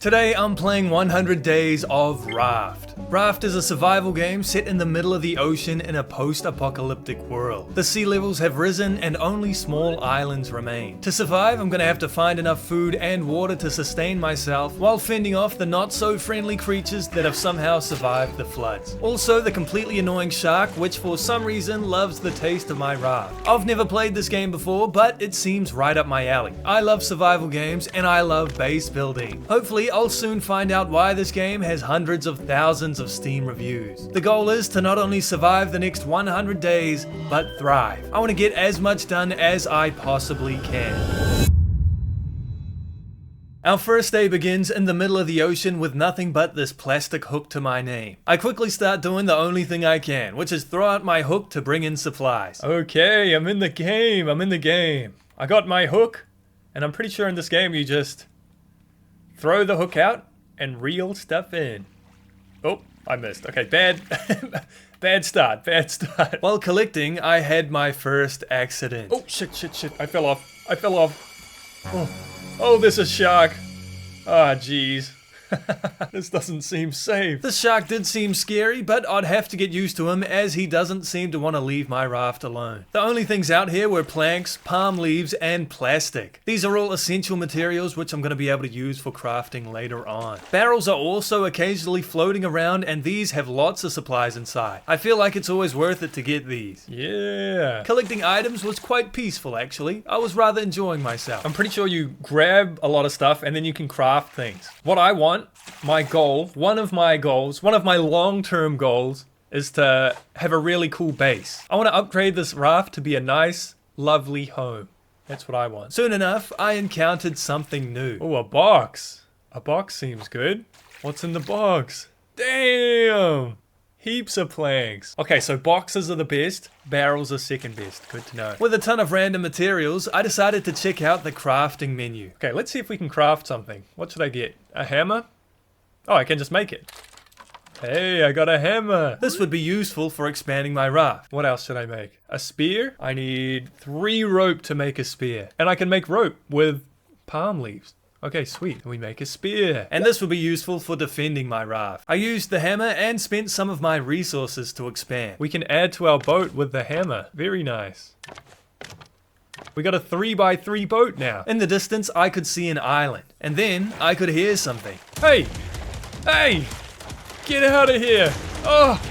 Today I'm playing 100 Days of Raft. Raft is a survival game set in the middle of the ocean in a post-apocalyptic world. The sea levels have risen and only small islands remain. To survive, I'm gonna have to find enough food and water to sustain myself while fending off the not-so-friendly creatures that have somehow survived the floods. Also, the completely annoying shark, which for some reason loves the taste of my raft. I've never played this game before, but it seems right up my alley. I love survival games and I love base building. Hopefully, I'll soon find out why this game has hundreds of thousands of Steam reviews. The goal is to not only survive the next 100 days, but thrive. I want to get as much done as I possibly can. Our first day begins in the middle of the ocean with nothing but this plastic hook to my name. I quickly start doing the only thing I can, which is throw out my hook to bring in supplies. Okay, I'm in the game. I got my hook, and I'm pretty sure in this game you just throw the hook out and reel stuff in. Oh, I missed. Okay, bad start. While collecting, I had my first accident. Oh, shit. I fell off. Oh, there's a shark. Ah, jeez. This doesn't seem safe. The shark did seem scary, but I'd have to get used to him as he doesn't seem to want to leave my raft alone. The only things out here were planks, palm leaves, and plastic. These are all essential materials which I'm going to be able to use for crafting later on. Barrels are also occasionally floating around and these have lots of supplies inside. I feel like it's always worth it to get these. Yeah. Collecting items was quite peaceful actually. I was rather enjoying myself. I'm pretty sure you grab a lot of stuff and then you can craft things. What I want, my goal, one of my long-term goals is to have a really cool base. I want to upgrade this raft to be a nice, lovely home. That's what I want. Soon enough, I encountered something new. Oh, a box. A box seems good. What's in the box? Damn! Heaps of planks. Okay, so boxes are the best, barrels are second best. Good to know. With a ton of random materials, I decided to check out the crafting menu. Okay, let's see if we can craft something. What should I get? A hammer? Oh, I can just make it. Hey, I got a hammer. This would be useful for expanding my raft. What else should I make? A spear? I need 3 rope to make a spear. And I can make rope with palm leaves. Okay, sweet. We make a spear. And this will be useful for defending my raft. I used the hammer and spent some of my resources to expand. We can add to our boat with the hammer. Very nice. We got a 3x3 boat now. In the distance, I could see an island. And then I could hear something. Hey! Hey! Get out of here! Oh!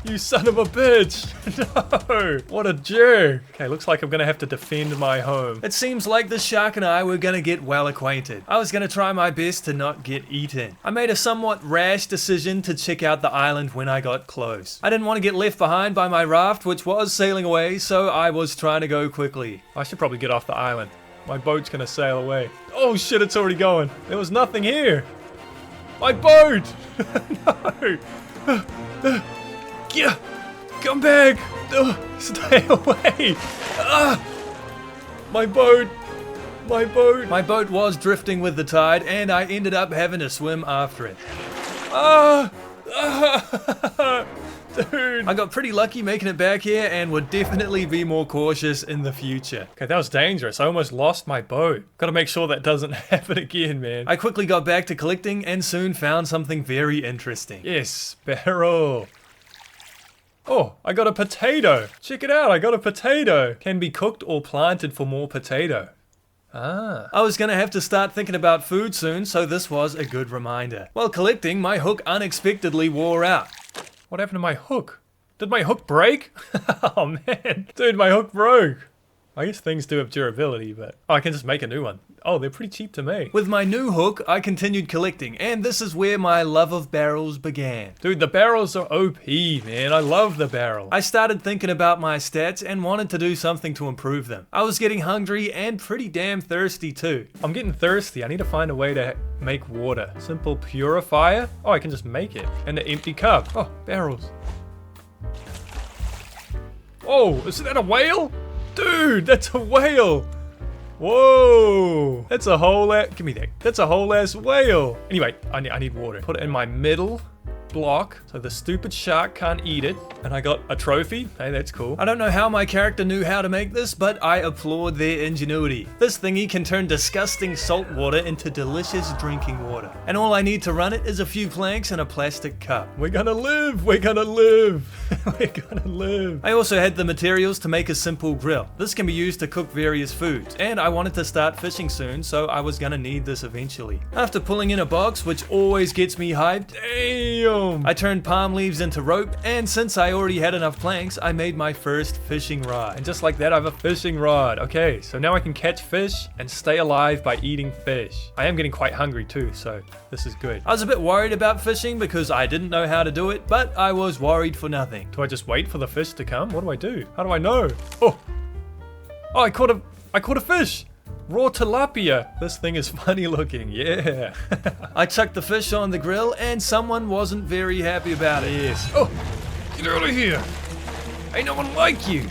You son of a bitch! No! What a jerk! Okay, looks like I'm gonna have to defend my home. It seems like the shark and I were gonna get well acquainted. I was gonna try my best to not get eaten. I made a somewhat rash decision to check out the island when I got close. I didn't want to get left behind by my raft, which was sailing away, so I was trying to go quickly. I should probably get off the island. My boat's gonna sail away. Oh shit, it's already going. There was nothing here. My boat! No! Yeah, come back! Stay away! My boat! My boat was drifting with the tide and I ended up having to swim after it. Dude! I got pretty lucky making it back here and would definitely be more cautious in the future. Okay, that was dangerous. I almost lost my boat. Gotta make sure that doesn't happen again, man. I quickly got back to collecting and soon found something very interesting. Yes, barrel. Oh, I got a potato. Check it out, I got a potato. Can be cooked or planted for more potato. Ah. I was gonna have to start thinking about food soon, so this was a good reminder. While collecting, my hook unexpectedly wore out. What happened to my hook? Did my hook break? Oh man. Dude, my hook broke. I guess things do have durability, but... Oh, I can just make a new one. Oh, they're pretty cheap to make. With my new hook, I continued collecting, and this is where my love of barrels began. Dude, the barrels are OP, man. I love the barrel. I started thinking about my stats and wanted to do something to improve them. I was getting hungry and pretty damn thirsty too. I'm getting thirsty. I need to find a way to make water. Simple purifier? Oh, I can just make it. And an empty cup. Oh, barrels. Oh, is that a whale? Dude, that's a whale! Whoa! That's a whole ass... Give me that. That's a whole ass whale! Anyway, I need water. Put it in my middle. block so the stupid shark can't eat it, and I got a trophy. Hey, that's cool. I don't know how my character knew how to make this, but I applaud their ingenuity. This thingy can turn disgusting salt water into delicious drinking water, and all I need to run it is a few planks and a plastic cup. We're gonna live! We're gonna live! We're gonna live! I also had the materials to make a simple grill. This can be used to cook various foods, and I wanted to start fishing soon, so I was gonna need this eventually. After pulling in a box, which always gets me hyped, damn! I turned palm leaves into rope, and since I already had enough planks, I made my first fishing rod. And just like that, I have a fishing rod. Okay, so now I can catch fish and stay alive by eating fish. I am getting quite hungry too, so this is good. I was a bit worried about fishing because I didn't know how to do it, but I was worried for nothing. Do I just wait for the fish to come? What do I do? How do I know? Oh, I caught a fish! Raw tilapia. This thing is funny looking, yeah. I chucked the fish on the grill and someone wasn't very happy about it. Yes. Oh, get out of here. Ain't no one like you.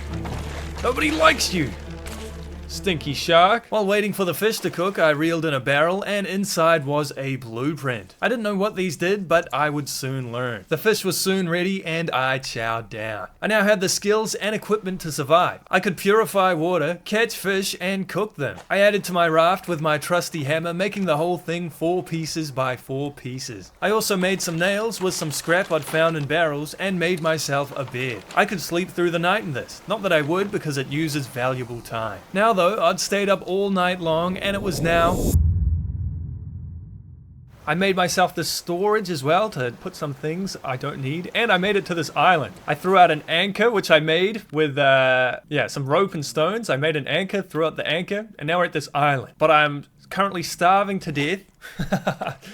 Nobody likes you. Stinky shark. While waiting for the fish to cook, I reeled in a barrel and inside was a blueprint. I didn't know what these did, but I would soon learn. The fish was soon ready and I chowed down. I now had the skills and equipment to survive. I could purify water, catch fish, and cook them. I added to my raft with my trusty hammer, making the whole thing 4 pieces by 4 pieces. I also made some nails with some scrap I'd found in barrels and made myself a bed. I could sleep through the night in this. Not that I would, because it uses valuable time. Now though, I'd stayed up all night long and it was now. I made myself this storage as well to put some things I don't need, and I made it to this island. I threw out an anchor, which I made with, some rope and stones. I made an anchor, threw out the anchor, and now we're at this island. But I'm currently starving to death.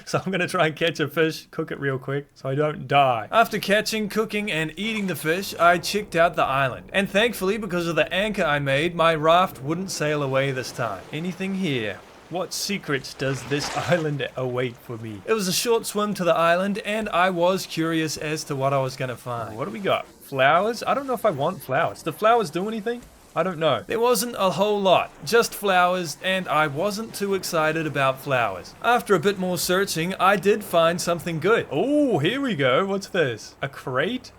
So I'm gonna try and catch a fish, cook it real quick so I don't die. After catching, cooking, and eating the fish, I checked out the island. And thankfully, because of the anchor I made, my raft wouldn't sail away this time. Anything here? What secrets does this island await for me? It was a short swim to the island, and I was curious as to what I was gonna find. What do we got? Flowers? I don't know if I want flowers. Do flowers do anything? I don't know. There wasn't a whole lot, just flowers, and I wasn't too excited about flowers. After a bit more searching, I did find something good. Oh, here we go. What's this? A crate?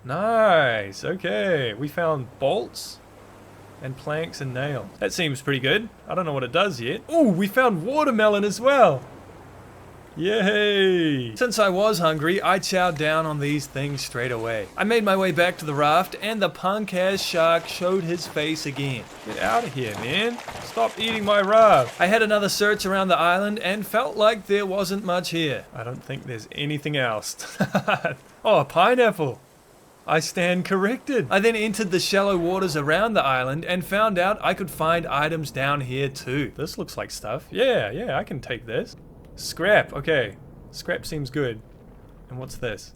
Nice. Okay. We found bolts and planks and nails. That seems pretty good. I don't know what it does yet. Oh, we found watermelon as well. Yay! Since I was hungry, I chowed down on these things straight away. I made my way back to the raft, and the punk-ass shark showed his face again. Get out of here, man. Stop eating my raft. I had another search around the island and felt like there wasn't much here. I don't think there's anything else. Oh, a pineapple. I stand corrected. I then entered the shallow waters around the island and found out I could find items down here too. This looks like stuff. Yeah, I can take this. Scrap, okay. Scrap seems good. And what's this?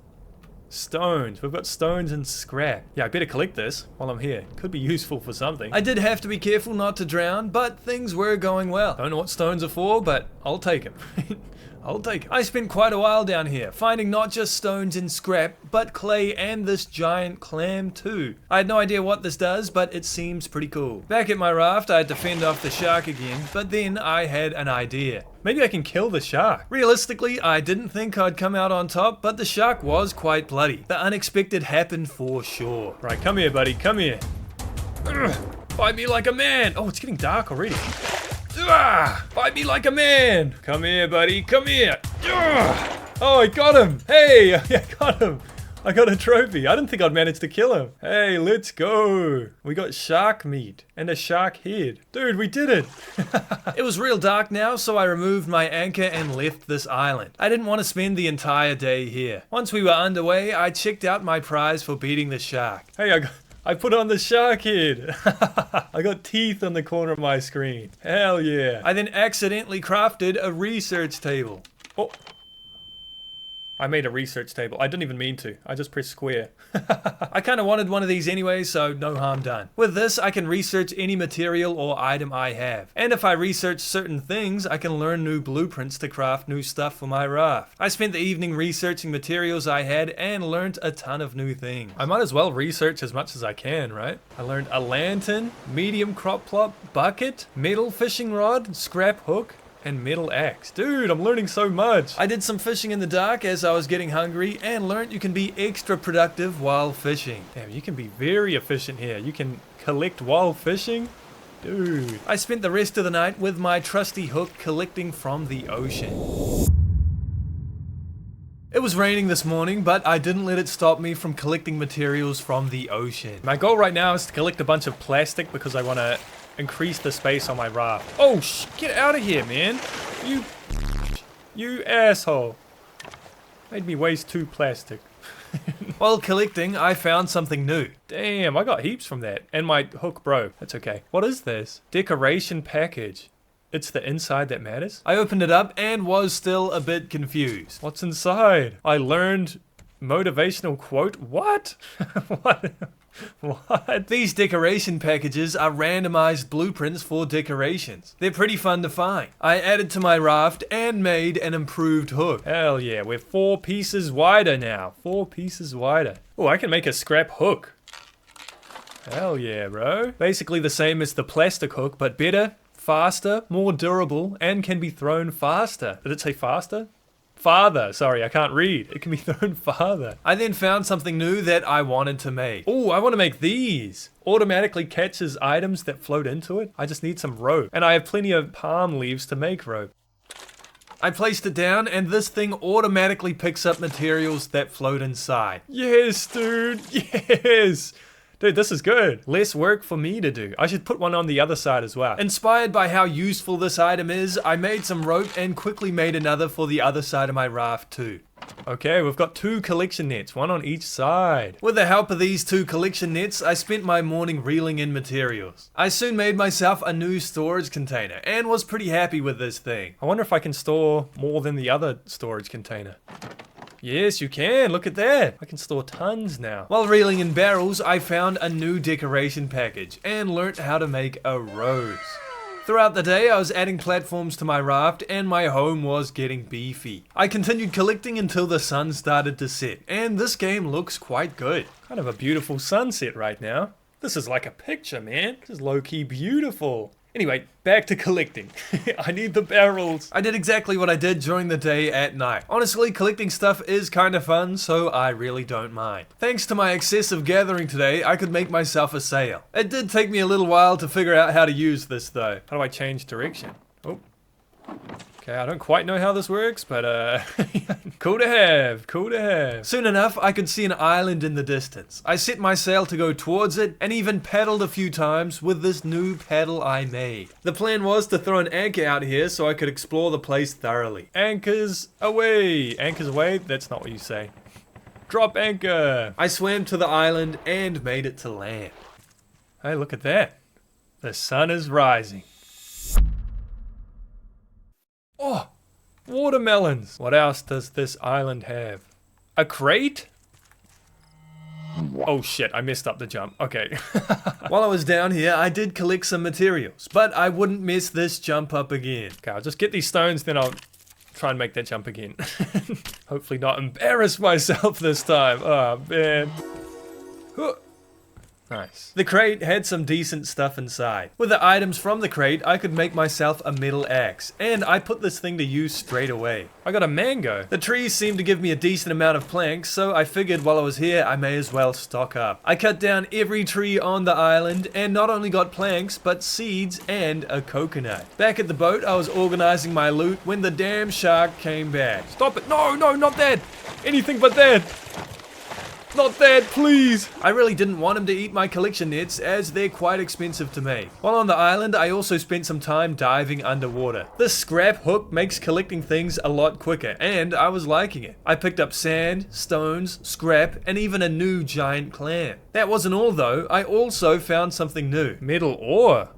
Stones. We've got stones and scrap. Yeah, I better collect this while I'm here. Could be useful for something. I did have to be careful not to drown, but things were going well. Don't know what stones are for, but I'll take them. I'll take it. I spent quite a while down here, finding not just stones and scrap, but clay and this giant clam too. I had no idea what this does, but it seems pretty cool. Back at my raft, I had to fend off the shark again, but then I had an idea. Maybe I can kill the shark. Realistically, I didn't think I'd come out on top, but the shark was quite bloody. The unexpected happened for sure. Right, come here, buddy, come here. Fight me like a man. Oh, it's getting dark already. Fight me like a man! Come here, buddy, come here! Oh, I got him! Hey, I got him! I got a trophy. I didn't think I'd manage to kill him. Hey, let's go! We got shark meat and a shark head. Dude, we did it! It was real dark now, so I removed my anchor and left this island. I didn't want to spend the entire day here. Once we were underway, I checked out my prize for beating the shark. Hey, I put on the shark head. I got teeth on the corner of my screen. Hell yeah. I then accidentally crafted a research table. Oh. I made a research table. I didn't even mean to. I just pressed square. I kind of wanted one of these anyway, so no harm done. With this, I can research any material or item I have. And if I research certain things, I can learn new blueprints to craft new stuff for my raft. I spent the evening researching materials I had and learned a ton of new things. I might as well research as much as I can, right? I learned a lantern, medium crop plot, bucket, metal fishing rod, scrap hook, and metal axe. Dude, I'm learning so much. I did some fishing in the dark as I was getting hungry and learned you can be extra productive while fishing. Damn, you can be very efficient here. You can collect while fishing. Dude. I spent the rest of the night with my trusty hook collecting from the ocean. It was raining this morning, but I didn't let it stop me from collecting materials from the ocean. My goal right now is to collect a bunch of plastic because I want to increase the space on my raft. Oh, get out of here, man. You asshole. Made me waste 2 plastic. While collecting, I found something new. Damn, I got heaps from that. And my hook broke. That's okay. What is this? Decoration package. It's the inside that matters? I opened it up and was still a bit confused. What's inside? I learned motivational quote. What? What? What? These decoration packages are randomized blueprints for decorations. They're pretty fun to find. I added to my raft and made an improved hook. Hell yeah, we're 4 pieces wider now. 4 pieces wider. Oh, I can make a scrap hook. Hell yeah, bro. Basically the same as the plastic hook, but better, faster, more durable, and can be thrown faster. Did it say faster? Farther. Sorry, I can't read. It can be thrown farther. I then found something new that I wanted to make. Oh, I want to make these. Automatically catches items that float into it. I just need some rope. And I have plenty of palm leaves to make rope. I placed it down and this thing automatically picks up materials that float inside. Yes, dude. Yes. Dude, this is good. Less work for me to do. I should put one on the other side as well. Inspired by how useful this item is, I made some rope and quickly made another for the other side of my raft too. Okay, we've got 2 collection nets, 1 on each side. With the help of these 2 collection nets, I spent my morning reeling in materials. I soon made myself a new storage container and was pretty happy with this thing. I wonder if I can store more than the other storage container. Yes, you can. Look at that. I can store tons now. While reeling in barrels, I found a new decoration package and learnt how to make a rose. Throughout the day, I was adding platforms to my raft and my home was getting beefy. I continued collecting until the sun started to set, and this game looks quite good. Kind of a beautiful sunset right now. This is like a picture, man. This is low-key beautiful. Anyway, back to collecting. I need the barrels. I did exactly what I did during the day at night. Honestly, collecting stuff is kind of fun, so I really don't mind. Thanks to my excessive gathering today, I could make myself a sail. It did take me a little while to figure out how to use this though. How do I change direction? Oh. Okay, I don't quite know how this works, but cool to have, cool to have. Soon enough, I could see an island in the distance. I set my sail to go towards it and even paddled a few times with this new paddle I made. The plan was to throw an anchor out here so I could explore the place thoroughly. Anchors away! Anchors away? That's not what you say. Drop anchor! I swam to the island and made it to land. Hey, look at that. The sun is rising. Oh, watermelons. What else does this island have? A crate? Oh shit, I messed up the jump. Okay. While I was down here, I did collect some materials, but I wouldn't mess this jump up again. Okay, I'll just get these stones, then I'll try and make that jump again. Hopefully not embarrass myself this time. Oh, man. Nice. The crate had some decent stuff inside. With the items from the crate, I could make myself a metal axe, and I put this thing to use straight away. I got a mango. The trees seemed to give me a decent amount of planks, so I figured while I was here, I may as well stock up. I cut down every tree on the island, and not only got planks, but seeds and a coconut. Back at the boat, I was organizing my loot when the damn shark came back. Stop it! No, no, not that! Anything but that! Not that, please! I really didn't want him to eat my collection nets as they're quite expensive to make. While on the island, I also spent some time diving underwater. This scrap hook makes collecting things a lot quicker, and I was liking it. I picked up sand, stones, scrap, and even a new giant clam. That wasn't all though, I also found something new. Metal ore.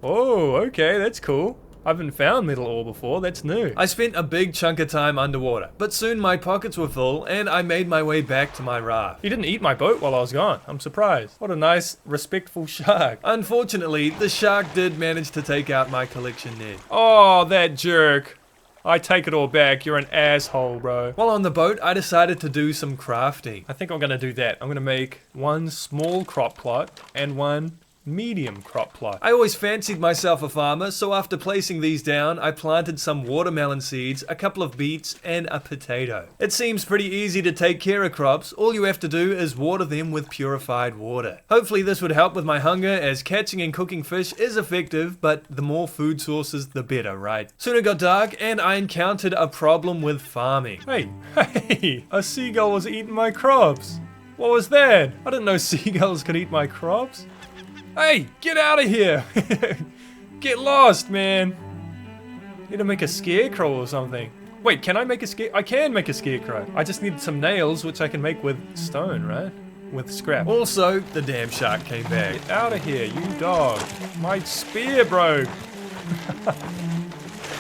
Oh, okay, that's cool. I haven't found metal ore before, that's new. I spent a big chunk of time underwater, but soon my pockets were full and I made my way back to my raft. He didn't eat my boat while I was gone. I'm surprised. What a nice, respectful shark. Unfortunately, the shark did manage to take out my collection net. Oh, that jerk. I take it all back, you're an asshole, bro. While on the boat, I decided to do some crafting. I think I'm gonna do that. I'm gonna make one small crop plot and one medium crop plot. I always fancied myself a farmer, so after placing these down, I planted some watermelon seeds, a couple of beets, and a potato. It seems pretty easy to take care of crops. All you have to do is water them with purified water. Hopefully this would help with my hunger, as catching and cooking fish is effective, but the more food sources, the better, right? Soon it got dark, and I encountered a problem with farming. Hey, a seagull was eating my crops. What was that? I didn't know seagulls could eat my crops. Hey, get out of here! Get lost, man! Need to make a scarecrow or something. Wait, can I make a I can make a scarecrow. I just need some nails, which I can make with stone, right? With scrap. Also, the damn shark came back. Get out of here, you dog. My spear broke.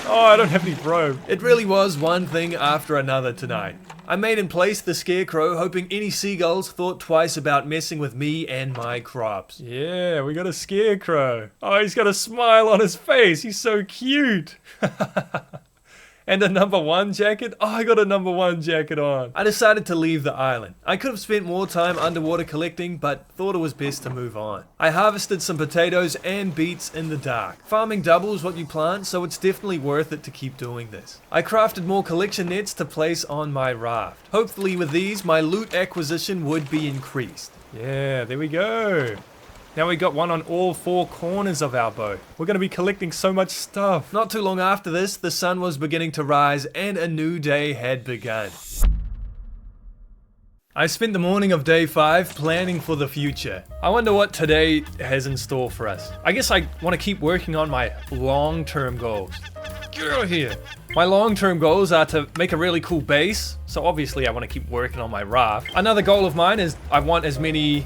Oh, I don't have any rope. It really was one thing after another tonight. I made and placed the scarecrow, hoping any seagulls thought twice about messing with me and my crops. Yeah, we got a scarecrow. Oh, he's got a smile on his face. He's so cute. And a #1 jacket? Oh, I got a #1 jacket on. I decided to leave the island. I could have spent more time underwater collecting, but thought it was best to move on. I harvested some potatoes and beets in the dark. Farming doubles what you plant, so it's definitely worth it to keep doing this. I crafted more collection nets to place on my raft. Hopefully with these, my loot acquisition would be increased. Yeah, there we go. Now we got one on all 4 corners of our boat. We're going to be collecting so much stuff. Not too long after this, the sun was beginning to rise and a new day had begun. I spent the morning of day 5 planning for the future. I wonder what today has in store for us. I guess I want to keep working on my long-term goals. Get out of here! My long-term goals are to make a really cool base, so obviously I want to keep working on my raft. Another goal of mine is I want as many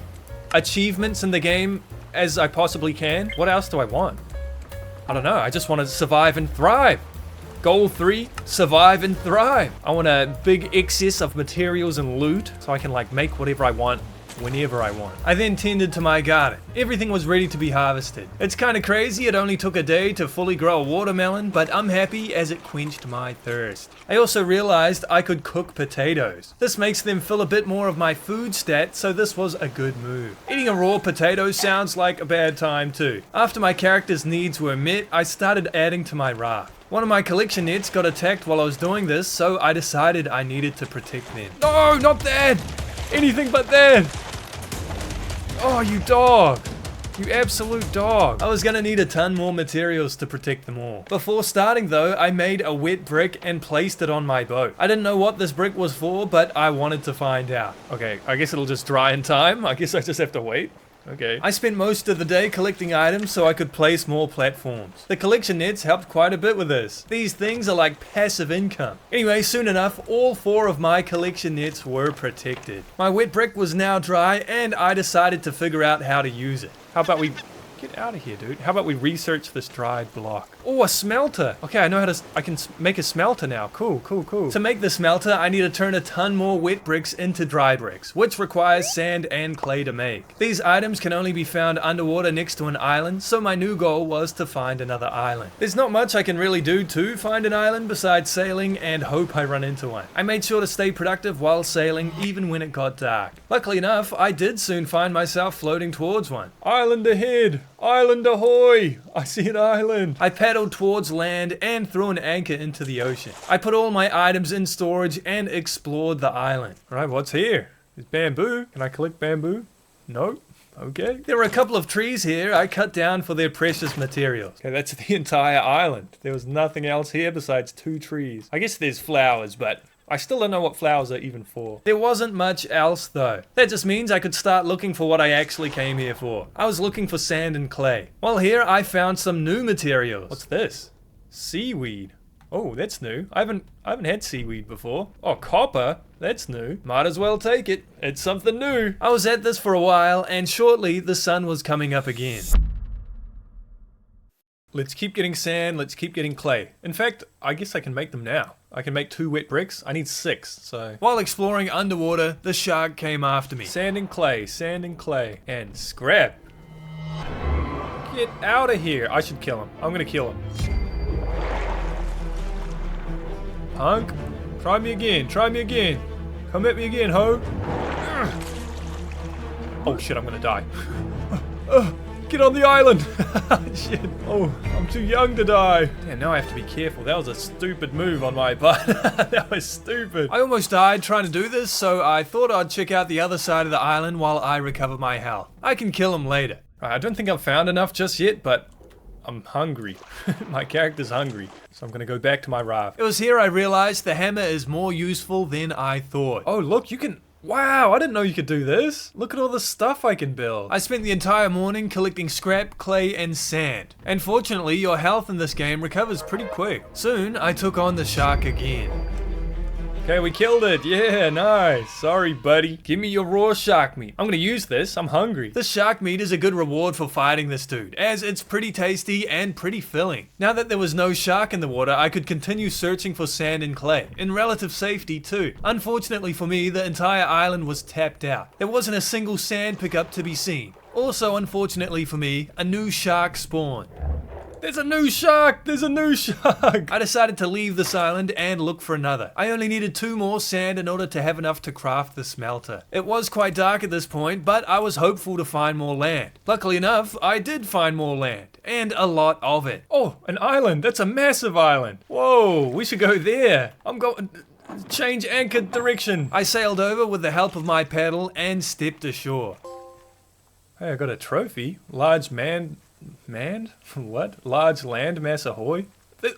achievements in the game as I possibly can. What else do I want? I don't know. I just want to survive and thrive. Goal 3, survive and thrive. I want a big excess of materials and loot so I can like make whatever I want whenever I want. I then tended to my garden. Everything was ready to be harvested. It's kind of crazy, it only took a day to fully grow a watermelon, but I'm happy as it quenched my thirst. I also realized I could cook potatoes. This makes them fill a bit more of my food stat, so this was a good move. Eating a raw potato sounds like a bad time too. After my character's needs were met, I started adding to my raft. One of my collection nets got attacked while I was doing this, so I decided I needed to protect them. No, not that! Anything but that! Oh, you dog! You absolute dog. I was gonna need a ton more materials to protect them all. Before starting though, I made a wet brick and placed it on my boat. I didn't know what this brick was for, but I wanted to find out. Okay, I guess it'll just dry in time. I guess I just have to wait. Okay. I spent most of the day collecting items so I could place more platforms. The collection nets helped quite a bit with this. These things are like passive income. Anyway, soon enough, all 4 of my collection nets were protected. My wet brick was now dry and I decided to figure out how to use it. How about we... Get out of here, dude. How about we research this dried block? Oh, a smelter. Okay, I know how to... I can make a smelter now. Cool. To make the smelter, I need to turn a ton more wet bricks into dry bricks, which requires sand and clay to make. These items can only be found underwater next to an island, so my new goal was to find another island. There's not much I can really do to find an island besides sailing and hope I run into one. I made sure to stay productive while sailing, even when it got dark. Luckily enough, I did soon find myself floating towards one. Island ahead! Island ahoy! I see an island! I paddled towards land and threw an anchor into the ocean. I put all my items in storage and explored the island. Alright, what's here? There's bamboo. Can I collect bamboo? Nope. Okay. There were a couple of trees here I cut down for their precious materials. Okay, that's the entire island. There was nothing else here besides 2 trees. I guess there's flowers, but... I still don't know what flowers are even for. There wasn't much else though. That just means I could start looking for what I actually came here for. I was looking for sand and clay. While here, I found some new materials. What's this? Seaweed. Oh, that's new. I haven't had seaweed before. Oh, copper? That's new. Might as well take it. It's something new. I was at this for a while, and shortly the sun was coming up again. Let's keep getting sand, let's keep getting clay. In fact, I guess I can make them now. I can make 2 wet bricks. I need 6, so... While exploring underwater, the shark came after me. Sand and clay, and scrap. Get out of here. I should kill him. I'm gonna kill him. Punk, try me again. Come at me again, ho. Oh shit, I'm gonna die. Get on the island! Shit. Oh, I'm too young to die. Yeah, now I have to be careful. That was a stupid move on my part. That was stupid. I almost died trying to do this, so I thought I'd check out the other side of the island while I recover my health. I can kill him later. I don't think I've found enough just yet, but I'm hungry. My character's hungry, so I'm gonna go back to my raft. It was here I realized the hammer is more useful than I thought. Oh, look, you can... Wow, I didn't know you could do this. Look at all the stuff I can build. I spent the entire morning collecting scrap, clay, and sand. And fortunately, your health in this game recovers pretty quick. Soon, I took on the shark again. Okay, we killed it. Yeah, nice. Sorry, buddy. Give me your raw shark meat. I'm gonna use this. I'm hungry. This shark meat is a good reward for fighting this dude, as it's pretty tasty and pretty filling. Now that there was no shark in the water, I could continue searching for sand and clay, in relative safety too. Unfortunately for me, the entire island was tapped out. There wasn't a single sand pickup to be seen. Also, unfortunately for me, a new shark spawned. There's a new shark! There's a new shark! I decided to leave this island and look for another. I only needed 2 more sand in order to have enough to craft the smelter. It was quite dark at this point, but I was hopeful to find more land. Luckily enough, I did find more land, and a lot of it. Oh, an island! That's a massive island! Whoa, we should go there! I'm going... Change anchor direction! I sailed over with the help of my paddle and stepped ashore. Hey, I got a trophy. Large man? What? Large landmass ahoy?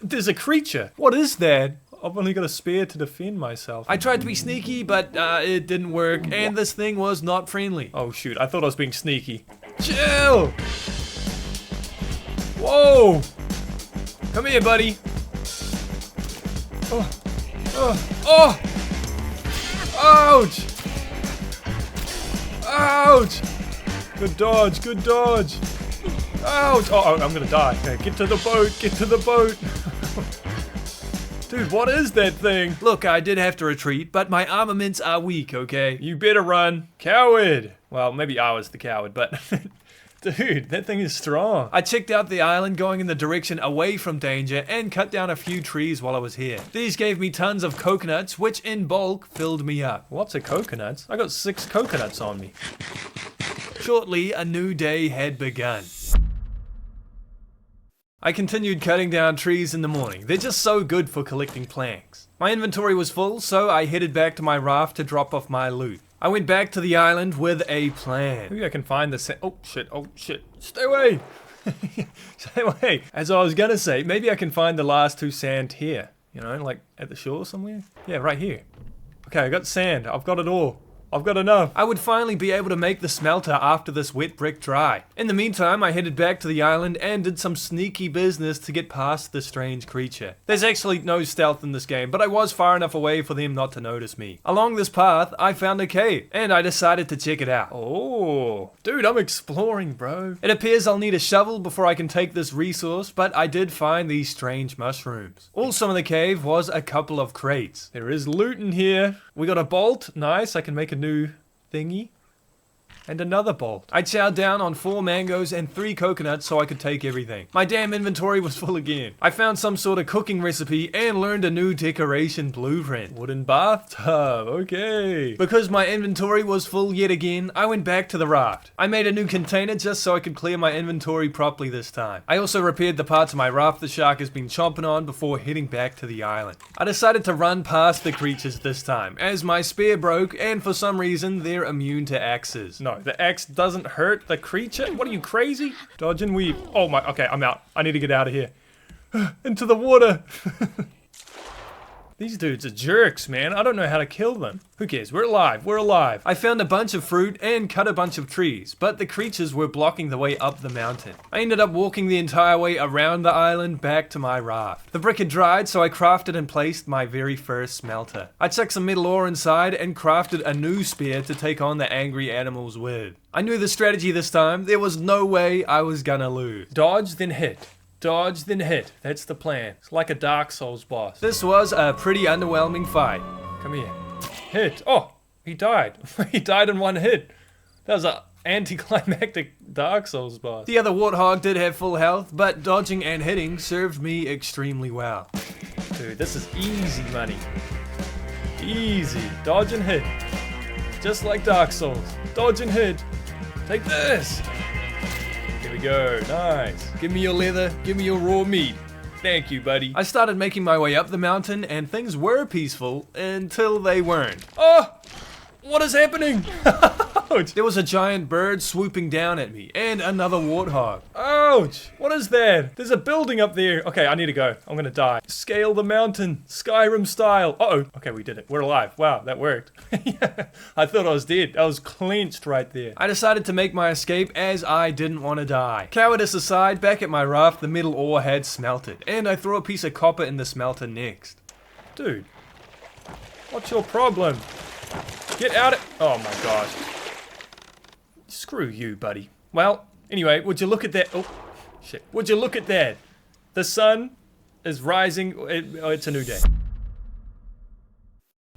There's a creature! What is that? I've only got a spear to defend myself. I tried to be sneaky, but it didn't work, and this thing was not friendly. Oh shoot, I thought I was being sneaky. Chill! Whoa! Come here, buddy. Oh! Oh! Ouch! Ouch! Good dodge, good dodge. Ouch! Oh, I'm gonna die. Okay, get to the boat, get to the boat. Dude, what is that thing? Look, I did have to retreat, but my armaments are weak, okay? You better run. Coward! Well, maybe I was the coward, but... Dude, that thing is strong. I checked out the island going in the direction away from danger and cut down a few trees while I was here. These gave me tons of coconuts, which in bulk filled me up. Lots of coconuts? I got 6 coconuts on me. Shortly, a new day had begun. I continued cutting down trees in the morning. They're just so good for collecting planks. My inventory was full, so I headed back to my raft to drop off my loot. I went back to the island with a plan. Maybe I can find the oh shit, stay away! Stay away! As I was gonna say, maybe I can find the last 2 sand here. You know, like at the shore somewhere? Yeah, right here. Okay, I got sand. I've got it all. I've got enough. I would finally be able to make the smelter after this wet brick dry. In the meantime, I headed back to the island and did some sneaky business to get past the strange creature. There's actually no stealth in this game, but I was far enough away for them not to notice me. Along this path, I found a cave, and I decided to check it out. Oh, dude, I'm exploring, bro. It appears I'll need a shovel before I can take this resource, but I did find these strange mushrooms. Also in the cave was a couple of crates. There is loot in here. We got a bolt. Nice, I can make a new thingy. And another bolt. I chowed down on 4 mangoes and 3 coconuts so I could take everything. My damn inventory was full again. I found some sort of cooking recipe and learned a new decoration blueprint. Wooden bathtub, okay. Because my inventory was full yet again, I went back to the raft. I made a new container just so I could clear my inventory properly this time. I also repaired the parts of my raft the shark has been chomping on before heading back to the island. I decided to run past the creatures this time, as my spear broke and for some reason they're immune to axes. No. The axe doesn't hurt the creature? What are you, crazy? Dodge and weave. Oh my, okay, I'm out. I need to get out of here. Into the water. These dudes are jerks, man. I don't know how to kill them. Who cares? We're alive. We're alive. I found a bunch of fruit and cut a bunch of trees, but the creatures were blocking the way up the mountain. I ended up walking the entire way around the island back to my raft. The brick had dried, so I crafted and placed my very first smelter. I chucked some metal ore inside and crafted a new spear to take on the angry animals with. I knew the strategy this time. There was no way I was gonna lose. Dodge, then hit. Dodge, then hit. That's the plan. It's like a Dark Souls boss. This was a pretty underwhelming fight. Come here. Hit. Oh, he died. He died in 1 hit. That was an anticlimactic Dark Souls boss. The other warthog did have full health, but dodging and hitting served me extremely well. Dude, this is easy money. Easy. Dodge and hit. Just like Dark Souls. Dodge and hit. Take this. Here we go. Nice. Give me your leather. Give me your raw meat. Thank you, buddy. I started making my way up the mountain, and things were peaceful until they weren't. Oh! What is happening? Ouch! There was a giant bird swooping down at me, and another warthog. Ouch! What is that? There's a building up there. Okay, I need to go. I'm gonna die. Scale the mountain, Skyrim style. Uh-oh. Okay, we did it. We're alive. Wow, that worked. Yeah, I thought I was dead. I was clenched right there. I decided to make my escape as I didn't want to die. Cowardice aside, back at my raft, the metal ore had smelted, and I threw a piece of copper in the smelter next. Dude, what's your problem? Get out of— oh my gosh. Screw you, buddy. Well, anyway, would you look at that? Oh, shit. Would you look at that? The sun is rising. It's a new day.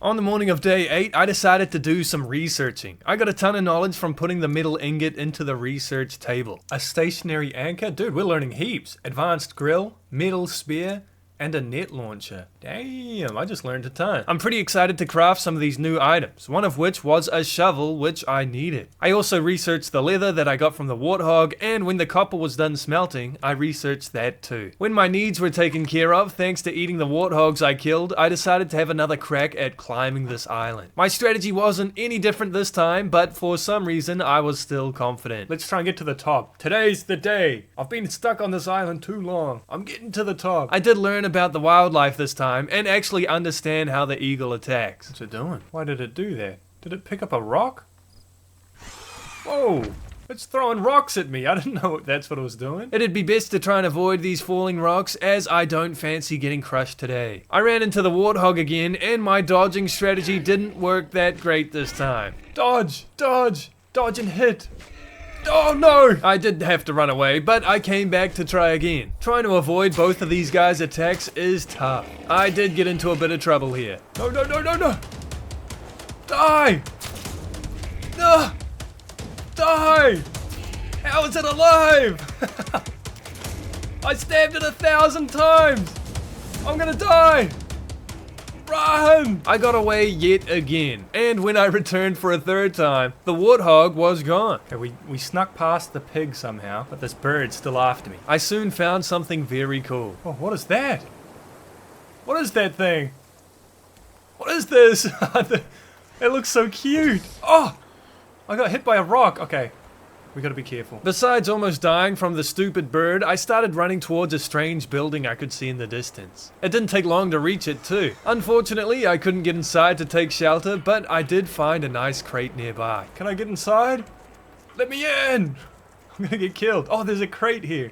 On the morning of day 8, I decided to do some researching. I got a ton of knowledge from putting the metal ingot into the research table. A stationary anchor? Dude, we're learning heaps. Advanced grill, metal spear, and a net launcher. Damn, I just learned a ton. I'm pretty excited to craft some of these new items, one of which was a shovel, which I needed. I also researched the leather that I got from the warthog, and when the copper was done smelting, I researched that too. When my needs were taken care of, thanks to eating the warthogs I killed, I decided to have another crack at climbing this island. My strategy wasn't any different this time, but for some reason, I was still confident. Let's try and get to the top. Today's the day. I've been stuck on this island too long. I'm getting to the top. I did learn about the wildlife this time and actually understand how the eagle attacks. What's it doing? Why did it do that? Did it pick up a rock? Whoa! It's throwing rocks at me. I didn't know that's what it was doing. It'd be best to try and avoid these falling rocks, as I don't fancy getting crushed today. I ran into the warthog again, and my dodging strategy didn't work that great this time. Dodge! Dodge! Dodge and hit! Oh no! I did have to run away, but I came back to try again. Trying to avoid both of these guys' attacks is tough. I did get into a bit of trouble here. No, no, no, no, no! Die! No! Die! How is it alive? I stabbed it 1,000 times! I'm gonna die! Run! I got away yet again, and when I returned for a third time, the warthog was gone. Okay, we snuck past the pig somehow, but this bird's still after me. I soon found something very cool. Oh, what is that? What is that thing? What is this? It looks so cute. Oh! I got hit by a rock. Okay. We gotta be careful. Besides almost dying from the stupid bird, I started running towards a strange building I could see in the distance. It didn't take long to reach it too. Unfortunately, I couldn't get inside to take shelter, but I did find a nice crate nearby. Can I get inside? Let me in! I'm gonna get killed. Oh, there's a crate here.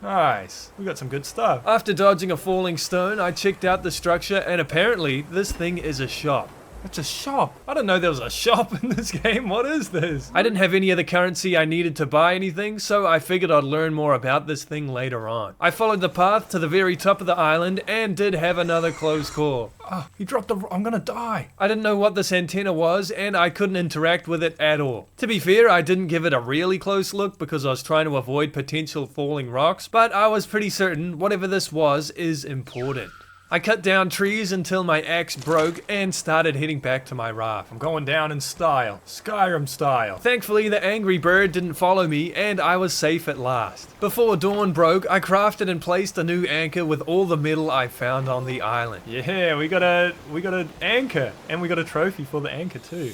Nice. We got some good stuff. After dodging a falling stone, I checked out the structure, and apparently this thing is a shop. It's a shop. I didn't know there was a shop in this game. What is this? I didn't have any of the currency I needed to buy anything, so I figured I'd learn more about this thing later on. I followed the path to the very top of the island and did have another close call. Oh, he dropped the— I'm gonna die. I didn't know what this antenna was, and I couldn't interact with it at all. To be fair, I didn't give it a really close look because I was trying to avoid potential falling rocks, but I was pretty certain whatever this was is important. I cut down trees until my axe broke and started heading back to my raft. I'm going down in style. Skyrim style. Thankfully, the angry bird didn't follow me and I was safe at last. Before dawn broke, I crafted and placed a new anchor with all the metal I found on the island. Yeah, we got an anchor, and we got a trophy for the anchor too.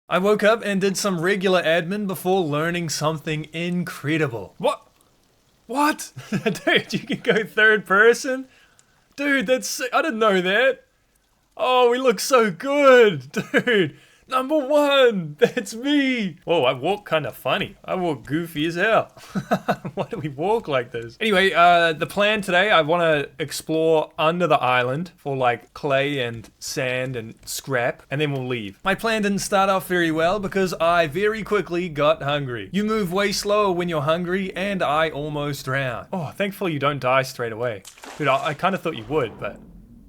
I woke up and did some regular admin before learning something incredible. What? What? Dude, you can go third person? Dude, that's sick. I didn't know that. Oh, we look so good. Dude, number 1. That's me. Whoa, I walk kind of funny. I walk goofy as hell. Why do we walk like this? Anyway, the plan today, I want to explore under the island for like clay and sand and scrap, and then we'll leave. My plan didn't start off very well because I very quickly got hungry. You move way slower when you're hungry, and I almost drowned. Oh, thankfully you don't die straight away. Dude, I kind of thought you would, but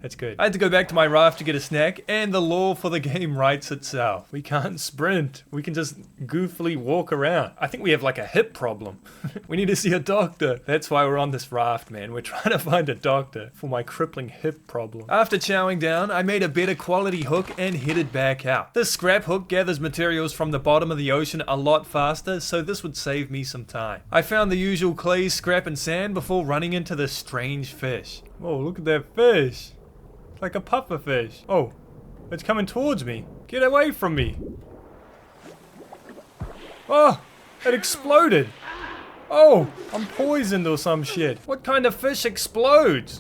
That's good. I had to go back to my raft to get a snack, and the lore for the game writes itself. We can't sprint. We can just goofily walk around. I think we have like a hip problem. We need to see a doctor. That's why we're on this raft, man. We're trying to find a doctor for my crippling hip problem. After chowing down, I made a better quality hook and headed back out. This scrap hook gathers materials from the bottom of the ocean a lot faster, so this would save me some time. I found the usual clay, scrap, and sand before running into this strange fish. Oh, look at that fish. Like a puffer fish. Oh, it's coming towards me. Get away from me. Oh, it exploded. Oh, I'm poisoned or some shit. What kind of fish explodes?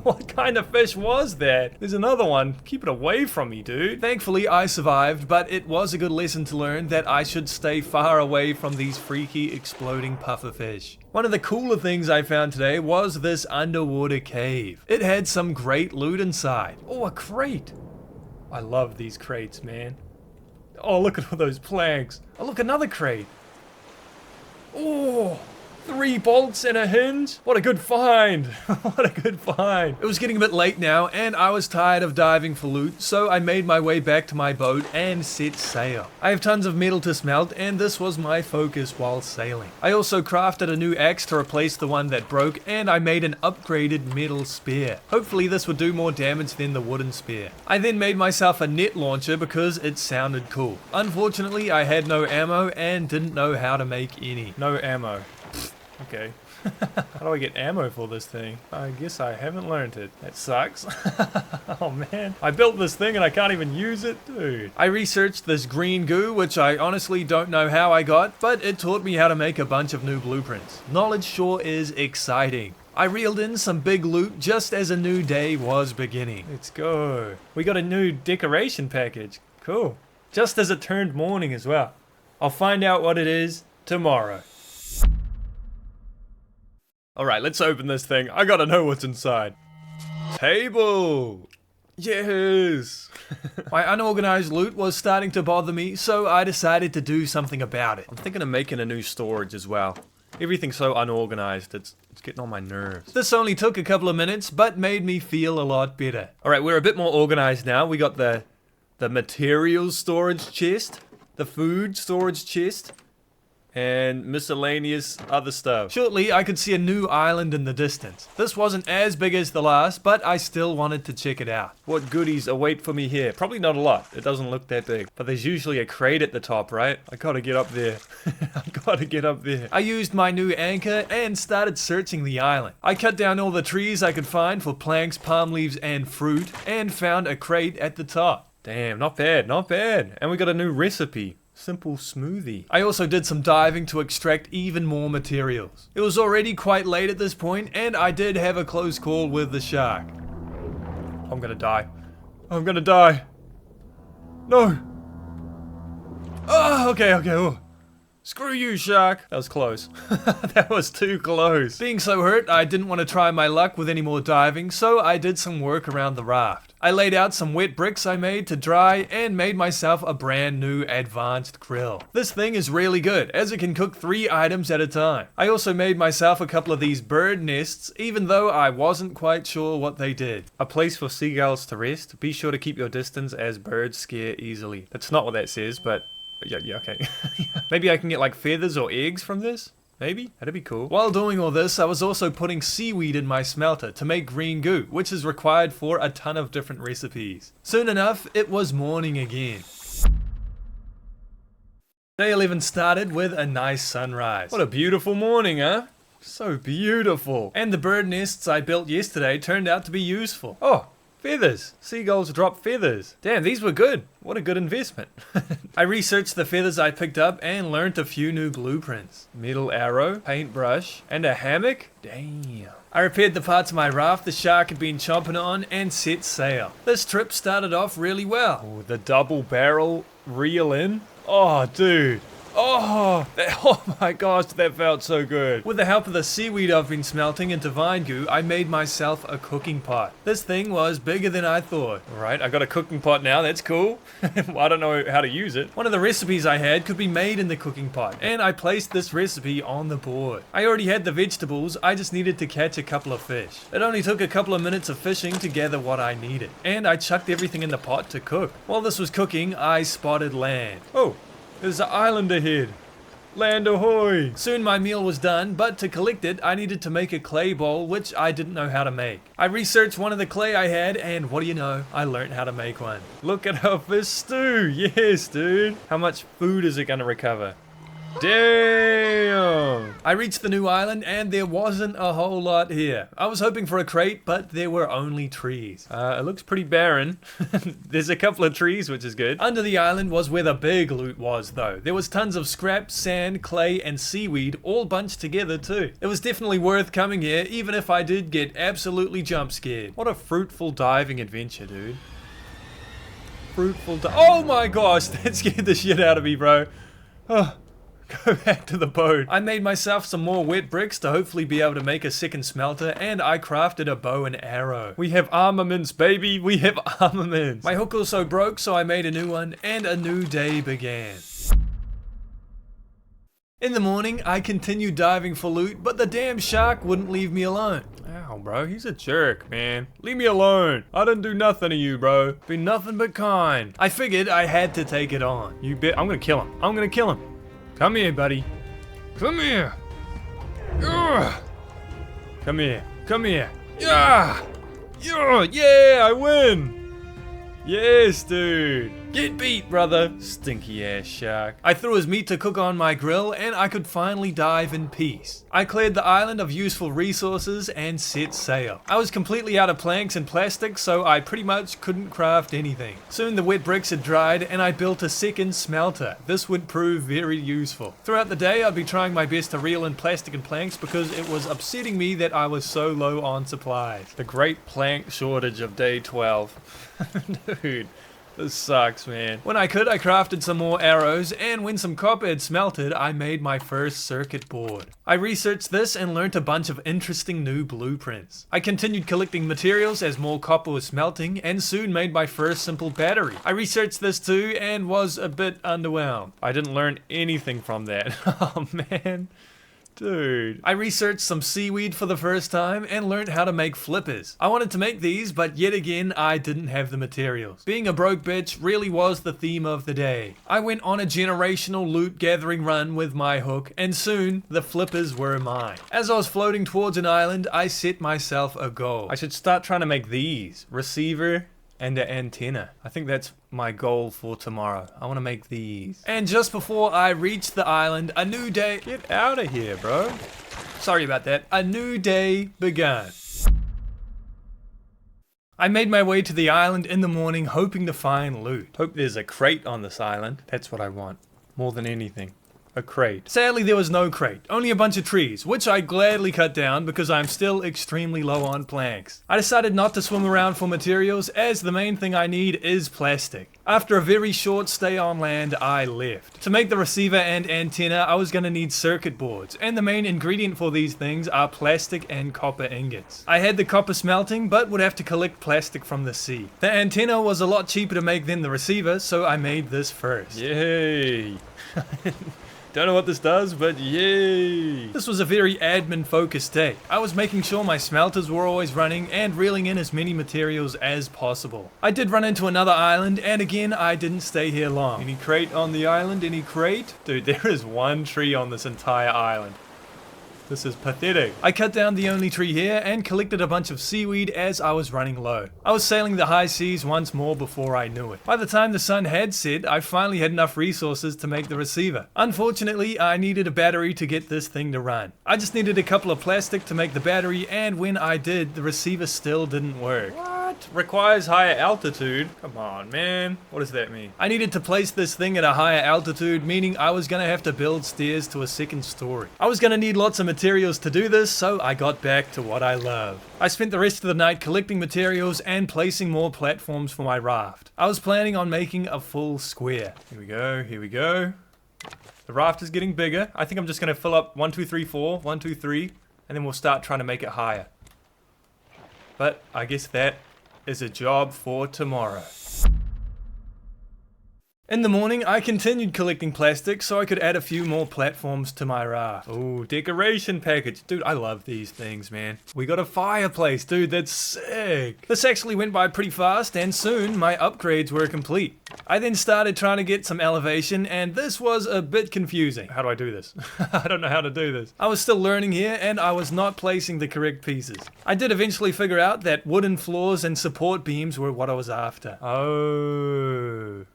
What kind of fish was that? There's another one. Keep it away from me, dude. Thankfully, I survived, but it was a good lesson to learn that I should stay far away from these freaky exploding puffer fish. One of the cooler things I found today was this underwater cave. It had some great loot inside. Oh, a crate. I love these crates, man. Oh, look at all those planks. Oh, look, another crate. Oh, 3 bolts and a hinge. What a good find. What a good find. It was getting a bit late now, and I was tired of diving for loot, so I made my way back to my boat and set sail. I have tons of metal to smelt, and this was my focus while sailing. I also crafted a new axe to replace the one that broke, and I made an upgraded metal spear. Hopefully this would do more damage than the wooden spear. I then made myself a net launcher because it sounded cool. Unfortunately, I had no ammo and didn't know how to make any. No ammo. Okay. How do I get ammo for this thing? I guess I haven't learned it. That sucks. Oh man. I built this thing and I can't even use it, dude. I researched this green goo, which I honestly don't know how I got, but it taught me how to make a bunch of new blueprints. Knowledge sure is exciting. I reeled in some big loot just as a new day was beginning. Let's go. We got a new decoration package. Cool. Just as it turned morning as well. I'll find out what it is tomorrow. Alright, let's open this thing. I gotta know what's inside. Table! Yes! My unorganized loot was starting to bother me, so I decided to do something about it. I'm thinking of making a new storage as well. Everything's so unorganized, it's getting on my nerves. This only took a couple of minutes, but made me feel a lot better. Alright, we're a bit more organized now. We got the materials storage chest, the food storage chest, and miscellaneous other stuff. Shortly, I could see a new island in the distance. This wasn't as big as the last, but I still wanted to check it out. What goodies await for me here? Probably not a lot. It doesn't look that big. But there's usually a crate at the top, right? I gotta get up there. I gotta get up there. I used my new anchor and started searching the island. I cut down all the trees I could find for planks, palm leaves, and fruit, and found a crate at the top. Damn, not bad, not bad. And we got a new recipe. Simple smoothie. I also did some diving to extract even more materials. It was already quite late at this point, and I did have a close call with the shark. I'm gonna die. I'm gonna die. No. Oh, okay. Oh. Screw you, shark. That was close. That was too close. Being so hurt, I didn't want to try my luck with any more diving, so I did some work around the raft. I laid out some wet bricks I made to dry and made myself a brand new advanced grill. This thing is really good, as it can cook 3 items at a time. I also made myself a couple of these bird nests, even though I wasn't quite sure what they did. A place for seagulls to rest. Be sure to keep your distance as birds scare easily. That's not what that says, but yeah, okay. Maybe I can get like feathers or eggs from this? Maybe? That'd be cool. While doing all this, I was also putting seaweed in my smelter to make green goo, which is required for a ton of different recipes. Soon enough, it was morning again. Day 11 started with a nice sunrise. What a beautiful morning, huh? So beautiful. And the bird nests I built yesterday turned out to be useful. Oh, feathers. Seagulls drop feathers. Damn, these were good. What a good investment. I researched the feathers I picked up and learned a few new blueprints. Metal arrow, paintbrush, and a hammock? Damn. I repaired the parts of my raft the shark had been chomping on and set sail. This trip started off really well. Oh, the double barrel reel in? Oh, dude. Oh my gosh, that felt so good. With the help of the seaweed I've been smelting into vine goo, I made myself a cooking pot. This thing was bigger than I thought. Alright, I got a cooking pot now, that's cool. I don't know how to use it. One of the recipes I had could be made in the cooking pot, and I placed this recipe on the board. I already had the vegetables, I just needed to catch a couple of fish. It only took a couple of minutes of fishing to gather what I needed, and I chucked everything in the pot to cook. While this was cooking, I spotted land. Oh, there's an island ahead. Land ahoy! Soon my meal was done, but to collect it, I needed to make a clay bowl, which I didn't know how to make. I researched one of the clay I had, and what do you know? I learned how to make one. Look at our fish stew! Yes, dude! How much food is it gonna recover? Damn! I reached the new island and there wasn't a whole lot here. I was hoping for a crate, but there were only trees. It looks pretty barren. There's a couple of trees, which is good. Under the island was where the big loot was, though. There was tons of scrap, sand, clay, and seaweed all bunched together, too. It was definitely worth coming here, even if I did get absolutely jump scared. What a fruitful diving adventure, dude. Oh my gosh, that scared the shit out of me, bro. Oh. Go back to the boat. I made myself some more wet bricks to hopefully be able to make a second smelter, and I crafted a bow and arrow. We have armaments, baby. We have armaments. My hook also broke, so I made a new one, and a new day began. In the morning, I continued diving for loot, but the damn shark wouldn't leave me alone. Ow, bro, he's a jerk, man. Leave me alone. I didn't do nothing to you, bro. Been nothing but kind. I figured I had to take it on. You bet. I'm gonna kill him. I'm gonna kill him. Come here, buddy. Come here. Ugh. Come here. Come here. Yeah. Yeah, I win. Yes, dude. Get beat, brother. Stinky ass shark. I threw his meat to cook on my grill and I could finally dive in peace. I cleared the island of useful resources and set sail. I was completely out of planks and plastic, so I pretty much couldn't craft anything. Soon the wet bricks had dried and I built a second smelter. This would prove very useful. Throughout the day I'd be trying my best to reel in plastic and planks because it was upsetting me that I was so low on supplies. The great plank shortage of day 12. Dude. This sucks, man. When I could, I crafted some more arrows, and when some copper had smelted, I made my first circuit board. I researched this and learnt a bunch of interesting new blueprints. I continued collecting materials as more copper was smelting, and soon made my first simple battery. I researched this too, and was a bit underwhelmed. I didn't learn anything from that. Oh man. Dude. I researched some seaweed for the first time and learned how to make flippers. I wanted to make these, but yet again, I didn't have the materials. Being a broke bitch really was the theme of the day. I went on a generational loot gathering run with my hook, and soon, the flippers were mine. As I was floating towards an island, I set myself a goal. I should start trying to make these. Receiver and an antenna. I think that's my goal for tomorrow. I want to make these. And just before I reached the island, a new day... Get out of here, bro. Sorry about that. A new day began. I made my way to the island in the morning, hoping to find loot. Hope there's a crate on this island. That's what I want. More than anything. A crate. Sadly, there was no crate, only a bunch of trees, which I gladly cut down because I'm still extremely low on planks. I decided not to swim around for materials as the main thing I need is plastic. After a very short stay on land, I left. To make the receiver and antenna, I was going to need circuit boards, and the main ingredient for these things are plastic and copper ingots. I had the copper smelting, but would have to collect plastic from the sea. The antenna was a lot cheaper to make than the receiver, so I made this first. Yay! Don't know what this does, but yay! This was a very admin-focused day. I was making sure my smelters were always running and reeling in as many materials as possible. I did run into another island, and again, I didn't stay here long. Any crate on the island? Any crate? Dude, there is one tree on this entire island. This is pathetic. I cut down the only tree here and collected a bunch of seaweed as I was running low. I was sailing the high seas once more before I knew it. By the time the sun had set, I finally had enough resources to make the receiver. Unfortunately, I needed a battery to get this thing to run. I just needed a couple of plastic to make the battery, and when I did, the receiver still didn't work. What? Requires higher altitude? Come on, man. What does that mean? I needed to place this thing at a higher altitude, meaning I was gonna have to build stairs to a second story. I was gonna need lots of materials to do this, so I got back to what I love. I spent the rest of the night collecting materials and placing more platforms for my raft. I was planning on making a full square. Here we go, here we go. The raft is getting bigger. I think I'm just going to fill up 1, 2, 3, 4. 1, 2, 3. And then we'll start trying to make it higher. But I guess that is a job for tomorrow. In the morning, I continued collecting plastic so I could add a few more platforms to my raft. Oh, decoration package. Dude, I love these things, man. We got a fireplace, dude, that's sick. This actually went by pretty fast, and soon my upgrades were complete. I then started trying to get some elevation, and this was a bit confusing. How do I do this? I don't know how to do this. I was still learning here, and I was not placing the correct pieces. I did eventually figure out that wooden floors and support beams were what I was after. Oh,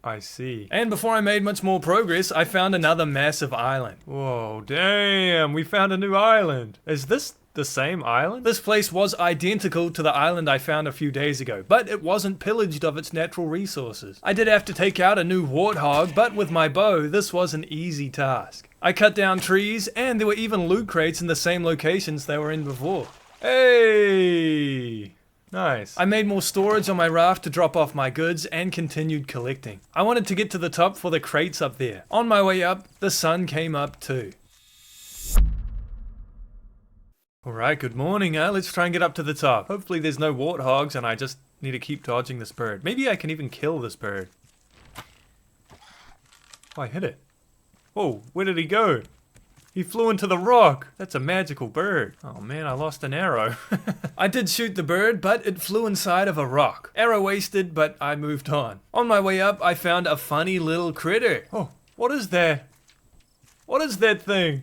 I see. And before I made much more progress, I found another massive island. Whoa, damn, we found a new island. Is this the same island? This place was identical to the island I found a few days ago, but it wasn't pillaged of its natural resources. I did have to take out a new warthog, but with my bow, this was an easy task. I cut down trees, and there were even loot crates in the same locations they were in before. Hey! Nice. I made more storage on my raft to drop off my goods and continued collecting. I wanted to get to the top for the crates up there. On my way up, the sun came up too. Alright, good morning, let's try and get up to the top. Hopefully there's no warthogs and I just need to keep dodging this bird. Maybe I can even kill this bird. Oh, I hit it. Whoa, where did he go? He flew into the rock. That's a magical bird. Oh man, I lost an arrow. I did shoot the bird, but it flew inside of a rock. Arrow wasted, but I moved on. On my way up, I found a funny little critter. Oh, what is that? What is that thing?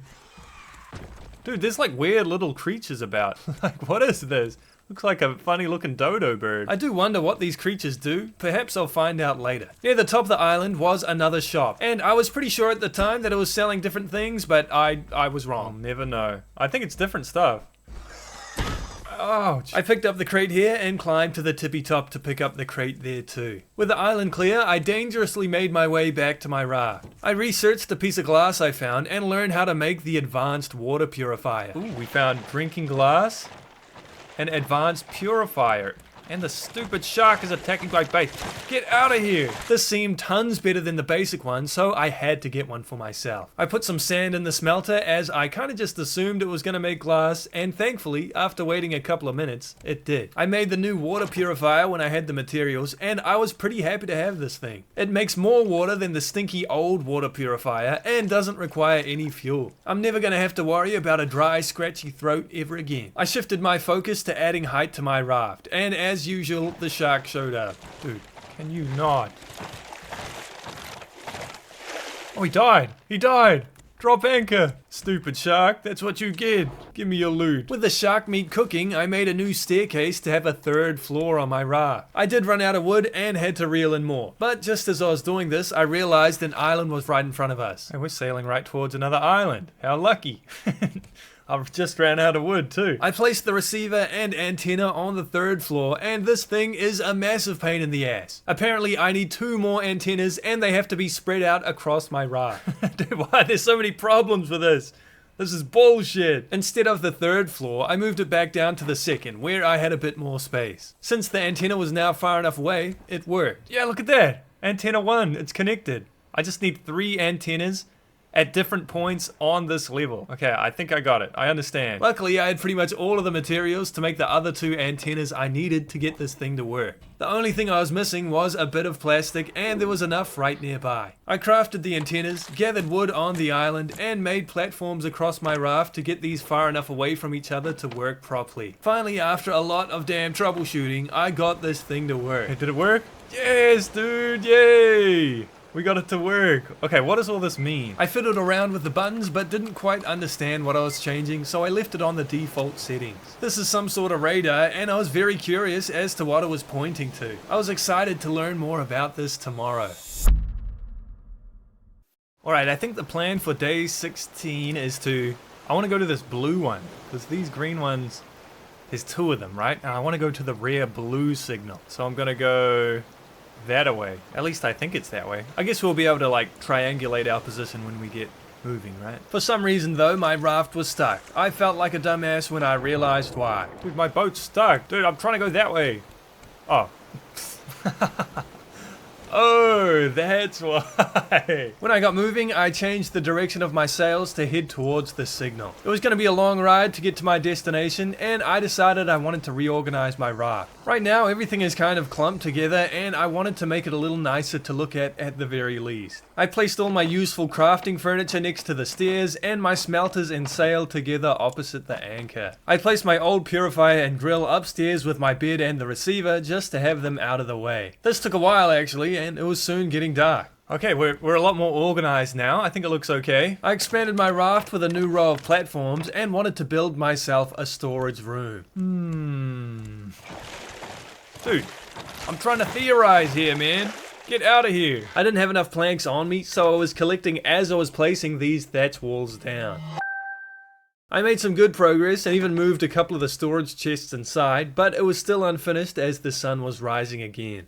Dude, there's like weird little creatures about. Like, what is this? Looks like a funny looking dodo bird. I do wonder what these creatures do. Perhaps I'll find out later. Near the top of the island was another shop, and I was pretty sure at the time that it was selling different things, but I was wrong. I'll never know. I think it's different stuff. Ouch. I picked up the crate here and climbed to the tippy top to pick up the crate there too. With the island clear, I dangerously made my way back to my raft. I researched a piece of glass I found and learned how to make the advanced water purifier. Ooh, we found drinking glass. An advanced purifier. And the stupid shark is attacking my base. Get out of here! This seemed tons better than the basic one, so I had to get one for myself. I put some sand in the smelter as I kinda just assumed it was gonna make glass, and thankfully, after waiting a couple of minutes, it did. I made the new water purifier when I had the materials, and I was pretty happy to have this thing. It makes more water than the stinky old water purifier, and doesn't require any fuel. I'm never gonna have to worry about a dry, scratchy throat ever again. I shifted my focus to adding height to my raft, and as usual, the shark showed up. Dude, can you not? Oh, he died! He died! Drop anchor! Stupid shark, that's what you get. Give me your loot. With the shark meat cooking, I made a new staircase to have a third floor on my raft. I did run out of wood and had to reel in more. But just as I was doing this, I realized an island was right in front of us. And we're sailing right towards another island. How lucky. I've just ran out of wood too. I placed the receiver and antenna on the third floor, and this thing is a massive pain in the ass. Apparently I need 2 more antennas and they have to be spread out across my raft. Dude, why are there so many problems with this? This is bullshit. Instead of the third floor, I moved it back down to the second, where I had a bit more space. Since the antenna was now far enough away, it worked. Yeah, look at that. Antenna 1, it's connected. I just need 3 antennas at different points on this level. Okay, I think I got it. I understand. Luckily, I had pretty much all of the materials to make the other 2 antennas I needed to get this thing to work. The only thing I was missing was a bit of plastic, and there was enough right nearby. I crafted the antennas, gathered wood on the island, and made platforms across my raft to get these far enough away from each other to work properly. Finally, after a lot of damn troubleshooting, I got this thing to work. Hey, did it work? Yes, dude, yay! We got it to work. Okay, what does all this mean? I fiddled around with the buttons but didn't quite understand what I was changing, so I left it on the default settings. This is some sort of radar, and I was very curious as to what it was pointing to. I was excited to learn more about this tomorrow. Alright, I think the plan for day 16 is I want to go to this blue one, because these green ones, there's 2 of them, right? And I want to go to the rare blue signal. So I'm going to go that away. At least I think it's that way. I guess we'll be able to like triangulate our position when we get moving, right? For some reason though, my raft was stuck. I felt like a dumbass when I realized why. Dude, my boat's stuck. Dude, I'm trying to go that way. Oh. Oh, Oh, that's why. When I got moving, I changed the direction of my sails to head towards the signal. It was going to be a long ride to get to my destination, and I decided I wanted to reorganize my raft. Right now, everything is kind of clumped together, and I wanted to make it a little nicer to look at the very least. I placed all my useful crafting furniture next to the stairs, and my smelters and sail together opposite the anchor. I placed my old purifier and grill upstairs with my bed and the receiver just to have them out of the way. This took a while actually, and it was soon getting dark. Okay, we're a lot more organized now. I think it looks okay. I expanded my raft with a new row of platforms and wanted to build myself a storage room. Dude, I'm trying to theorize here, man. Get out of here. I didn't have enough planks on me, so I was collecting as I was placing these thatch walls down. I made some good progress and even moved a couple of the storage chests inside, but it was still unfinished as the sun was rising again.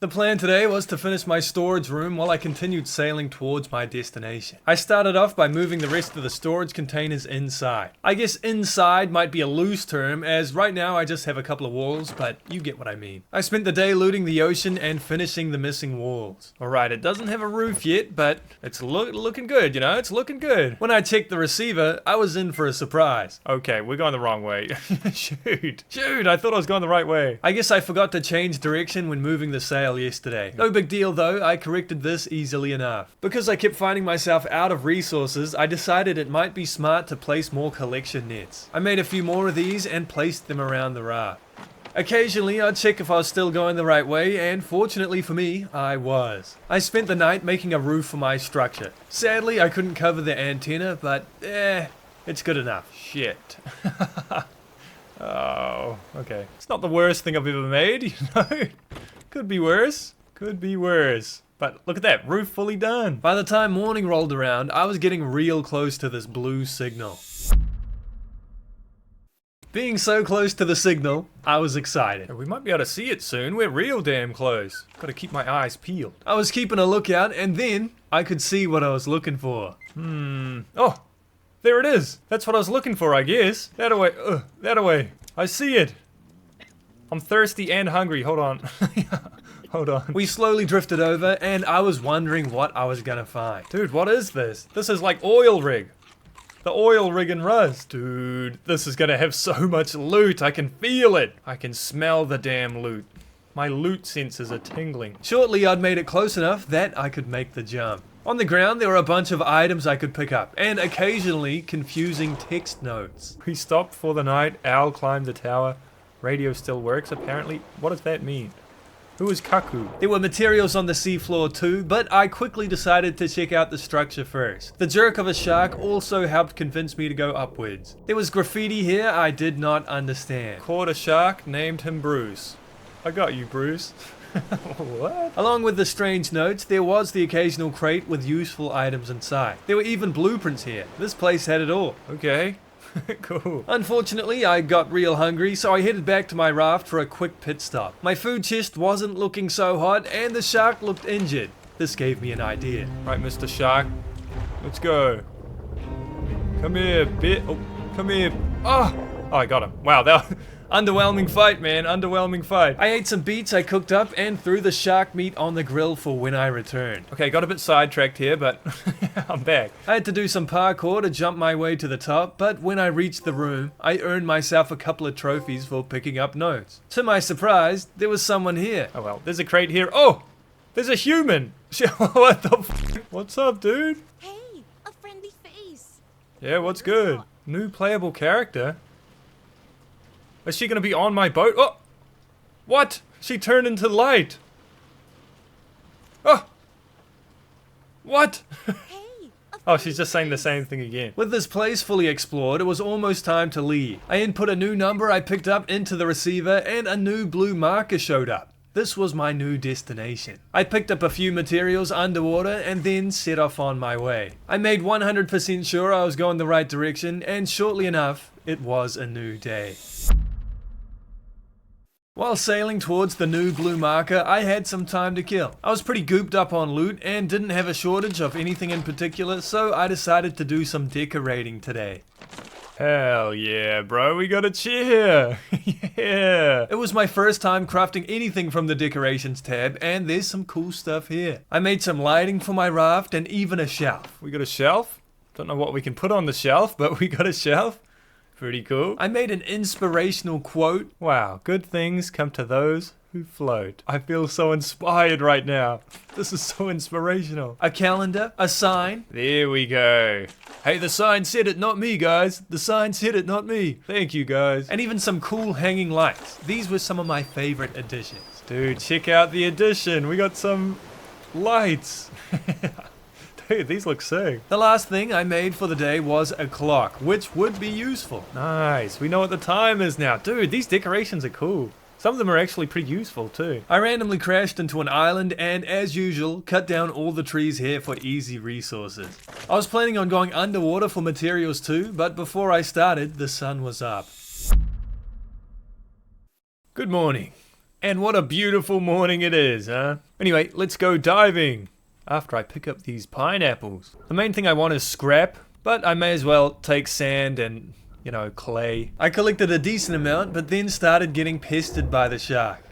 The plan today was to finish my storage room while I continued sailing towards my destination. I started off by moving the rest of the storage containers inside. I guess inside might be a loose term, as right now I just have a couple of walls, but you get what I mean. I spent the day looting the ocean and finishing the missing walls. Alright, it doesn't have a roof yet, but it's looking good, you know, it's looking good. When I checked the receiver, I was in for a surprise. Okay, we're going the wrong way. Shoot, I thought I was going the right way. I guess I forgot to change direction when moving the sail yesterday. No big deal though, I corrected this easily enough. Because I kept finding myself out of resources, I decided it might be smart to place more collection nets. I made a few more of these and placed them around the raft. Occasionally I'd check if I was still going the right way, and fortunately for me, I was. I spent the night making a roof for my structure. Sadly I couldn't cover the antenna, but it's good enough. Shit. Oh, okay. It's not the worst thing I've ever made, you know? Could be worse. Could be worse. But look at that, roof fully done. By the time morning rolled around, I was getting real close to this blue signal. Being so close to the signal, I was excited. We might be able to see it soon. We're real damn close. Gotta keep my eyes peeled. I was keeping a lookout, and then I could see what I was looking for. Oh, there it is. That's what I was looking for, I guess. That away. That away. I see it. I'm thirsty and hungry. Hold on. Hold on. We slowly drifted over, and I was wondering what I was gonna find. Dude, what is this? This is like oil rig. The oil rig and rust. Dude, this is gonna have so much loot. I can feel it. I can smell the damn loot. My loot senses are tingling. Shortly, I'd made it close enough that I could make the jump. On the ground, there were a bunch of items I could pick up, and occasionally confusing text notes. We stopped for the night. Owl climbed the tower. Radio still works, apparently. What does that mean? Who is Kaku? There were materials on the seafloor too, but I quickly decided to check out the structure first. The jerk of a shark also helped convince me to go upwards. There was graffiti here I did not understand. Caught a shark, named him Bruce. I got you, Bruce. What? Along with the strange notes, there was the occasional crate with useful items inside. There were even blueprints here. This place had it all. Okay. Cool. Unfortunately, I got real hungry, so I headed back to my raft for a quick pit stop. My food chest wasn't looking so hot, and the shark looked injured. This gave me an idea. Right, Mr. Shark. Let's go. Come here, bit. Oh, come here. Oh, I got him. Wow, that underwhelming fight, man. Underwhelming fight. I ate some beets I cooked up and threw the shark meat on the grill for when I returned. Okay, got a bit sidetracked here, but I'm back. I had to do some parkour to jump my way to the top, but when I reached the room, I earned myself a couple of trophies for picking up notes. To my surprise, there was someone here. Oh well, there's a crate here. Oh! There's a human! What the f***? What's up, dude? Hey, a friendly face. Yeah, what's good? New playable character? Is she gonna be on my boat? Oh! What? She turned into light! Oh! What? Hey, Oh, she's just saying the same thing again. With this place fully explored, it was almost time to leave. I input a new number I picked up into the receiver, and a new blue marker showed up. This was my new destination. I picked up a few materials underwater and then set off on my way. I made 100% sure I was going the right direction, and shortly enough, it was a new day. While sailing towards the new blue marker, I had some time to kill. I was pretty gooped up on loot and didn't have a shortage of anything in particular, so I decided to do some decorating today. Hell yeah, bro, we got a chair. Yeah. It was my first time crafting anything from the decorations tab, and there's some cool stuff here. I made some lighting for my raft and even a shelf. We got a shelf? Don't know what we can put on the shelf, but we got a shelf. Pretty cool. I made an inspirational quote. Wow, good things come to those who float. I feel so inspired right now. This is so inspirational. A calendar, a sign. There we go. Hey, the sign said it, not me, guys. The sign said it, not me. Thank you, guys. And even some cool hanging lights. These were some of my favorite additions. Dude, check out the addition. We got some lights. Dude, these look sick. The last thing I made for the day was a clock, which would be useful. Nice. We know what the time is now. Dude, these decorations are cool. Some of them are actually pretty useful too. I randomly crashed into an island and, as usual, cut down all the trees here for easy resources. I was planning on going underwater for materials too, but before I started, the sun was up. Good morning. And what a beautiful morning it is, huh? Anyway, let's go diving. After I pick up these pineapples. The main thing I want is scrap, but I may as well take sand and, you know, clay. I collected a decent amount, but then started getting pestered by the shark.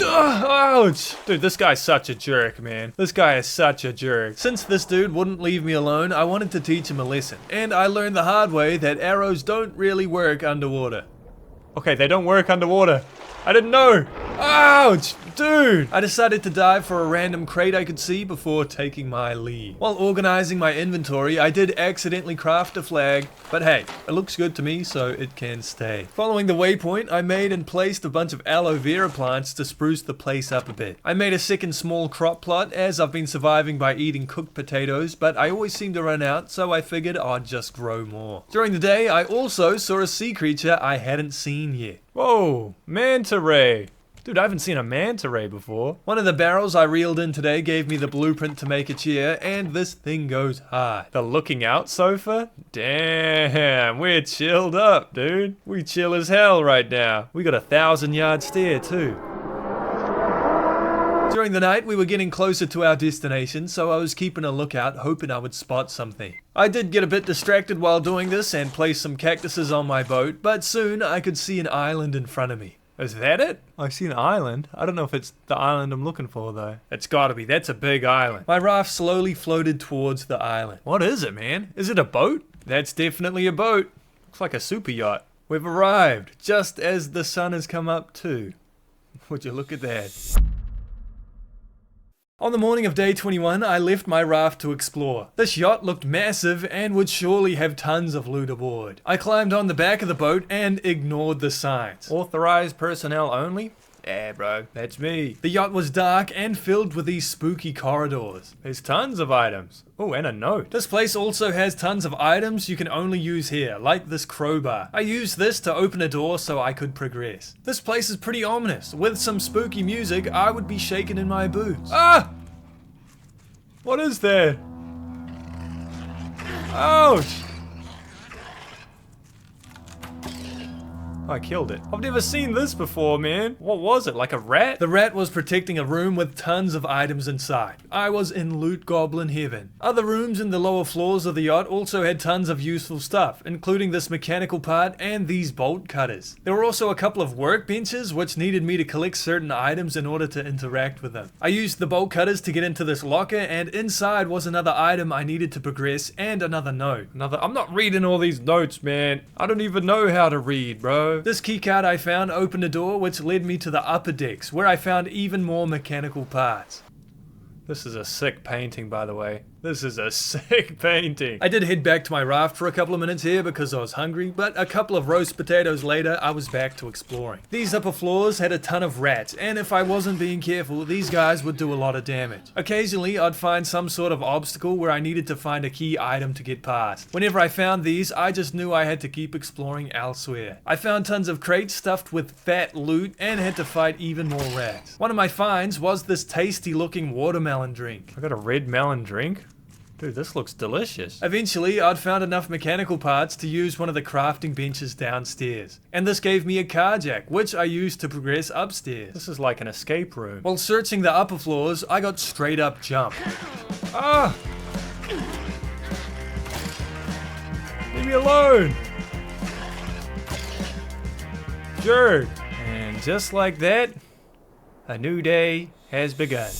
Ouch! Dude, this guy's such a jerk, man. This guy is such a jerk. Since this dude wouldn't leave me alone, I wanted to teach him a lesson. And I learned the hard way that arrows don't really work underwater. Okay, they don't work underwater. I didn't know. Ouch! Dude! I decided to dive for a random crate I could see before taking my leave. While organizing my inventory, I did accidentally craft a flag, but hey, it looks good to me, so it can stay. Following the waypoint, I made and placed a bunch of aloe vera plants to spruce the place up a bit. I made a second small crop plot, as I've been surviving by eating cooked potatoes, but I always seem to run out, so I figured I'd just grow more. During the day, I also saw a sea creature I hadn't seen yet. Whoa, manta ray. Dude, I haven't seen a manta ray before. One of the barrels I reeled in today gave me the blueprint to make a chair, and this thing goes hard. The looking out sofa? Damn, we're chilled up, dude. We chill as hell right now. We got a 1,000-yard stare, too. During the night, we were getting closer to our destination, so I was keeping a lookout, hoping I would spot something. I did get a bit distracted while doing this and placed some cactuses on my boat, but soon I could see an island in front of me. Is that it? I see an island. I don't know if it's the island I'm looking for, though. It's gotta be. That's a big island. My raft slowly floated towards the island. What is it, man? Is it a boat? That's definitely a boat. Looks like a super yacht. We've arrived, just as the sun has come up, too. Would you look at that? On the morning of day 21, I left my raft to explore. This yacht looked massive and would surely have tons of loot aboard. I climbed on the back of the boat and ignored the signs. Authorized personnel only? Yeah, bro, that's me. The yacht was dark and filled with these spooky corridors. There's tons of items. Oh, and a note. This place also has tons of items you can only use here, like this crowbar. I used this to open a door so I could progress. This place is pretty ominous. With some spooky music, I would be shaking in my boots. Ah! What is that? Ouch! I killed it. I've never seen this before, man. What was it, like a rat? The rat was protecting a room with tons of items inside. I was in loot goblin heaven. Other rooms in the lower floors of the yacht also had tons of useful stuff, including this mechanical part and these bolt cutters. There were also a couple of workbenches which needed me to collect certain items in order to interact with them. I used the bolt cutters to get into this locker, and inside was another item I needed to progress and another note. I'm not reading all these notes, man. I don't even know how to read, bro. This keycard I found opened a door which led me to the upper decks, where I found even more mechanical parts. This is a sick painting, by the way. This is a sick painting. I did head back to my raft for a couple of minutes here because I was hungry, but a couple of roast potatoes later, I was back to exploring. These upper floors had a ton of rats, and if I wasn't being careful, these guys would do a lot of damage. Occasionally, I'd find some sort of obstacle where I needed to find a key item to get past. Whenever I found these, I just knew I had to keep exploring elsewhere. I found tons of crates stuffed with fat loot and had to fight even more rats. One of my finds was this tasty looking watermelon drink. I got a red melon drink? Dude, this looks delicious. Eventually, I'd found enough mechanical parts to use one of the crafting benches downstairs. And this gave me a car jack, which I used to progress upstairs. This is like an escape room. While searching the upper floors, I got straight up jumped. Ah! Leave me alone! jerk. And just like that, a new day has begun.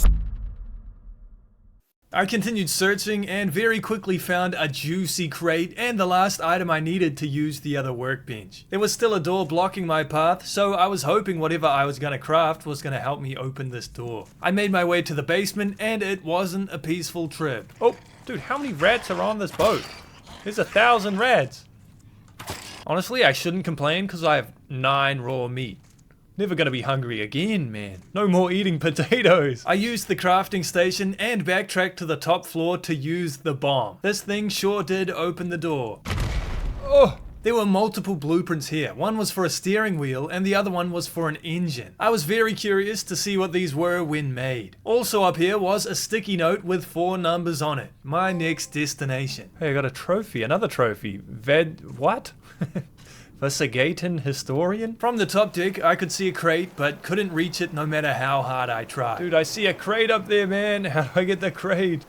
I continued searching and very quickly found a juicy crate and the last item I needed to use the other workbench. There was still a door blocking my path, so I was hoping whatever I was gonna craft was gonna help me open this door. I made my way to the basement and it wasn't a peaceful trip. Oh, dude, how many rats are on this boat? There's 1,000 rats. Honestly, I shouldn't complain because I have 9 raw meat. Never gonna be hungry again, man. No more eating potatoes. I used the crafting station and backtracked to the top floor to use the bomb. This thing sure did open the door. Oh! There were multiple blueprints here. One was for a steering wheel and the other one was for an engine. I was very curious to see what these were when made. Also up here was a sticky note with 4 numbers on it. My next destination. Hey, I got a trophy, another trophy. What? Investigating historian? From the top deck, I could see a crate, but couldn't reach it no matter how hard I tried. Dude, I see a crate up there, man. How do I get the crate?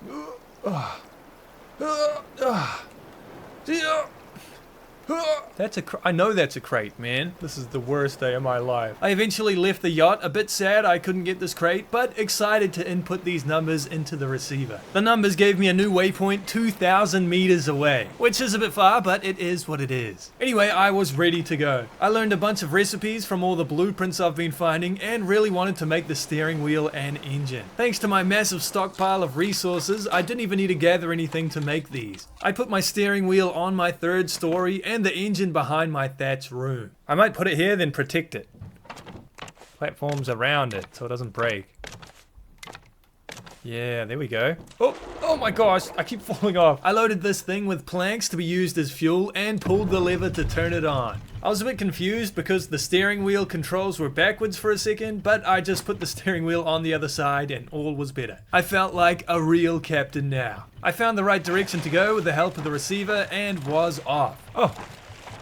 I know that's a crate, man. This is the worst day of my life. I eventually left the yacht, a bit sad I couldn't get this crate, but excited to input these numbers into the receiver. The numbers gave me a new waypoint 2,000 meters away, which is a bit far, but it is what it is. Anyway, I was ready to go. I learned a bunch of recipes from all the blueprints I've been finding and really wanted to make the steering wheel and engine. Thanks to my massive stockpile of resources, I didn't even need to gather anything to make these. I put my steering wheel on my 3rd story and the engine behind my thatch room. I might put it here, then protect it. Platforms around it so it doesn't break. Yeah, there we go. Oh my gosh, I keep falling off. I loaded this thing with planks to be used as fuel and pulled the lever to turn it on. I was a bit confused because the steering wheel controls were backwards for a second, but I just put the steering wheel on the other side and all was better. I felt like a real captain now. I found the right direction to go with the help of the receiver and was off. Oh,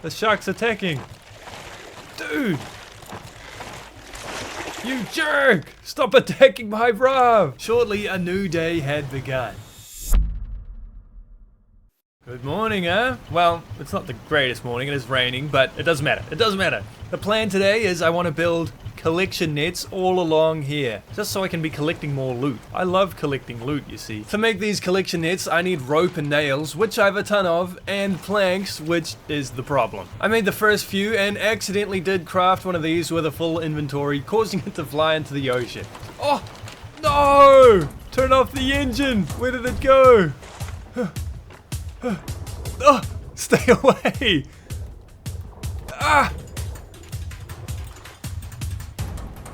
the shark's attacking. Dude! You jerk! Stop attacking my raft! Shortly, a new day had begun. Good morning, huh? Well, it's not the greatest morning, it is raining, but it doesn't matter. It doesn't matter. The plan today is I want to build collection nets all along here, just so I can be collecting more loot. I love collecting loot, you see. To make these collection nets, I need rope and nails, which I have a ton of, and planks, which is the problem. I made the first few and accidentally did craft one of these with a full inventory, causing it to fly into the ocean. Oh, no! Turn off the engine! Where did it go? Oh, stay away! Ah!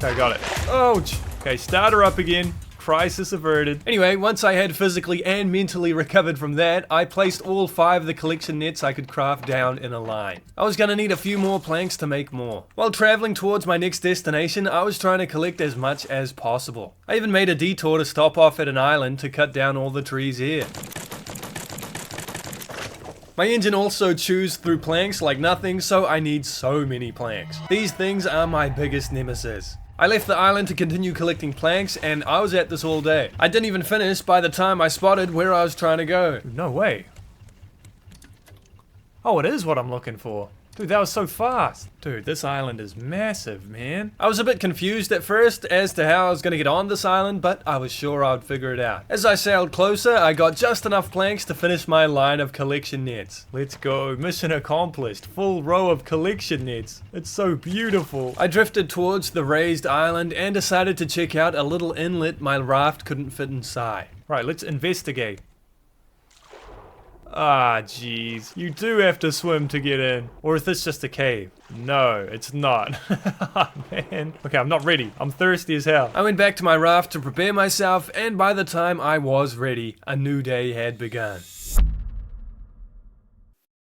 I got it. Ouch! Okay, start her up again. Crisis averted. Anyway, once I had physically and mentally recovered from that, I placed all 5 of the collection nets I could craft down in a line. I was gonna need a few more planks to make more. While traveling towards my next destination, I was trying to collect as much as possible. I even made a detour to stop off at an island to cut down all the trees here. My engine also chews through planks like nothing, so I need so many planks. These things are my biggest nemesis. I left the island to continue collecting planks, and I was at this all day. I didn't even finish by the time I spotted where I was trying to go. No way. Oh, it is what I'm looking for. Dude, that was so fast. Dude, this island is massive, man. I was a bit confused at first as to how I was going to get on this island, but I was sure I would figure it out. As I sailed closer, I got just enough planks to finish my line of collection nets. Let's go. Mission accomplished. Full row of collection nets. It's so beautiful. I drifted towards the raised island and decided to check out a little inlet my raft couldn't fit inside. Right, let's investigate. Ah, jeez. You do have to swim to get in. Or is this just a cave? No, it's not. Man. Okay, I'm not ready. I'm thirsty as hell. I went back to my raft to prepare myself, and by the time I was ready, a new day had begun.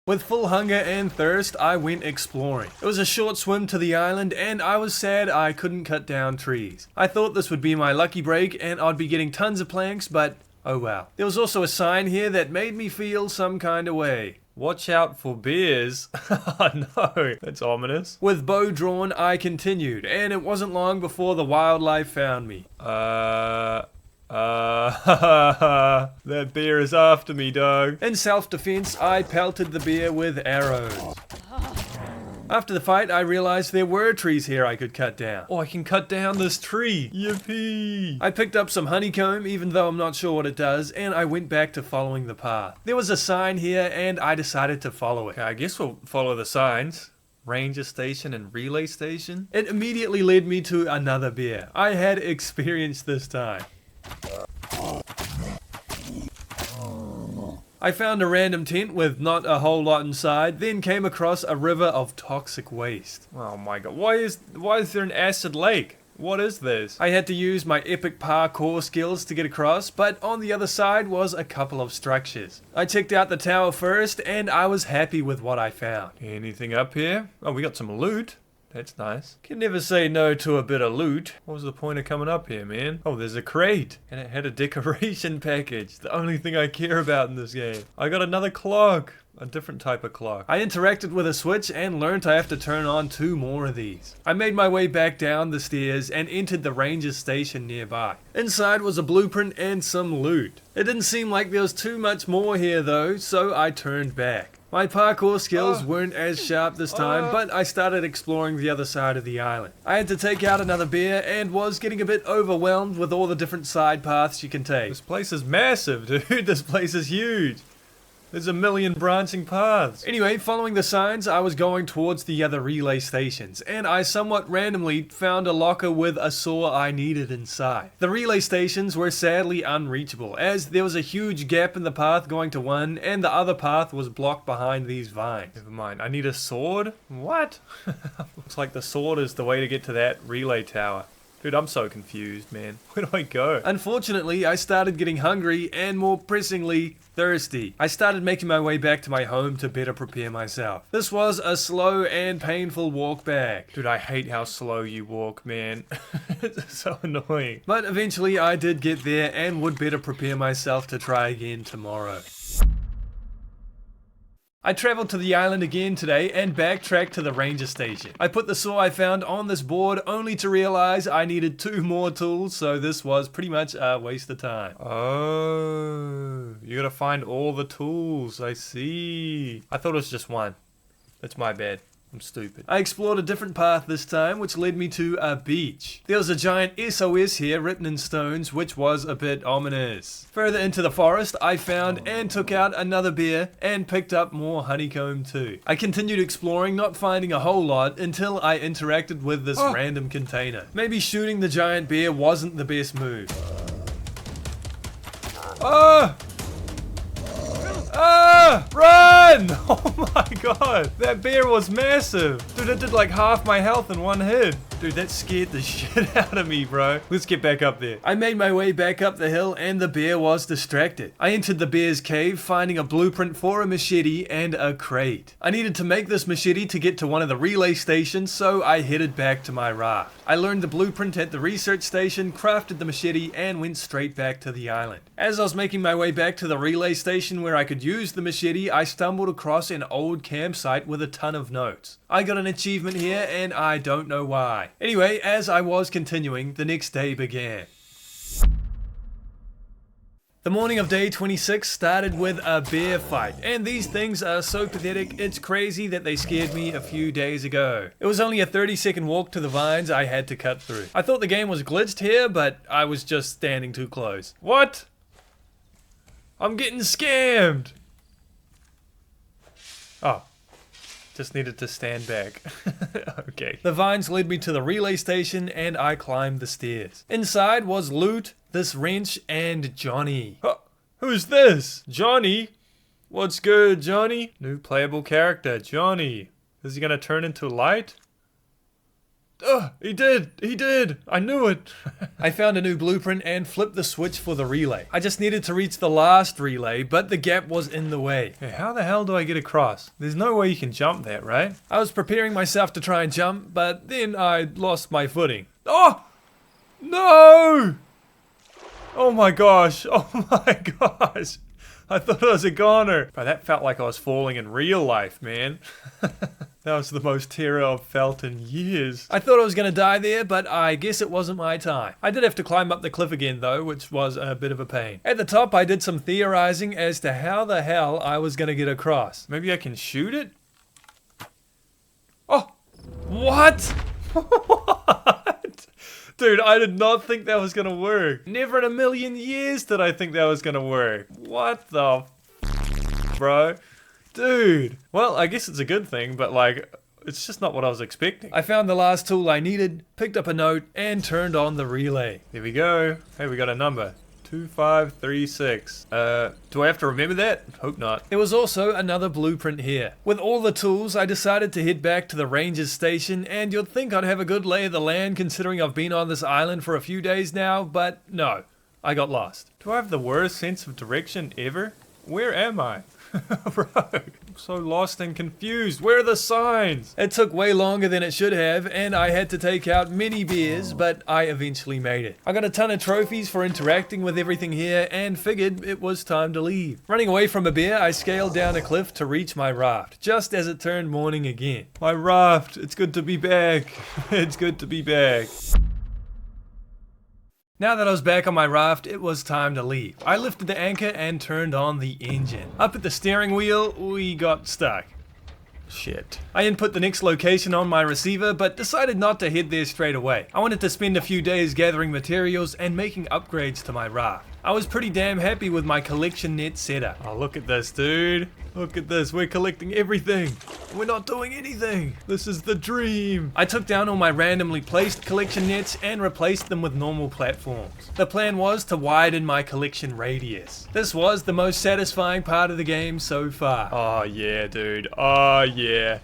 With full hunger and thirst, I went exploring. It was a short swim to the island, and I was sad I couldn't cut down trees. I thought this would be my lucky break, and I'd be getting tons of planks, but oh well. There was also a sign here that made me feel some kind of way. Watch out for bears. Oh no, that's ominous. With bow drawn, I continued, and it wasn't long before the wildlife found me. That bear is after me, dog. In self-defense, I pelted the bear with arrows. After the fight, I realized there were trees here I could cut down. Oh, I can cut down this tree. Yippee! I picked up some honeycomb, even though I'm not sure what it does, and I went back to following the path. There was a sign here, and I decided to follow it. Okay, I guess we'll follow the signs. Ranger station and relay station. It immediately led me to another bear. I had experience this time. I found a random tent with not a whole lot inside, then came across a river of toxic waste. Oh my god, why is there an acid lake? What is this? I had to use my epic parkour skills to get across, but on the other side was a couple of structures. I checked out the tower first, and I was happy with what I found. Anything up here? Oh, we got some loot. That's nice. Can never say no to a bit of loot. What was the point of coming up here, man? Oh, there's a crate. And it had a decoration package. The only thing I care about in this game. I got another clock. A different type of clock. I interacted with a switch and learned I have to turn on 2 more of these. I made my way back down the stairs and entered the ranger station nearby. Inside was a blueprint and some loot. It didn't seem like there was too much more here though, so I turned back. My parkour skills weren't as sharp this time, but I started exploring the other side of the island. I had to take out another bear and was getting a bit overwhelmed with all the different side paths you can take. This place is massive, dude. This place is huge. There's a million branching paths. Anyway, following the signs, I was going towards the other relay stations, and I somewhat randomly found a locker with a saw I needed inside. The relay stations were sadly unreachable, as there was a huge gap in the path going to one, and the other path was blocked behind these vines. Never mind, I need a sword? What? Looks like the sword is the way to get to that relay tower. Dude, I'm so confused, man. Where do I go? Unfortunately, I started getting hungry and, more pressingly, thirsty. I started making my way back to my home to better prepare myself. This was a slow and painful walk back. Dude, I hate how slow you walk, man. It's so annoying. But eventually, I did get there and would better prepare myself to try again tomorrow. I traveled to the island again today and backtracked to the ranger station. I put the saw I found on this board only to realize I needed 2 more tools, so this was pretty much a waste of time. Oh, you gotta find all the tools, I see. I thought it was just one. That's my bad. I'm stupid. I explored a different path this time, which led me to a beach. There was a giant SOS here written in stones, which was a bit ominous. Further into the forest, I found and took out another bear and picked up more honeycomb too. I continued exploring, not finding a whole lot, until I interacted with this random container. Maybe shooting the giant bear wasn't the best move. Run! Oh my god, that bear was massive. Dude, it did like half my health in one hit. Dude, that scared the shit out of me, bro. Let's get back up there. I made my way back up the hill and the bear was distracted. I entered the bear's cave, finding a blueprint for a machete and a crate. I needed to make this machete to get to one of the relay stations, so I headed back to my raft. I learned the blueprint at the research station, crafted the machete, and went straight back to the island. As I was making my way back to the relay station where I could use the machete, I stumbled across an old campsite with a ton of notes. I got an achievement here and I don't know why. Anyway, as I was continuing, the next day began. The morning of day 26 started with a bear fight, and these things are so pathetic, it's crazy that they scared me a few days ago. It was only a 30-second walk to the vines I had to cut through. I thought the game was glitched here, but I was just standing too close. What? I'm getting scammed! Oh. Just needed to stand back. Okay. The vines led me to the relay station and I climbed the stairs. Inside was loot, this wrench, and Johnny. Who's this? Johnny? What's good, Johnny? New playable character, Johnny. Is he gonna turn into light? He did! I knew it! I found a new blueprint and flipped the switch for the relay. I just needed to reach the last relay, but the gap was in the way. Hey, how the hell do I get across? There's no way you can jump that, right? I was preparing myself to try and jump, but then I lost my footing. Oh! No! Oh my gosh! Oh my gosh! I thought I was a goner. But that felt like I was falling in real life, man. That was the most terror I've felt in years. I thought I was gonna die there, but I guess it wasn't my time. I did have to climb up the cliff again though, which was a bit of a pain. At the top, I did some theorizing as to how the hell I was gonna get across. Maybe I can shoot it? Oh, what? What? Dude, I did not think that was gonna work. Never in a million years did I think that was gonna work. What the bro? Dude. Well, I guess it's a good thing, but like, it's just not what I was expecting. I found the last tool I needed, picked up a note, and turned on the relay. There we go. Hey, we got a number. 2536. Do I have to remember that? Hope not. There was also another blueprint here. With all the tools, I decided to head back to the ranger's station, and you'd think I'd have a good lay of the land considering I've been on this island for a few days now, but no. I got lost. Do I have the worst sense of direction ever? Where am I? Bro, I'm so lost and confused. Where are the signs? It took way longer than it should have, and I had to take out many beers, but I eventually made it. I got a ton of trophies for interacting with everything here, and figured it was time to leave. Running away from a bear, I scaled down a cliff to reach my raft, just as it turned morning again. My raft, it's good to be back. It's good to be back. Now that I was back on my raft, it was time to leave. I lifted the anchor and turned on the engine. Up at the steering wheel, we got stuck. Shit. I input the next location on my receiver, but decided not to head there straight away. I wanted to spend a few days gathering materials and making upgrades to my raft. I was pretty damn happy with my collection net setup. Oh, look at this, dude. Look at this. We're collecting everything. We're not doing anything. This is the dream. I took down all my randomly placed collection nets and replaced them with normal platforms. The plan was to widen my collection radius. This was the most satisfying part of the game so far. Oh yeah, dude. Oh yeah.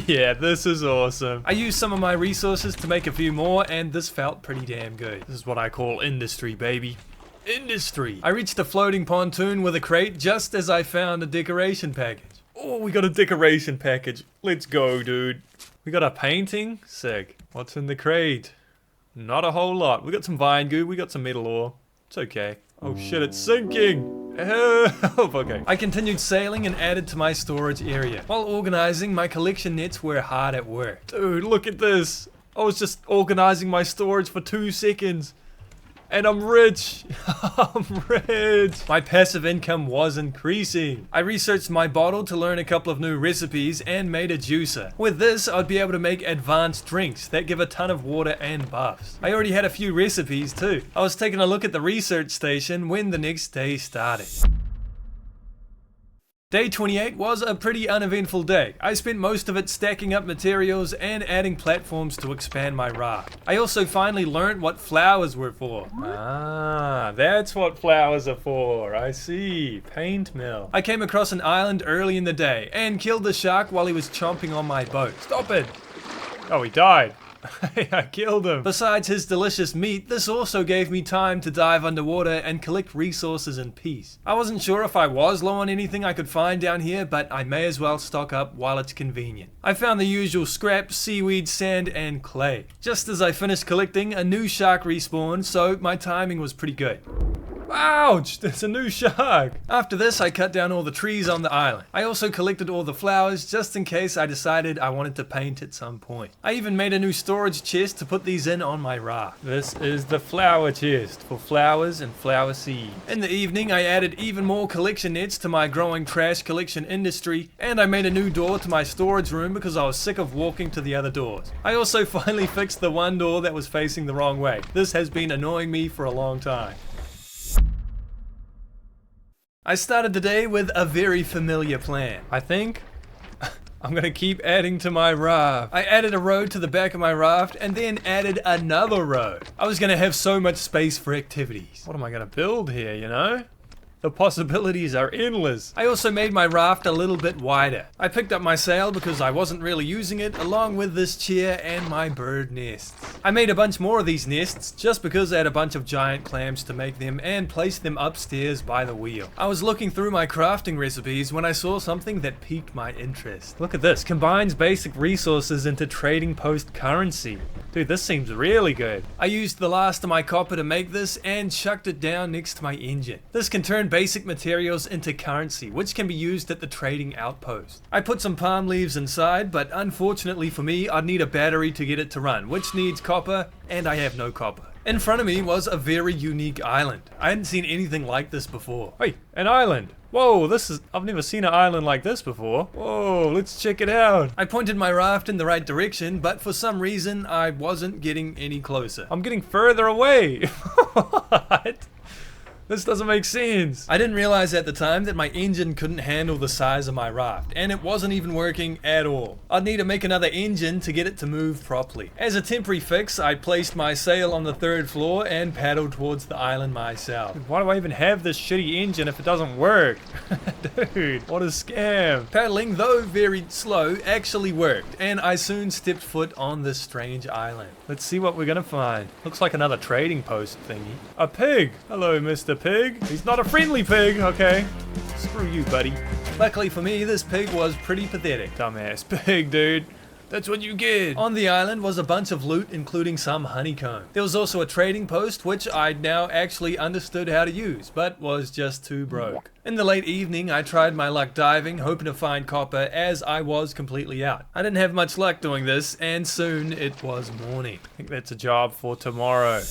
Yeah, this is awesome. I used some of my resources to make a few more, and this felt pretty damn good. This is what I call industry, baby. Industry. I reached a floating pontoon with a crate just as I found a decoration package. Oh, we got a decoration package. Let's go, dude. We got a painting? Sick. What's in the crate? Not a whole lot. We got some vine goo, we got some metal ore. It's okay. Oh shit, it's sinking! Help! Okay. I continued sailing and added to my storage area. While organizing, my collection nets were hard at work. Dude, look at this! I was just organizing my storage for 2 seconds. And I'm rich! I'm rich! My passive income was increasing. I researched my bottle to learn a couple of new recipes and made a juicer. With this, I'd be able to make advanced drinks that give a ton of water and buffs. I already had a few recipes too. I was taking a look at the research station when the next day started. Day 28 was a pretty uneventful day. I spent most of it stacking up materials and adding platforms to expand my raft. I also finally learned what flowers were for. Ah, that's what flowers are for. I see. Paint mill. I came across an island early in the day and killed the shark while he was chomping on my boat. Stop it! Oh, he died. I killed him. Besides his delicious meat, this also gave me time to dive underwater and collect resources in peace. I wasn't sure if I was low on anything I could find down here, but I may as well stock up while it's convenient. I found the usual scrap, seaweed, sand, and clay. Just as I finished collecting, a new shark respawned, so my timing was pretty good. Ouch! There's a new shark! After this, I cut down all the trees on the island. I also collected all the flowers just in case I decided I wanted to paint at some point. I even made a new storage chest to put these in on my raft. This is the flower chest for flowers and flower seeds. In the evening, I added even more collection nets to my growing trash collection industry, and I made a new door to my storage room because I was sick of walking to the other doors. I also finally fixed the one door that was facing the wrong way. This has been annoying me for a long time. I started the day with a very familiar plan. I think I'm gonna keep adding to my raft. I added a road to the back of my raft and then added another road. I was gonna have so much space for activities. What am I gonna build here, you know? The possibilities are endless. I also made my raft a little bit wider. I picked up my sail because I wasn't really using it, along with this chair and my bird nests. I made a bunch more of these nests just because I had a bunch of giant clams to make them and placed them upstairs by the wheel. I was looking through my crafting recipes when I saw something that piqued my interest. Look at this, combines basic resources into trading post currency. Dude, this seems really good. I used the last of my copper to make this and chucked it down next to my engine. This can turn basic materials into currency, which can be used at the trading outpost. I put some palm leaves inside, but unfortunately for me, I'd need a battery to get it to run, which needs copper, and I have no copper. In front of me was a very unique island. I hadn't seen anything like this before. Hey, an island! Whoa, I've never seen an island like this before. Whoa, let's check it out. I pointed my raft in the right direction, but for some reason, I wasn't getting any closer. I'm getting further away. What? This doesn't make sense. I didn't realize at the time that my engine couldn't handle the size of my raft, and it wasn't even working at all. I'd need to make another engine to get it to move properly. As a temporary fix, I placed my sail on the 3rd floor and paddled towards the island myself. Why do I even have this shitty engine if it doesn't work? Dude, what a scam. Paddling, though very slow, actually worked, and I soon stepped foot on this strange island. Let's see what we're gonna find. Looks like another trading post thingy. A pig! Hello, Mr. Pig. He's not a friendly pig, okay. Screw you, buddy. Luckily for me, this pig was pretty pathetic. Dumbass pig, dude. That's what you get. On the island was a bunch of loot, including some honeycomb. There was also a trading post, which I now actually understood how to use, but was just too broke. In the late evening, I tried my luck diving, hoping to find copper, as I was completely out. I didn't have much luck doing this, and soon it was morning. I think that's a job for tomorrow.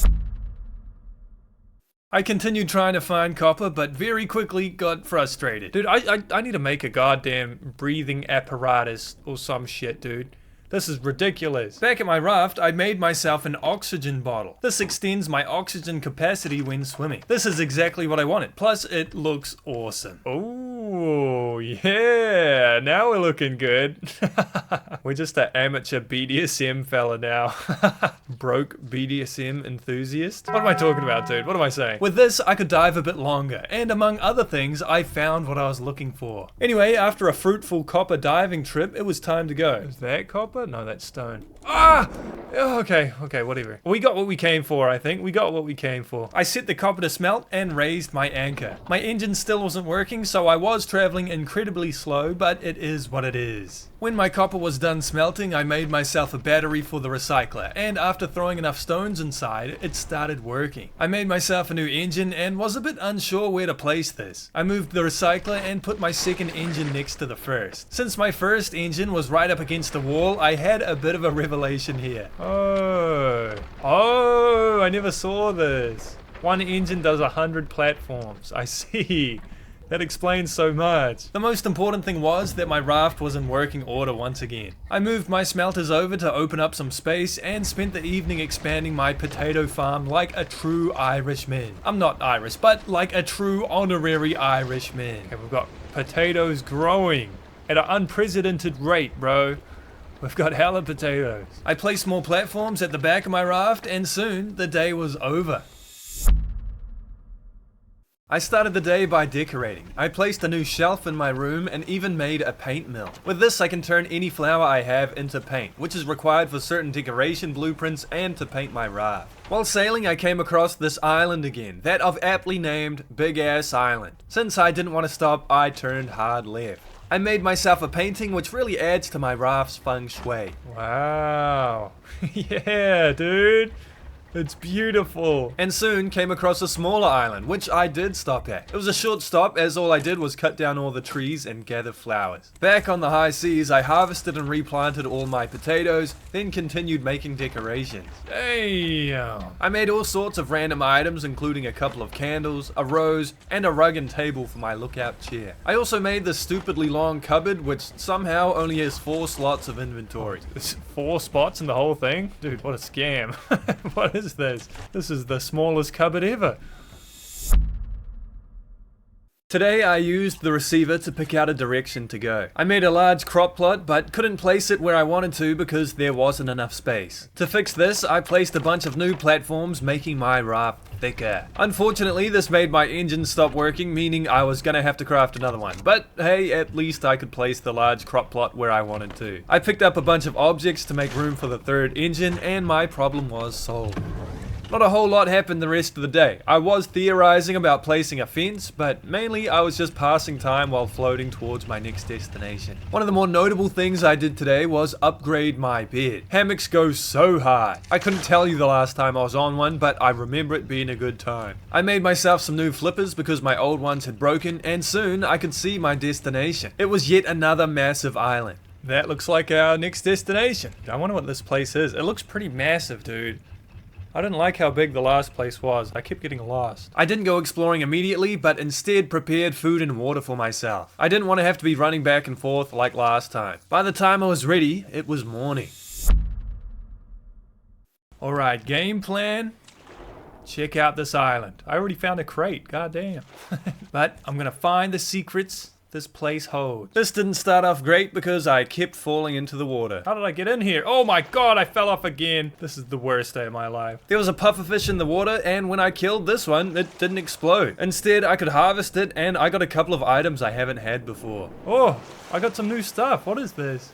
I continued trying to find copper, but very quickly got frustrated. Dude, I need to make a goddamn breathing apparatus or some shit, dude. This is ridiculous. Back at my raft, I made myself an oxygen bottle. This extends my oxygen capacity when swimming. This is exactly what I wanted. Plus, it looks awesome. Oh, yeah. Now we're looking good. We're just an amateur BDSM fella now. Broke BDSM enthusiast? What am I talking about, dude? What am I saying? With this, I could dive a bit longer, and among other things, I found what I was looking for. Anyway, after a fruitful copper diving trip, it was time to go. Is that copper? No, that's stone. Ah! Okay, whatever. We got what we came for, I think. We got what we came for. I set the copper to smelt and raised my anchor. My engine still wasn't working, so I was traveling incredibly slow, but it is what it is. When my copper was done smelting, I made myself a battery for the recycler, and after throwing enough stones inside, it started working. I made myself a new engine and was a bit unsure where to place this. I moved the recycler and put my second engine next to the first. Since my first engine was right up against the wall, I had a bit of a revelation here. Oh, I never saw this. One engine does 100 platforms. I see. That explains so much. The most important thing was that my raft was in working order once again. I moved my smelters over to open up some space and spent the evening expanding my potato farm like a true Irishman. I'm not Irish, but like a true honorary Irishman. Okay, we've got potatoes growing at an unprecedented rate, bro. We've got hella potatoes. I placed more platforms at the back of my raft, and soon the day was over. I started the day by decorating. I placed a new shelf in my room and even made a paint mill. With this, I can turn any flower I have into paint, which is required for certain decoration blueprints and to paint my raft. While sailing, I came across this island again, that I've aptly named Big Ass Island. Since I didn't want to stop, I turned hard left. I made myself a painting which really adds to my raft's feng shui. Wow. Yeah, dude. It's beautiful. And soon came across a smaller island, which I did stop at. It was a short stop, as all I did was cut down all the trees and gather flowers. Back on the high seas, I harvested and replanted all my potatoes, then continued making decorations. Damn. I made all sorts of random items, including a couple of candles, a rose, and a rug and table for my lookout chair. I also made this stupidly long cupboard, which somehow only has 4 slots of inventory. There's 4 spots in the whole thing? Dude, what a scam. What is this? This is the smallest cupboard ever. Today I used the receiver to pick out a direction to go. I made a large crop plot but couldn't place it where I wanted to because there wasn't enough space. To fix this, I placed a bunch of new platforms, making my raft thicker. Unfortunately, this made my engine stop working, meaning I was gonna have to craft another one. But hey, at least I could place the large crop plot where I wanted to. I picked up a bunch of objects to make room for the third engine, and my problem was solved. Not a whole lot happened the rest of the day. I was theorizing about placing a fence, but mainly I was just passing time while floating towards my next destination. One of the more notable things I did today was upgrade my bed. Hammocks go so high. I couldn't tell you the last time I was on one, but I remember it being a good time. I made myself some new flippers because my old ones had broken, and soon I could see my destination. It was yet another massive island. That looks like our next destination. I wonder what this place is. It looks pretty massive, dude. I didn't like how big the last place was. I kept getting lost. I didn't go exploring immediately, but instead prepared food and water for myself. I didn't want to have to be running back and forth like last time. By the time I was ready, it was morning. Alright, game plan. Check out this island. I already found a crate, goddamn. But I'm gonna find the secrets this place holds. This didn't start off great because I kept falling into the water. How did I get in here? Oh my god, I fell off again. This is the worst day of my life. There was a pufferfish in the water, and when I killed this one, it didn't explode. Instead, I could harvest it, and I got a couple of items I haven't had before. Oh, I got some new stuff. What is this?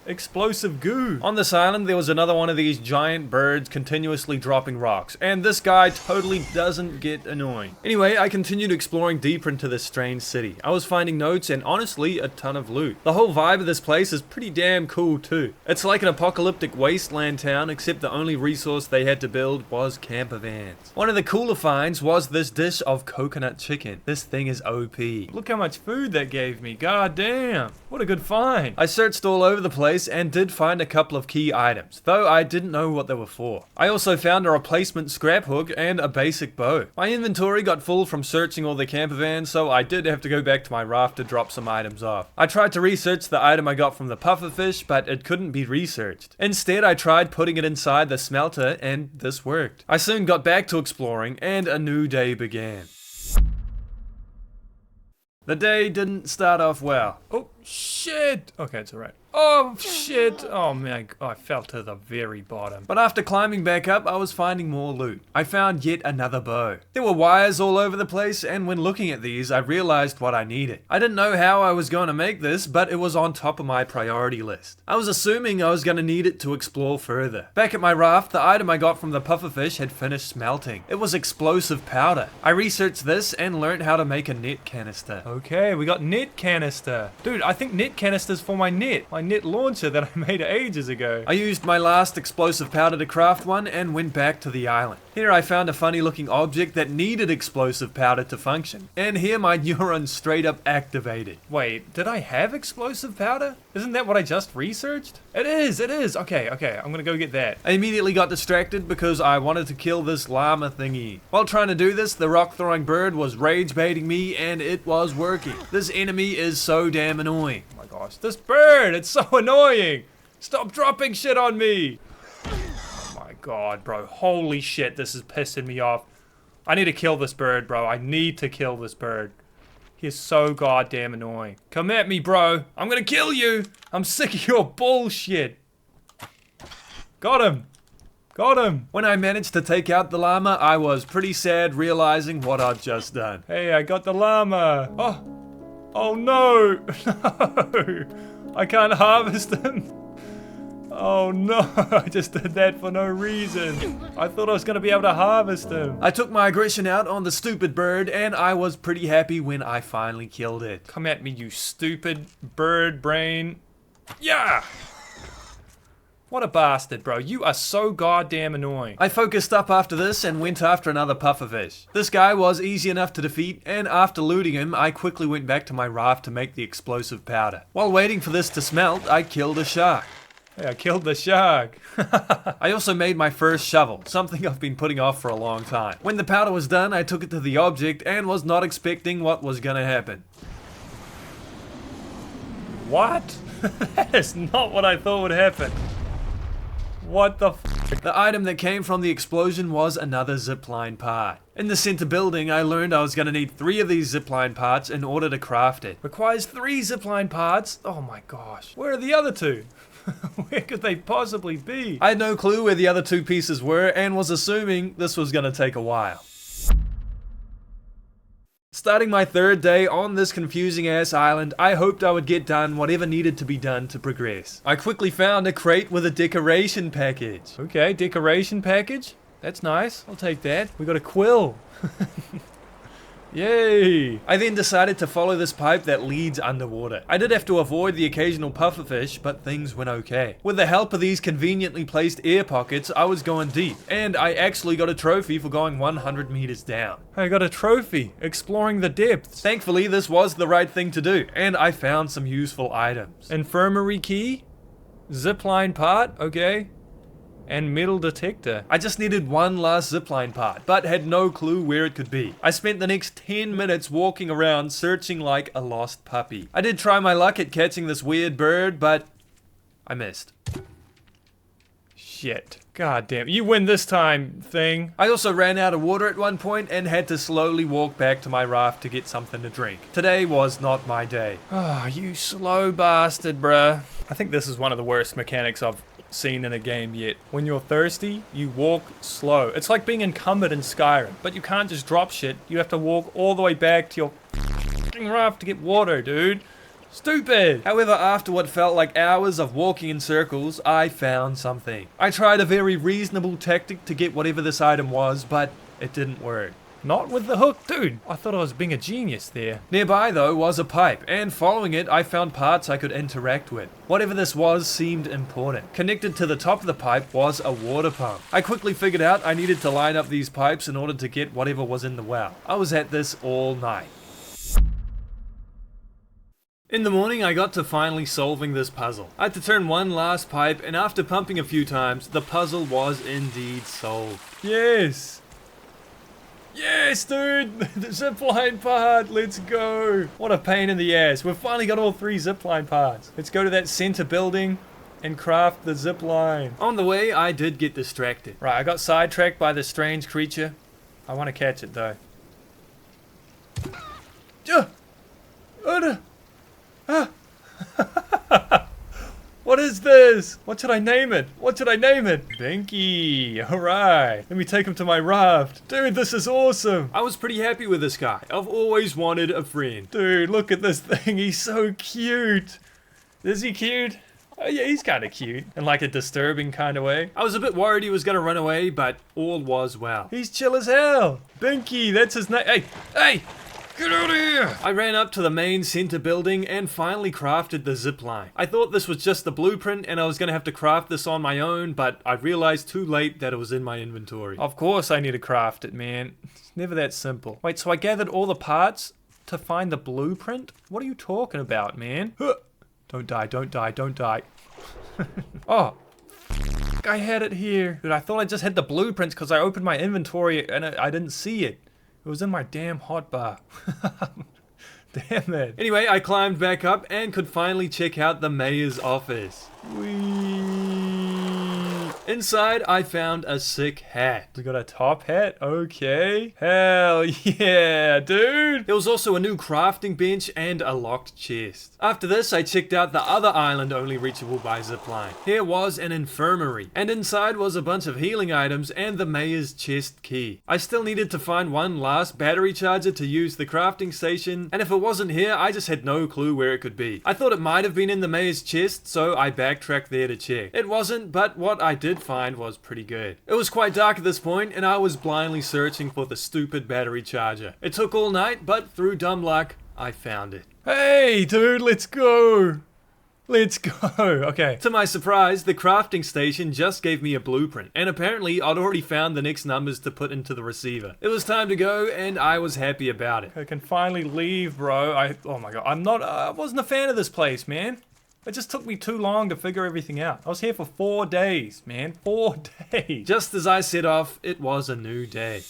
Explosive goo. On this island, there was another one of these giant birds continuously dropping rocks, and this guy totally doesn't get annoying. Anyway, I continued exploring deeper into this strange city. I was finding notes and honestly a ton of loot. The whole vibe of this place is pretty damn cool too. It's like an apocalyptic wasteland town, except the only resource they had to build was camper vans. One of the cooler finds was this dish of coconut chicken. This thing is OP. Look how much food that gave me. God damn. What a good find. I searched all over the place and did find a couple of key items, though I didn't know what they were for. I also found a replacement scrap hook and a basic bow. My inventory got full from searching all the camper vans, so I did have to go back to my raft to drop some items off. I tried to research the item I got from the pufferfish, but it couldn't be researched. Instead, I tried putting it inside the smelter, and this worked. I soon got back to exploring, and a new day began. The day didn't start off well. Oh, shit! Okay, it's alright. Oh, shit! Oh, man, I fell to the very bottom. But after climbing back up, I was finding more loot. I found yet another bow. There were wires all over the place, and when looking at these, I realized what I needed. I didn't know how I was going to make this, but it was on top of my priority list. I was assuming I was going to need it to explore further. Back at my raft, the item I got from the pufferfish had finished smelting. It was explosive powder. I researched this and learned how to make a net canister. Okay, we got net canister. Dude, I think net canister's for my net launcher that I made ages ago. I used my last explosive powder to craft one and went back to the island. Here I found a funny looking object that needed explosive powder to function. And here my neurons straight up activated. Wait, did I have explosive powder? Isn't that what I just researched? It is. Okay, I'm gonna go get that. I immediately got distracted because I wanted to kill this llama thingy. While trying to do this, the rock throwing bird was rage baiting me and it was working. This enemy is so damn annoying. Oh my gosh, this bird, it's so annoying. Stop dropping shit on me. Oh my god, bro, holy shit, this is pissing me off. I need to kill this bird, bro. I need to kill this bird. He is so goddamn annoying. Come at me, bro. I'm gonna kill you. I'm sick of your bullshit. Got him. Got him. When I managed to take out the llama, I was pretty sad realizing what I'd just done. Hey, I got the llama. Oh no. No. I can't harvest him. Oh no, I just did that for no reason. I thought I was going to be able to harvest him. I took my aggression out on the stupid bird, and I was pretty happy when I finally killed it. Come at me, you stupid bird brain. Yeah! What a bastard, bro. You are so goddamn annoying. I focused up after this and went after another pufferfish. This guy was easy enough to defeat, and after looting him, I quickly went back to my raft to make the explosive powder. While waiting for this to smelt, I killed a shark. Hey, I killed the shark. I also made my first shovel, something I've been putting off for a long time. When the powder was done, I took it to the object and was not expecting what was gonna happen. What? That is not what I thought would happen. What the f***? The item that came from the explosion was another zipline part. In the center building, I learned I was gonna need 3 of these zipline parts in order to craft it. Requires 3 zipline parts? Oh my gosh. Where are the other 2? Where could they possibly be? I had no clue where the other 2 pieces were and was assuming this was gonna take a while. Starting my 3rd day on this confusing ass island, I hoped I would get done whatever needed to be done to progress. I quickly found a crate with a decoration package. Okay, decoration package? That's nice, I'll take that. We got a quill. Yay! I then decided to follow this pipe that leads underwater. I did have to avoid the occasional pufferfish, but things went okay. With the help of these conveniently placed air pockets, I was going deep, and I actually got a trophy for going 100 meters down. I got a trophy, exploring the depths. Thankfully, this was the right thing to do, and I found some useful items. Infirmary key? Zipline part, okay. and metal detector. I just needed one last zipline part, but had no clue where it could be. I spent the next 10 minutes walking around searching like a lost puppy. I did try my luck at catching this weird bird, but I missed. Shit. God damn. You win this time, thing. I also ran out of water at one point and had to slowly walk back to my raft to get something to drink. Today was not my day. Ah, you slow bastard, bruh. I think this is one of the worst mechanics I've seen in a game yet. When you're thirsty, you walk slow. It's like being encumbered in Skyrim, but you can't just drop shit. You have to walk all the way back to your f***ing raft to get water, dude. Stupid! However, after what felt like hours of walking in circles, I found something. I tried a very reasonable tactic to get whatever this item was, but it didn't work. Not with the hook, dude. I thought I was being a genius there. Nearby, though, was a pipe, and following it, I found parts I could interact with. Whatever this was seemed important. Connected to the top of the pipe was a water pump. I quickly figured out I needed to line up these pipes in order to get whatever was in the well. I was at this all night. In the morning, I got to finally solving this puzzle. I had to turn one last pipe, and after pumping a few times, the puzzle was indeed solved. Yes! Yes, dude! The zipline part! Let's go! What a pain in the ass. We've finally got all 3 zipline parts. Let's go to that center building and craft the zipline. On the way, I did get distracted. Right, I got sidetracked by this strange creature. I want to catch it, though. What is this? What should I name it? What should I name it? Binky. Alright. Let me take him to my raft. Dude, this is awesome. I was pretty happy with this guy. I've always wanted a friend. Dude, look at this thing. He's so cute. Is he cute? Oh yeah, he's kind of cute. In like a disturbing kind of way. I was a bit worried he was going to run away, but all was well. He's chill as hell. Binky, that's his name. Hey! Hey! Get out of here! I ran up to the main center building and finally crafted the zip line. I thought this was just the blueprint and I was going to have to craft this on my own, but I realized too late that it was in my inventory. Of course I need to craft it, man. It's never that simple. Wait, so I gathered all the parts to find the blueprint? What are you talking about, man? Don't die, don't die, don't die. Oh. I had it here. Dude, I thought I just had the blueprints because I opened my inventory and I didn't see it. It was in my damn hotbar. Damn it. Anyway, I climbed back up and could finally check out the mayor's office. Whee! Inside, I found a sick hat. We got a top hat? Okay. Hell yeah, dude! There was also a new crafting bench and a locked chest. After this, I checked out the other island only reachable by zipline. Here was an infirmary, and inside was a bunch of healing items and the mayor's chest key. I still needed to find one last battery charger to use the crafting station, and if it wasn't here, I just had no clue where it could be. I thought it might have been in the mayor's chest, so I backtracked there to check. It wasn't, but what I did find was pretty good. It was quite dark at this point, and I was blindly searching for the stupid battery charger. It took all night, but through dumb luck, I found it. Hey, dude, let's go! Let's go! Okay. To my surprise, the crafting station just gave me a blueprint, and apparently I'd already found the next numbers to put into the receiver. It was time to go, and I was happy about it. I can finally leave, bro. Oh my god, I wasn't a fan of this place, man. It just took me too long to figure everything out. I was here for 4 days, man. 4 days. Just as I set off, it was a new day.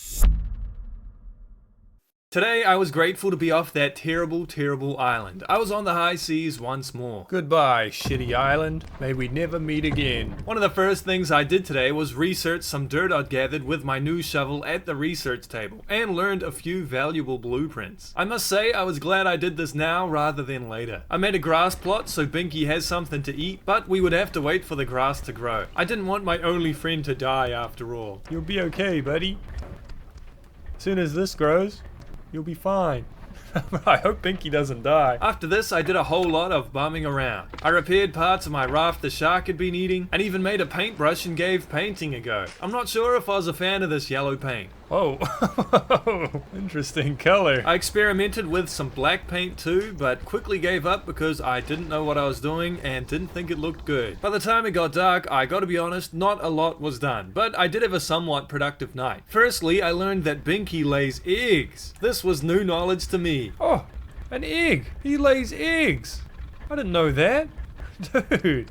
Today, I was grateful to be off that terrible, terrible island. I was on the high seas once more. Goodbye, shitty island. May we never meet again. One of the first things I did today was research some dirt I'd gathered with my new shovel at the research table, and learned a few valuable blueprints. I must say, I was glad I did this now rather than later. I made a grass plot so Binky has something to eat, but we would have to wait for the grass to grow. I didn't want my only friend to die after all. You'll be okay, buddy. As soon as this grows, you'll be fine. I hope Binky doesn't die. After this, I did a whole lot of bumming around. I repaired parts of my raft the shark had been eating, and even made a paintbrush and gave painting a go. I'm not sure if I was a fan of this yellow paint. Oh, interesting color. I experimented with some black paint too, but quickly gave up because I didn't know what I was doing and didn't think it looked good. By the time it got dark, I gotta be honest, not a lot was done, but I did have a somewhat productive night. Firstly, I learned that Binky lays eggs. This was new knowledge to me. Oh, an egg! He lays eggs! I didn't know that. Dude,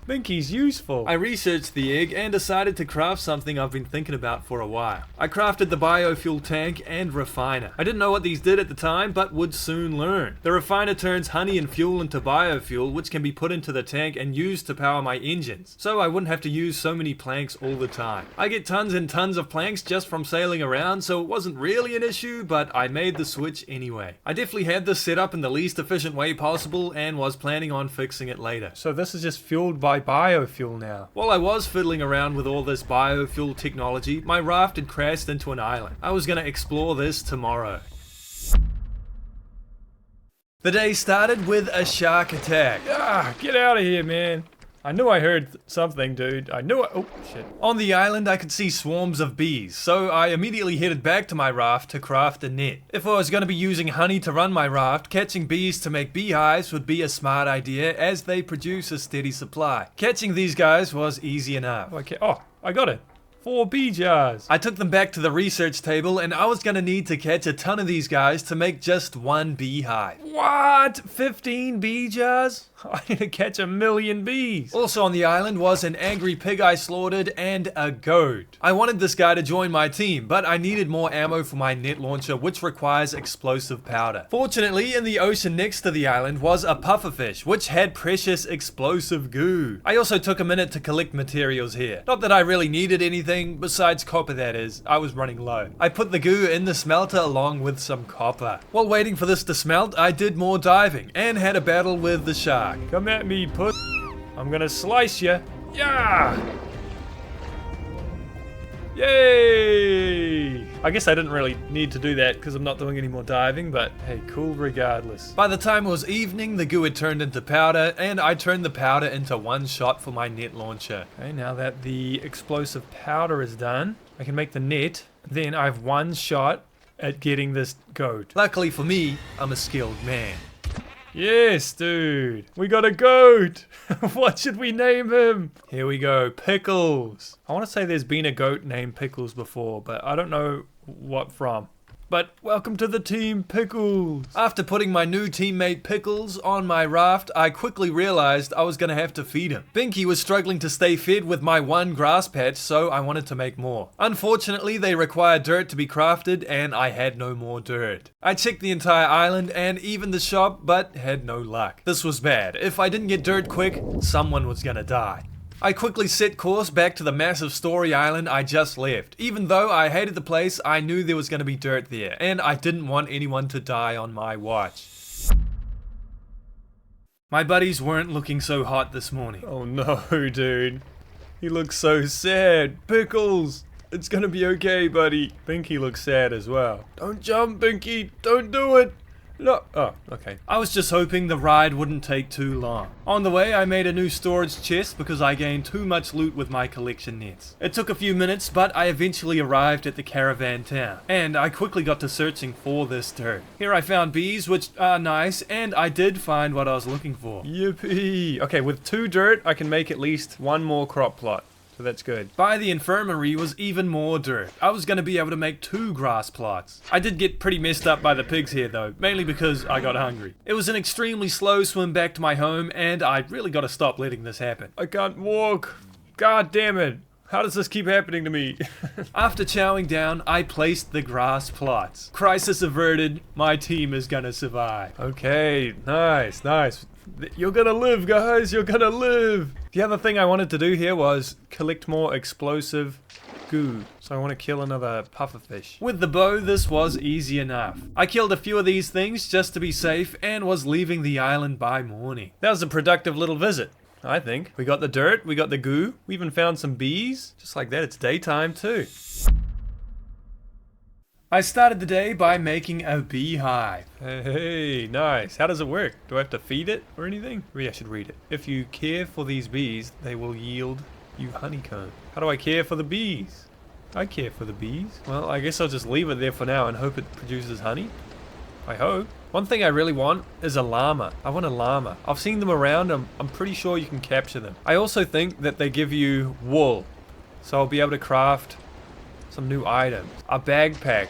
Binky's useful. I researched the egg and decided to craft something I've been thinking about for a while. I crafted the biofuel tank and refiner. I didn't know what these did at the time, but would soon learn. The refiner turns honey and fuel into biofuel, which can be put into the tank and used to power my engines, so I wouldn't have to use so many planks all the time. I get tons and tons of planks just from sailing around, so it wasn't really an issue, but I made the switch anyway. I definitely had this set up in the least efficient way possible and was planning on fixing it later. So this is just fueled by biofuel now. While I was fiddling around with all this biofuel technology, my raft had crashed into an island. I was going to explore this tomorrow. The day started with a shark attack. Ah, get out of here, man. I knew I heard something, dude. Oh, shit. On the island, I could see swarms of bees, so I immediately headed back to my raft to craft a net. If I was going to be using honey to run my raft, catching bees to make beehives would be a smart idea, as they produce a steady supply. Catching these guys was easy enough. Okay. Oh, I got it. 4 bee jars. I took them back to the research table, and I was gonna need to catch a ton of these guys to make just 1 beehive. What? 15 bee jars? I need to catch 1,000,000 bees. Also on the island was an angry pig I slaughtered and a goat. I wanted this guy to join my team, but I needed more ammo for my net launcher, which requires explosive powder. Fortunately, in the ocean next to the island was a pufferfish, which had precious explosive goo. I also took a minute to collect materials here. Not that I really needed anything, besides copper that is. I was running low. I put the goo in the smelter along with some copper. While waiting for this to smelt, I did more diving and had a battle with the shark. Come at me, puss. I'm gonna slice ya. Yeah! Yay! I guess I didn't really need to do that because I'm not doing any more diving, but hey, cool regardless. By the time it was evening, the goo had turned into powder, and I turned the powder into 1 shot for my net launcher. Okay, now that the explosive powder is done, I can make the net. Then I have 1 shot at getting this goat. Luckily for me, I'm a skilled man. Yes, dude. We got a goat. What should we name him? Here we go. Pickles. I want to say there's been a goat named Pickles before, but I don't know what from. But welcome to the team, Pickles. After putting my new teammate Pickles on my raft, I quickly realized I was gonna have to feed him. Binky was struggling to stay fed with my 1 grass patch, so I wanted to make more. Unfortunately, they require dirt to be crafted, and I had no more dirt. I checked the entire island and even the shop, but had no luck. This was bad. If I didn't get dirt quick, someone was gonna die. I quickly set course back to the massive story island I just left. Even though I hated the place, I knew there was going to be dirt there, and I didn't want anyone to die on my watch. My buddies weren't looking so hot this morning. Oh no, dude. He looks so sad. Pickles! It's gonna be okay, buddy. Binky looks sad as well. Don't jump, Binky! Don't do it! No. Oh, okay. I was just hoping the ride wouldn't take too long. On the way, I made a new storage chest because I gained too much loot with my collection nets. It took a few minutes, but I eventually arrived at the caravan town, and I quickly got to searching for this dirt. Here I found bees, which are nice, and I did find what I was looking for. Yippee! Okay, with 2 dirt, I can make at least 1 more crop plot. So that's good. By the infirmary was even more dirt. I was going to be able to make 2 grass plots. I did get pretty messed up by the pigs here though, mainly because I got hungry. It was an extremely slow swim back to my home, and I really got to stop letting this happen. I can't walk. God damn it. How does this keep happening to me? After chowing down, I placed the grass plots. Crisis averted. My team is gonna survive. Okay, nice, nice. You're gonna live, guys. You're gonna live. The other thing I wanted to do here was collect more explosive goo. So I want to kill another pufferfish. With the bow, this was easy enough. I killed a few of these things just to be safe and was leaving the island by morning. That was a productive little visit, I think. We got the dirt, we got the goo, we even found some bees. Just like that, it's daytime too. I started the day by making a beehive. Hey, nice. How does it work? Do I have to feed it or anything? Maybe I should read it. If you care for these bees, they will yield you honeycomb. How do I care for the bees? I care for the bees. Well, I guess I'll just leave it there for now and hope it produces honey. I hope. One thing I really want is a llama. I want a llama. I've seen them around. I'm pretty sure you can capture them. I also think that they give you wool. So I'll be able to craft some new items. A backpack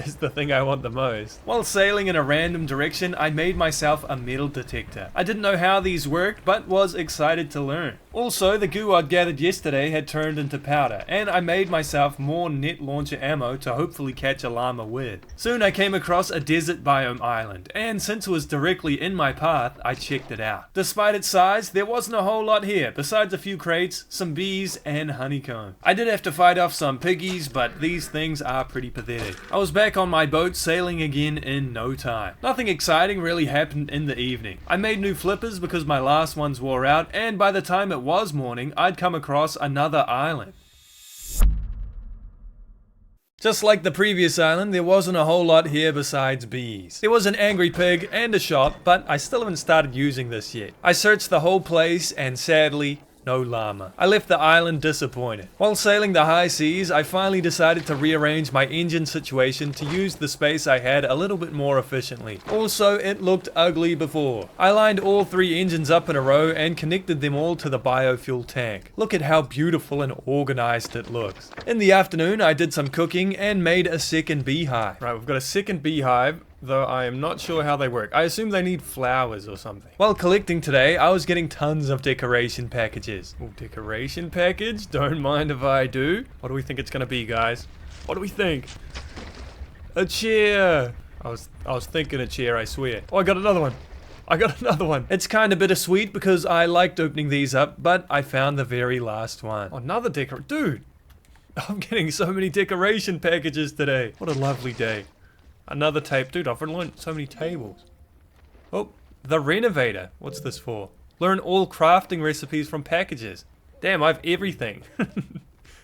is the thing I want the most. While sailing in a random direction, I made myself a metal detector. I didn't know how these worked, but was excited to learn. Also, the goo I'd gathered yesterday had turned into powder, and I made myself more net launcher ammo to hopefully catch a llama with. Soon I came across a desert biome island, and since it was directly in my path, I checked it out. Despite its size, there wasn't a whole lot here, besides a few crates, some bees, and honeycomb. I did have to fight off some piggies, but these things are pretty pathetic. I was back on my boat sailing again in no time. Nothing exciting really happened in the evening. I made new flippers because my last ones wore out, and by the time it was morning, I'd come across another island. Just like the previous island, there wasn't a whole lot here besides bees. There was an angry pig and a shop, but I still haven't started using this yet. I searched the whole place and sadly, no llama. I left the island disappointed. While sailing the high seas, I finally decided to rearrange my engine situation to use the space I had a little bit more efficiently. Also, it looked ugly before. I lined all 3 engines up in a row and connected them all to the biofuel tank. Look at how beautiful and organized it looks. In the afternoon, I did some cooking and made a second beehive. Right, we've got a second beehive, though I am not sure how they work. I assume they need flowers or something. While collecting today, I was getting tons of decoration packages. Oh, decoration package? Don't mind if I do. What do we think it's gonna be, guys? What do we think? A chair! I was thinking a chair, I swear. Oh, I got another one. I got another one. It's kind of bittersweet because I liked opening these up, but I found the very last one. Oh, another Dude! I'm getting so many decoration packages today. What a lovely day. Another tape. Dude, I've learned so many tables. Oh, the renovator. What's this for? Learn all crafting recipes from packages. Damn, I have everything.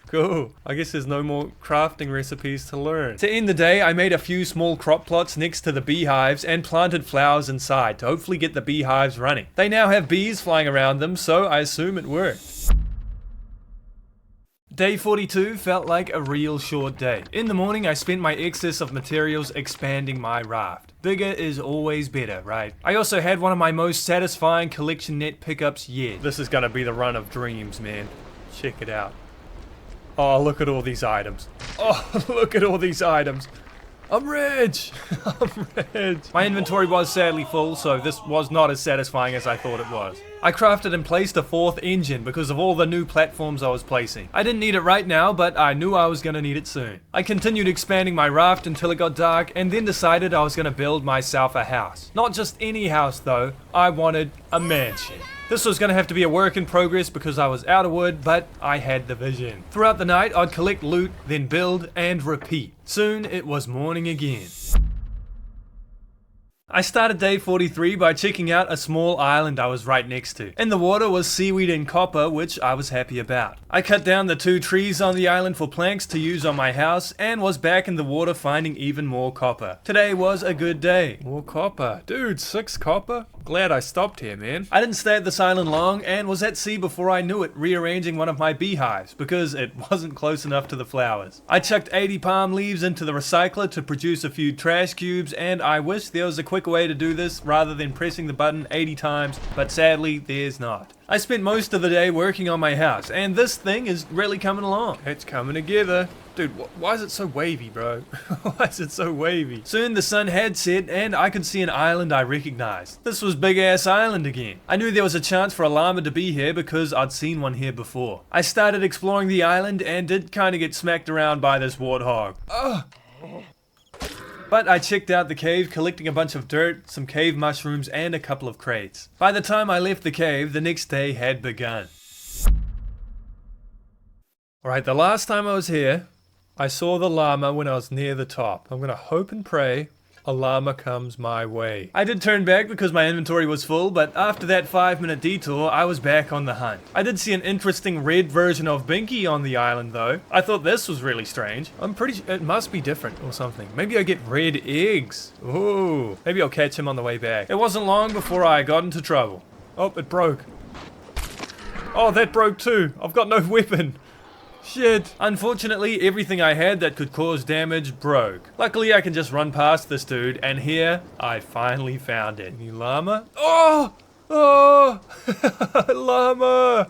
Cool. I guess there's no more crafting recipes to learn. To end the day, I made a few small crop plots next to the beehives and planted flowers inside to hopefully get the beehives running. They now have bees flying around them, so I assume it worked. Day 42 felt like a real short day. In the morning, I spent my excess of materials expanding my raft. Bigger is always better, right? I also had one of my most satisfying collection net pickups yet. This is gonna be the run of dreams, man. Check it out. Oh, look at all these items. Oh, look at all these items. I'm rich! I'm rich! My inventory was sadly full, so this was not as satisfying as I thought it was. I crafted and placed a 4th engine because of all the new platforms I was placing. I didn't need it right now, but I knew I was gonna need it soon. I continued expanding my raft until it got dark, and then decided I was gonna build myself a house. Not just any house though, I wanted a mansion. This was going to have to be a work in progress because I was out of wood, but I had the vision. Throughout the night, I'd collect loot, then build, and repeat. Soon, it was morning again. I started day 43 by checking out a small island I was right next to. In the water was seaweed and copper, which I was happy about. I cut down the 2 trees on the island for planks to use on my house, and was back in the water finding even more copper. Today was a good day. More copper. Dude, 6 copper? Glad I stopped here, man. I didn't stay at this island long, and was at sea before I knew it, rearranging one of my beehives, because it wasn't close enough to the flowers. I chucked 80 palm leaves into the recycler to produce a few trash cubes, and I wish there was a quick way to do this rather than pressing the button 80 times, but sadly there's not. I spent most of the day working on my house, and this thing is really coming along. It's coming together. Dude, why is it so wavy, bro? Why is it so wavy? Soon the sun had set, and I could see an island I recognized. This was Big Ass Island again. I knew there was a chance for a llama to be here because I'd seen one here before. I started exploring the island and did kinda get smacked around by this warthog. Ugh. But I checked out the cave, collecting a bunch of dirt, some cave mushrooms, and a couple of crates. By the time I left the cave, the next day had begun. Alright, the last time I was here, I saw the llama when I was near the top. I'm gonna hope and pray a llama comes my way. I did turn back because my inventory was full, but after that 5-minute detour, I was back on the hunt. I did see an interesting red version of Binky on the island though. I thought this was really strange. I'm pretty sure it must be different or something. Maybe I get red eggs. Ooh. Maybe I'll catch him on the way back. It wasn't long before I got into trouble. Oh, it broke. Oh, that broke too. I've got no weapon. Shit. Unfortunately, everything I had that could cause damage broke. Luckily, I can just run past this dude, and here, I finally found it. Any llama? Oh! Oh! Llama!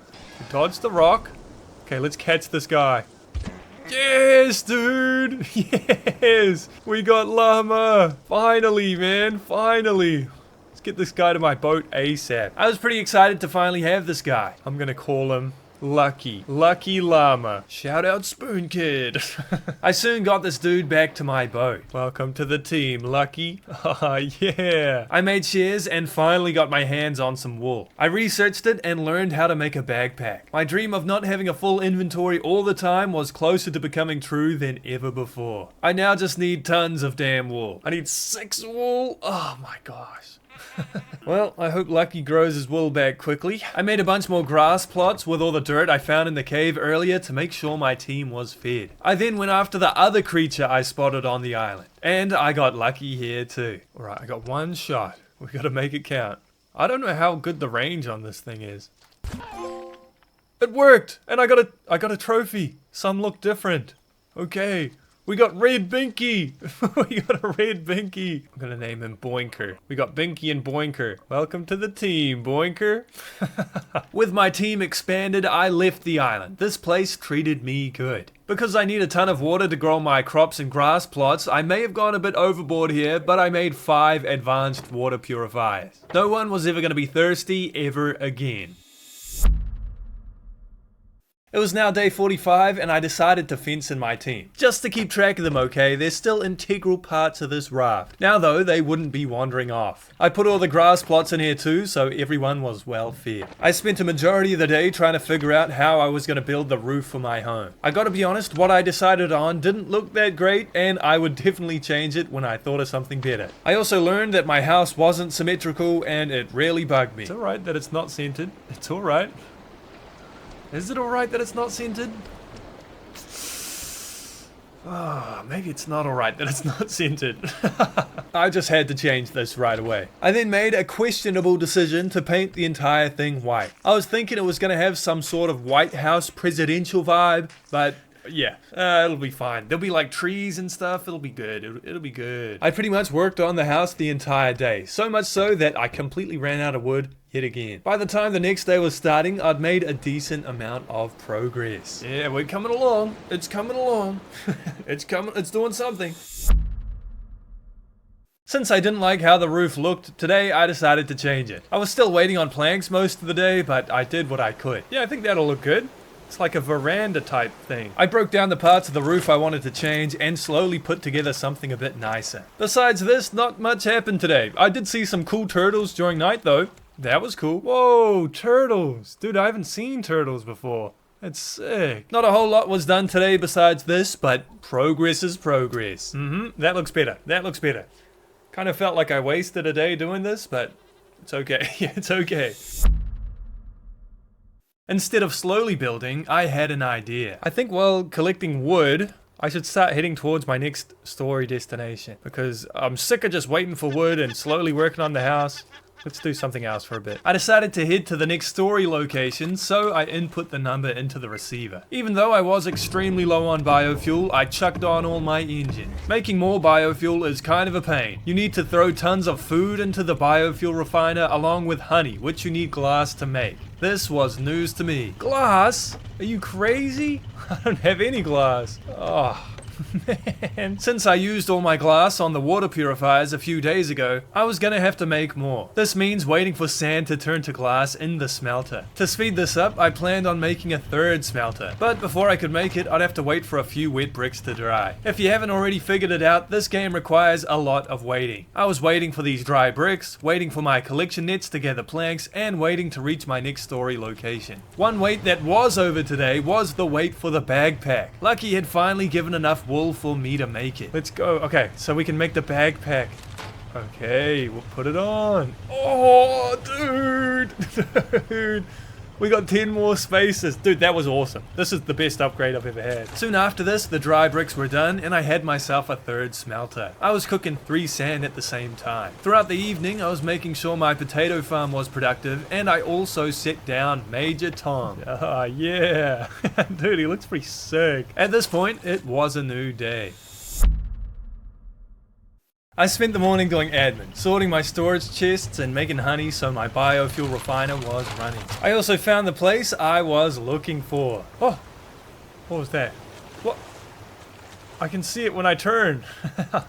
Dodge the rock. Okay, let's catch this guy. Yes, dude! Yes! We got llama! Finally, man, finally! Let's get this guy to my boat ASAP. I was pretty excited to finally have this guy. I'm gonna call him Lucky Llama. Shout out Spoon Kid. I soon got this dude back to my boat. Welcome to the team, Lucky. Ah, yeah. I made shears and finally got my hands on some wool. I researched it and learned how to make a backpack. My dream of not having a full inventory all the time was closer to becoming true than ever before. I now just need tons of damn wool. I need 6 wool. Oh my gosh. Well, I hope Lucky grows his wool back quickly. I made a bunch more grass plots with all the dirt I found in the cave earlier to make sure my team was fed. I then went after the other creature I spotted on the island. And I got lucky here too. Alright, I got 1 shot. We gotta make it count. I don't know how good the range on this thing is. It worked! And I got a trophy. Some look different. Okay. We got Red Binky! We got a Red Binky! I'm gonna name him Boinker. We got Binky and Boinker. Welcome to the team, Boinker. With my team expanded, I left the island. This place treated me good. Because I need a ton of water to grow my crops and grass plots, I may have gone a bit overboard here, but I made 5 advanced water purifiers. No one was ever gonna be thirsty ever again. It was now day 45 and I decided to fence in my team. Just to keep track of them, okay? They're still integral parts of this raft. Now though, they wouldn't be wandering off. I put all the grass plots in here too, so everyone was well fed. I spent a majority of the day trying to figure out how I was going to build the roof for my home. I gotta be honest, what I decided on didn't look that great and I would definitely change it when I thought of something better. I also learned that my house wasn't symmetrical and it really bugged me. It's alright that it's not centered. It's alright. Is it alright that it's not centered? Oh, maybe it's not alright that it's not centered. I just had to change this right away. I then made a questionable decision to paint the entire thing white. I was thinking it was going to have some sort of White House presidential vibe, but yeah, it'll be fine. There'll be like trees and stuff. It'll be good. It'll be good. I pretty much worked on the house the entire day. So much so that I completely ran out of wood yet again. By the time the next day was starting, I'd made a decent amount of progress. Yeah, we're coming along. It's coming along. It's coming. It's doing something. Since I didn't like how the roof looked, today I decided to change it. I was still waiting on planks most of the day, but I did what I could. Yeah, I think that'll look good. It's like a veranda type thing. I broke down the parts of the roof I wanted to change and slowly put together something a bit nicer. Besides this, not much happened today. I did see some cool turtles during night though. That was cool. Whoa, turtles. Dude, I haven't seen turtles before. That's sick. Not a whole lot was done today besides this, but progress is progress. That looks better. That looks better. Kind of felt like I wasted a day doing this, but it's okay. Yeah, it's okay. Instead of slowly building, I had an idea. I think while collecting wood, I should start heading towards my next story destination. Because I'm sick of just waiting for wood and slowly working on the house. Let's do something else for a bit. I decided to head to the next story location, so I input the number into the receiver. Even though I was extremely low on biofuel, I chucked on all my engines. Making more biofuel is kind of a pain. You need to throw tons of food into the biofuel refiner along with honey, which you need glass to make. This was news to me. Glass? Are you crazy? I don't have any glass. Oh. Man. Since I used all my glass on the water purifiers a few days ago, I was gonna have to make more. This means waiting for sand to turn to glass in the smelter. To speed this up, I planned on making a 3rd smelter, but before I could make it, I'd have to wait for a few wet bricks to dry. If you haven't already figured it out, this game requires a lot of waiting. I was waiting for these dry bricks, waiting for my collection nets to gather planks, and waiting to reach my next story location. One wait that was over today was the wait for the backpack. Lucky had finally given enough wool for me to make it. Let's go. Okay, so we can make the backpack. Okay, we'll put it on. Oh, dude. Dude. We got 10 more spaces. Dude, that was awesome. This is the best upgrade I've ever had. Soon after this, the dry bricks were done and I had myself a 3rd smelter. I was cooking 3 sand at the same time. Throughout the evening, I was making sure my potato farm was productive and I also set down Major Tom. Ah, yeah. Dude, he looks pretty sick. At this point, it was a new day. I spent the morning doing admin, sorting my storage chests and making honey so my biofuel refiner was running. I also found the place I was looking for. Oh, what was that? What? I can see it when I turn.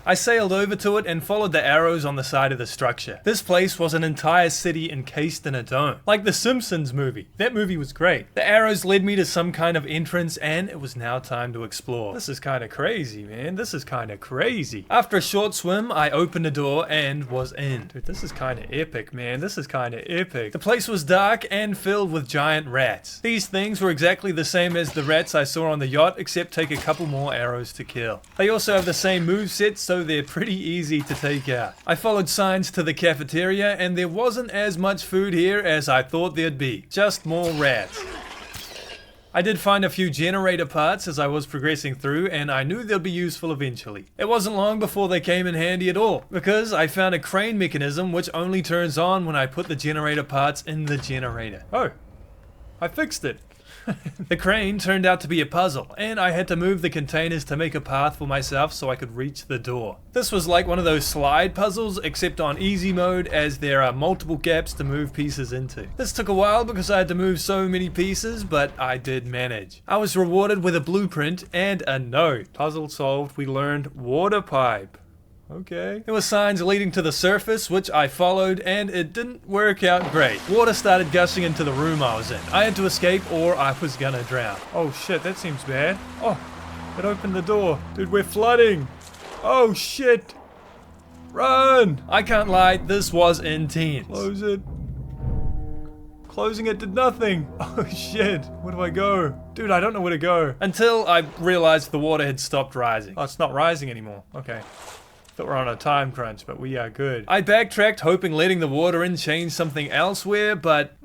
I sailed over to it and followed the arrows on the side of the structure. This place was an entire city encased in a dome. Like the Simpsons movie. That movie was great. The arrows led me to some kind of entrance and it was now time to explore. This is kind of crazy, man. This is kind of crazy. After a short swim, I opened the door and was in. Dude, this is kind of epic, man. This is kind of epic. The place was dark and filled with giant rats. These things were exactly the same as the rats I saw on the yacht, except take a couple more arrows to kill. They also have the same moveset, so they're pretty easy to take out. I followed signs to the cafeteria, and there wasn't as much food here as I thought there'd be. Just more rats. I did find a few generator parts as I was progressing through, and I knew they'd be useful eventually. It wasn't long before they came in handy at all, because I found a crane mechanism which only turns on when I put the generator parts in the generator. Oh, I fixed it. The crane turned out to be a puzzle, and I had to move the containers to make a path for myself so I could reach the door. This was like one of those slide puzzles, except on easy mode, as there are multiple gaps to move pieces into. This took a while because I had to move so many pieces, but I did manage. I was rewarded with a blueprint and a note. Puzzle solved, we learned water pipe. Okay. There were signs leading to the surface, which I followed, and it didn't work out great. Water started gushing into the room I was in. I had to escape or I was gonna drown. Oh shit, that seems bad. Oh, it opened the door. Dude, we're flooding. Oh shit. Run! I can't lie, this was intense. Close it. Closing it did nothing. Oh shit, where do I go? Dude, I don't know where to go. Until I realized the water had stopped rising. Oh, it's not rising anymore. Okay. Thought we're on a time crunch, but we are good. I backtracked, hoping letting the water in changed something elsewhere, but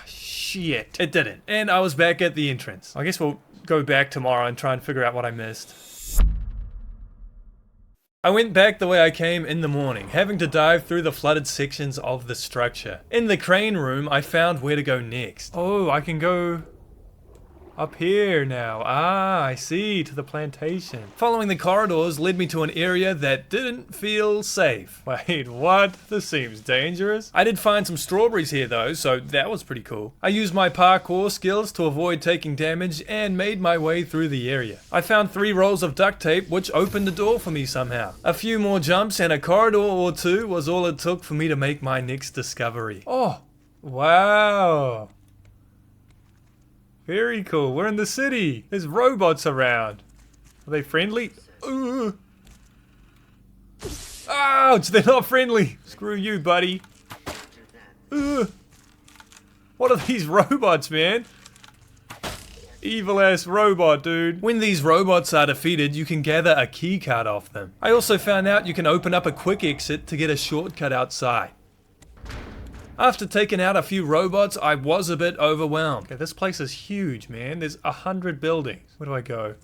shit, it didn't. And I was back at the entrance. I guess we'll go back tomorrow and try and figure out what I missed. I went back the way I came in the morning, having to dive through the flooded sections of the structure. In the crane room, I found where to go next. Oh, I can go up here now. Ah, I see, to the plantation. Following the corridors led me to an area that didn't feel safe. Wait, what? This seems dangerous. I did find some strawberries here though, so that was pretty cool. I used my parkour skills to avoid taking damage and made my way through the area. I found 3 rolls of duct tape, which opened the door for me somehow. A few more jumps and a corridor or 2 was all it took for me to make my next discovery. Oh, wow. Very cool. We're in the city. There's robots around. Are they friendly? Ouch! They're not friendly. Screw you, buddy. What are these robots, man? Evil ass robot, dude. When these robots are defeated, you can gather a key card off them. I also found out you can open up a quick exit to get a shortcut outside. After taking out a few robots, I was a bit overwhelmed. Okay, this place is huge, man. There's 100 buildings. Where do I go?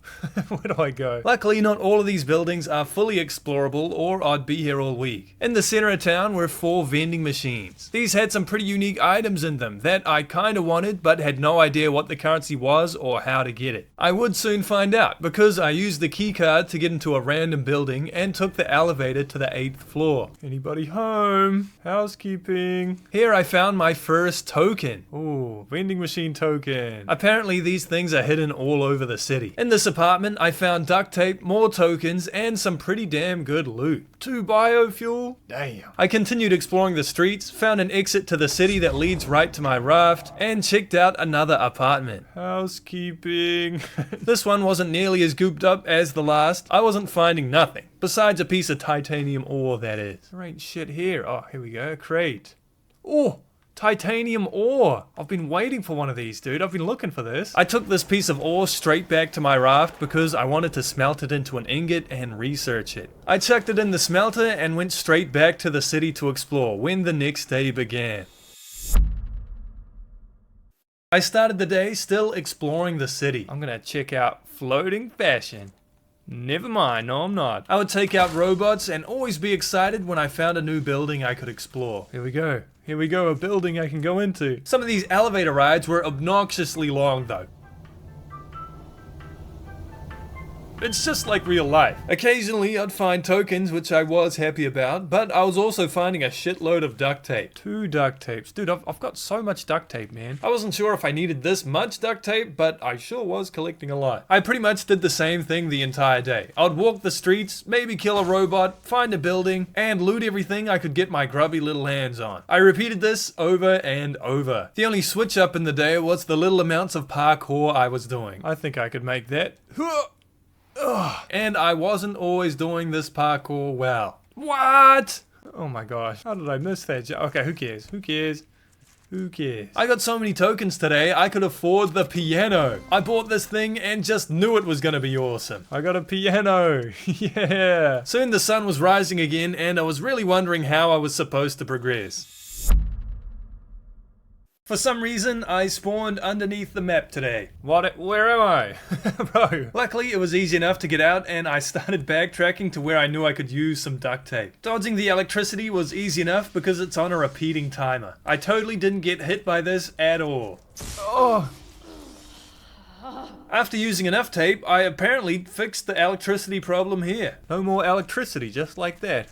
Where do I go? Luckily, not all of these buildings are fully explorable or I'd be here all week. In the center of town were 4 vending machines. These had some pretty unique items in them that I kinda wanted but had no idea what the currency was or how to get it. I would soon find out because I used the key card to get into a random building and took the elevator to the 8th floor. Anybody home? Housekeeping. Here I found my first token. Ooh, vending machine token. Apparently these things are hidden all over the city. In this apartment, I found duct tape, more tokens, and some pretty damn good loot. 2 biofuel? Damn. I continued exploring the streets, found an exit to the city that leads right to my raft, and checked out another apartment. Housekeeping. This one wasn't nearly as gooped up as the last. I wasn't finding nothing. Besides a piece of titanium ore, that is. There ain't shit here. Oh, here we go. A crate. Oh, titanium ore. I've been waiting for one of these, dude. I've been looking for this. I took this piece of ore straight back to my raft because I wanted to smelt it into an ingot and research it. I chucked it in the smelter and went straight back to the city to explore when the next day began. I started the day still exploring the city. I'm gonna check out floating fashion. Never mind, no I'm not. I would take out robots and always be excited when I found a new building I could explore. Here we go. Here we go, a building I can go into. Some of these elevator rides were obnoxiously long though. It's just like real life. Occasionally I'd find tokens, which I was happy about, but I was also finding a shitload of duct tape. 2 duct tapes. Dude, I've got so much duct tape, man. I wasn't sure if I needed this much duct tape, but I sure was collecting a lot. I pretty much did the same thing the entire day. I'd walk the streets, maybe kill a robot, find a building, and loot everything I could get my grubby little hands on. I repeated this over and over. The only switch up in the day was the little amounts of parkour I was doing. I think I could make that. And I wasn't always doing this parkour well. What? Oh my gosh, how did I miss that? Okay, who cares? Who cares? Who cares? I got so many tokens today, I could afford the piano. I bought this thing and just knew it was gonna be awesome. I got a piano. Yeah. Soon the sun was rising again and I was really wondering how I was supposed to progress. For some reason, I spawned underneath the map today. Where am I? Bro. Luckily, it was easy enough to get out and I started backtracking to where I knew I could use some duct tape. Dodging the electricity was easy enough because it's on a repeating timer. I totally didn't get hit by this at all. Oh. After using enough tape, I apparently fixed the electricity problem here. No more electricity, just like that.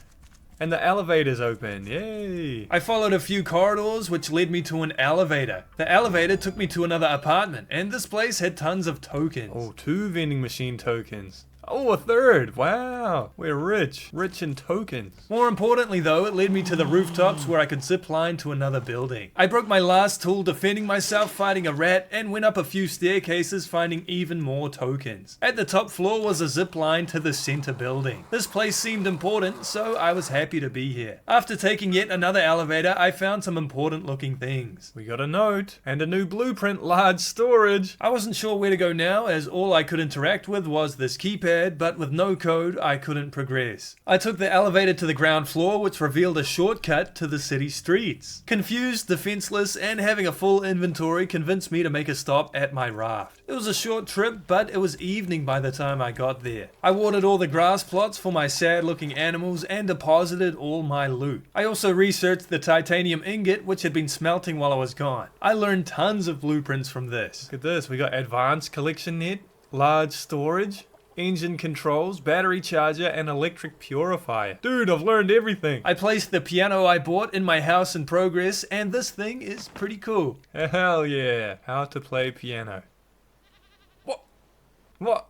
And the elevator's open, yay! I followed a few corridors which led me to an elevator. The elevator took me to another apartment, and this place had tons of tokens. Oh, 2 vending machine tokens. Oh, a 3rd! Wow! We're rich. Rich in tokens. More importantly though, it led me to the rooftops where I could zip line to another building. I broke my last tool defending myself fighting a rat and went up a few staircases finding even more tokens. At the top floor was a zip line to the center building. This place seemed important, so I was happy to be here. After taking yet another elevator, I found some important looking things. We got a note and a new blueprint, large storage. I wasn't sure where to go now as all I could interact with was this keypad, but with no code, I couldn't progress. I took the elevator to the ground floor, which revealed a shortcut to the city streets. Confused, defenseless, and having a full inventory convinced me to make a stop at my raft. It was a short trip, but it was evening by the time I got there. I watered all the grass plots for my sad-looking animals and deposited all my loot. I also researched the titanium ingot, which had been smelting while I was gone. I learned tons of blueprints from this. Look at this, we got advanced collection net, large storage, engine controls, battery charger, and electric purifier. Dude, I've learned everything. I placed the piano I bought in my house in progress, and this thing is pretty cool. Hell yeah. How to play piano. What?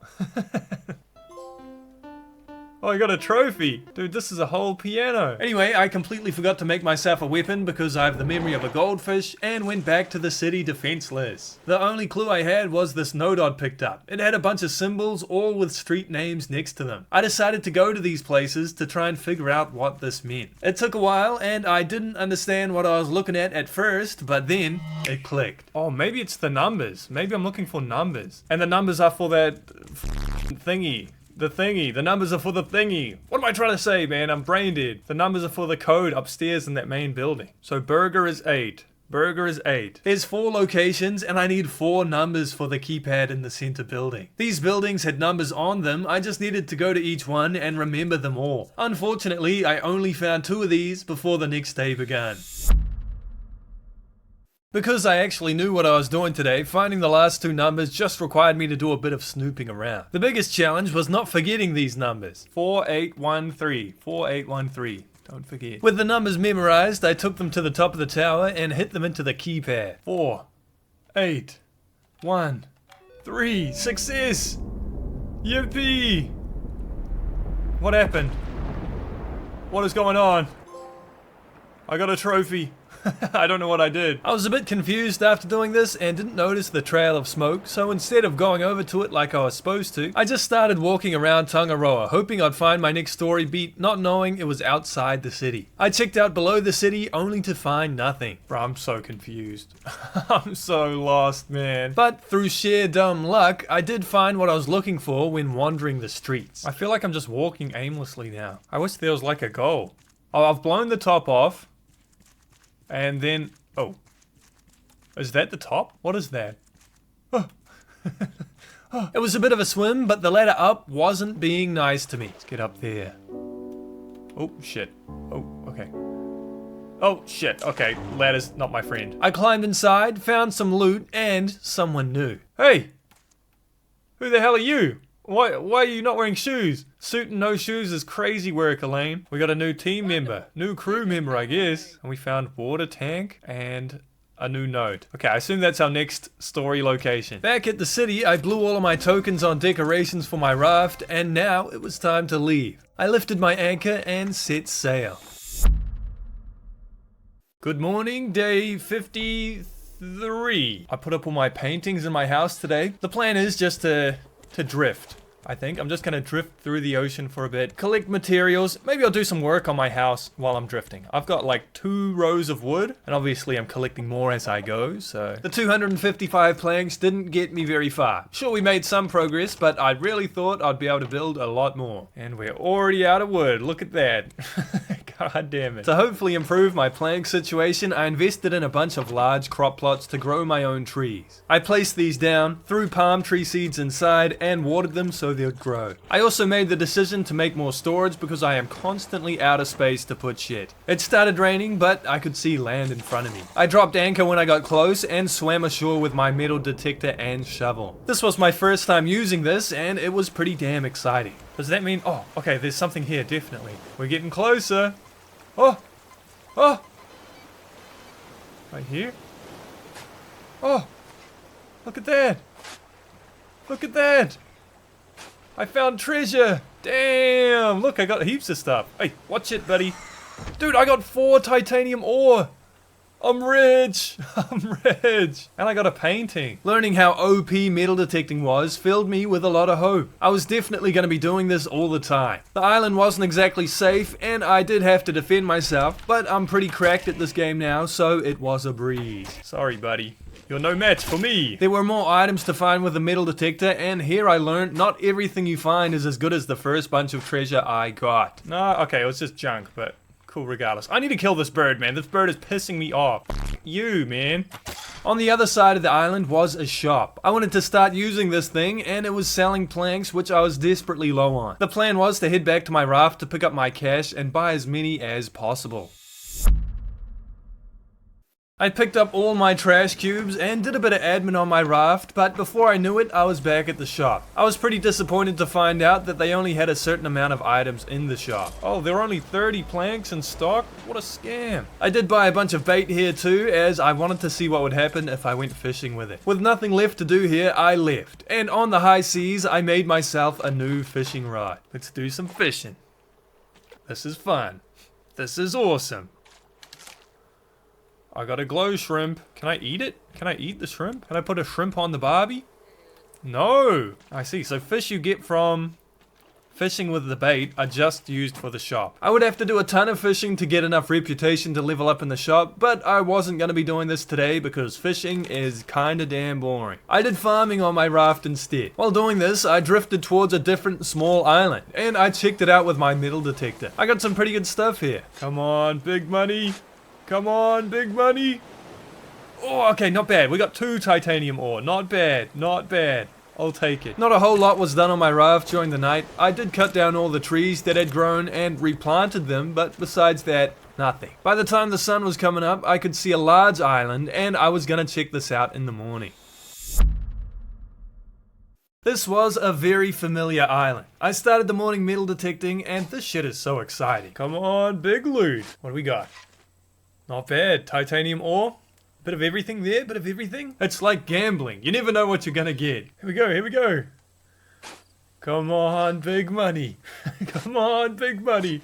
Oh, I got a trophy! Dude, this is a whole piano! Anyway, I completely forgot to make myself a weapon because I have the memory of a goldfish and went back to the city defenseless. The only clue I had was this note I'd picked up. It had a bunch of symbols, all with street names next to them. I decided to go to these places to try and figure out what this meant. It took a while and I didn't understand what I was looking at first, but then it clicked. Oh, maybe it's the numbers. Maybe I'm looking for numbers. And the numbers are for that thingy. The numbers are for the thingy. What am I trying to say, man? I'm brain dead. The numbers are for the code upstairs in that main building. So burger is 8. Burger is 8. There's 4 locations and I need 4 numbers for the keypad in the center building. These buildings had numbers on them, I just needed to go to each one and remember them all. Unfortunately, I only found 2 of these before the next day began. Because I actually knew what I was doing today, finding the last 2 numbers just required me to do a bit of snooping around. The biggest challenge was not forgetting these numbers. 4813. 4813. Don't forget. With the numbers memorized, I took them to the top of the tower and hit them into the keypad. 4, 8, 1, 3. Success! Yippee! What happened? What is going on? I got a trophy. I don't know what I did. I was a bit confused after doing this and didn't notice the trail of smoke, so instead of going over to it like I was supposed to, I just started walking around Tangaroa, hoping I'd find my next story beat, not knowing it was outside the city. I checked out below the city only to find nothing. Bro, I'm so confused. I'm so lost, man. But through sheer dumb luck, I did find what I was looking for when wandering the streets. I feel like I'm just walking aimlessly now. I wish there was like a goal. Oh, I've blown the top off. And then, oh, is that the top? What is that? Oh. It was a bit of a swim, but the ladder up wasn't being nice to me. Let's get up there. Oh, shit. Oh, okay. Oh, shit. Okay, ladder's not my friend. I climbed inside, found some loot, and someone new. Hey! Who the hell are you? Why are you not wearing shoes? Suit and no shoes is crazy work, Elaine. We got a new team member, new crew member, I guess. And we found water tank and a new node. Okay, I assume that's our next story location. Back at the city, I blew all of my tokens on decorations for my raft, and now it was time to leave. I lifted my anchor and set sail. Good morning, day 53. I put up all my paintings in my house today. The plan is just to drift. I think I'm just gonna drift through the ocean for a bit, collect materials. Maybe I'll do some work on my house while I'm drifting. I've got like 2 rows of wood, and obviously I'm collecting more as I go, so the 255 planks didn't get me very far. Sure, we made some progress, but I really thought I'd be able to build a lot more. And we're already out of wood, look at that. God damn it. To hopefully improve my plank situation, I invested in a bunch of large crop plots to grow my own trees. I placed these down, threw palm tree seeds inside, and watered them so they'd grow. I also made the decision to make more storage because I am constantly out of space to put shit. It started raining, but I could see land in front of me. I dropped anchor when I got close and swam ashore with my metal detector and shovel. This was my first time using this, and it was pretty damn exciting. Does that mean, oh, okay, there's something here, definitely. We're getting closer. Oh! Oh! Right here? Oh! Look at that! Look at that! I found treasure! Damn! Look, I got heaps of stuff. Hey, watch it, buddy. Dude, I got 4 titanium ore! I'm rich! I'm rich! And I got a painting. Learning how OP metal detecting was filled me with a lot of hope. I was definitely going to be doing this all the time. The island wasn't exactly safe, and I did have to defend myself, but I'm pretty cracked at this game now, so it was a breeze. Sorry, buddy. You're no match for me. There were more items to find with the metal detector, and here I learned not everything you find is as good as the first bunch of treasure I got. No, okay, it was just junk, but cool regardless. I need to kill this bird, man. This bird is pissing me off. You, man. On the other side of the island was a shop. I wanted to start using this thing, and it was selling planks, which I was desperately low on. The plan was to head back to my raft to pick up my cash and buy as many as possible. I picked up all my trash cubes and did a bit of admin on my raft, but before I knew it, I was back at the shop. I was pretty disappointed to find out that they only had a certain amount of items in the shop. Oh, there are only 30 planks in stock? What a scam. I did buy a bunch of bait here too, as I wanted to see what would happen if I went fishing with it. With nothing left to do here, I left. And on the high seas, I made myself a new fishing rod. Let's do some fishing. This is fun. This is awesome. I got a glow shrimp. Can I eat it? Can I eat the shrimp? Can I put a shrimp on the barbie? No. I see. So fish you get from fishing with the bait are just used for the shop. I would have to do a ton of fishing to get enough reputation to level up in the shop, but I wasn't going to be doing this today because fishing is kinda damn boring. I did farming on my raft instead. While doing this, I drifted towards a different small island, and I checked it out with my metal detector. I got some pretty good stuff here. Come on, big money. Come on, big money. Oh, okay, not bad. We got 2 titanium ore. Not bad, not bad. I'll take it. Not a whole lot was done on my raft during the night. I did cut down all the trees that had grown and replanted them, but besides that, nothing. By the time the sun was coming up, I could see a large island, and I was gonna check this out in the morning. This was a very familiar island. I started the morning metal detecting, and this shit is so exciting. Come on, big loot. What do we got? Not bad. Titanium ore. Bit of everything there, bit of everything. It's like gambling. You never know what you're gonna get. Here we go, here we go. Come on, big money. Come on, big money.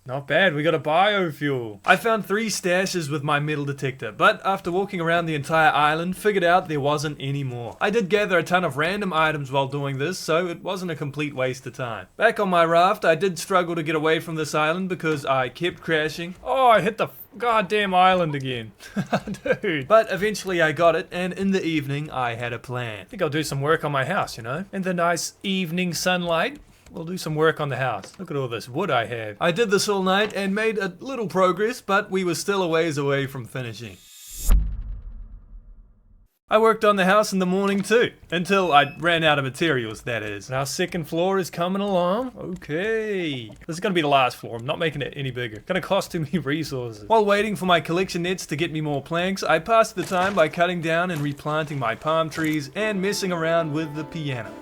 Not bad, we got a biofuel. I found 3 stashes with my metal detector, but after walking around the entire island, figured out there wasn't any more. I did gather a ton of random items while doing this, so it wasn't a complete waste of time. Back on my raft, I did struggle to get away from this island because I kept crashing. Oh, I hit the goddamn island again. Dude. But eventually I got it, and in the evening, I had a plan. I think I'll do some work on my house, you know? In the nice evening sunlight. We'll do some work on the house. Look at all this wood I have. I did this all night and made a little progress, but we were still a ways away from finishing. I worked on the house in the morning too, until I ran out of materials, that is. Our second floor is coming along. Okay. This is gonna be the last floor. I'm not making it any bigger. Gonna cost too many resources. While waiting for my collection nets to get me more planks, I passed the time by cutting down and replanting my palm trees and messing around with the piano.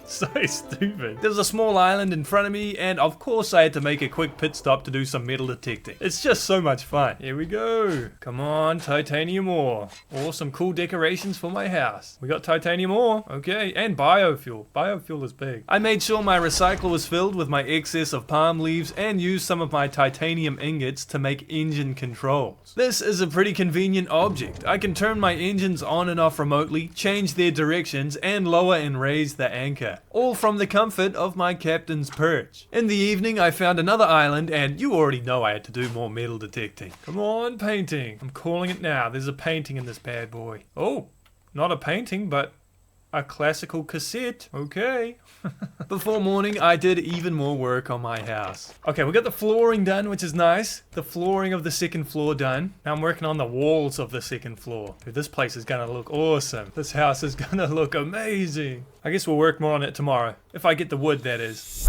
So stupid. There's a small island in front of me, and of course I had to make a quick pit stop to do some metal detecting. It's just so much fun. Here we go. Come on, titanium ore. Or some cool decorations for my house. We got titanium ore. Okay, and biofuel. Biofuel is big. I made sure my recycler was filled with my excess of palm leaves and used some of my titanium ingots to make engine controls. This is a pretty convenient object. I can turn my engines on and off remotely, change their directions, and lower and raise the anchor. All from the comfort of my captain's perch. In the evening, I found another island, and you already know I had to do more metal detecting. Come on, painting. I'm calling it now. There's a painting in this bad boy. Oh, not a painting, but a classical cassette. Okay. Before morning, I did even more work on my house. Okay, we got the flooring done, which is nice. The flooring of the second floor done. Now I'm working on the walls of the second floor. Dude, this place is gonna look awesome. This house is gonna look amazing. I guess we'll work more on it tomorrow. If I get the wood, that is.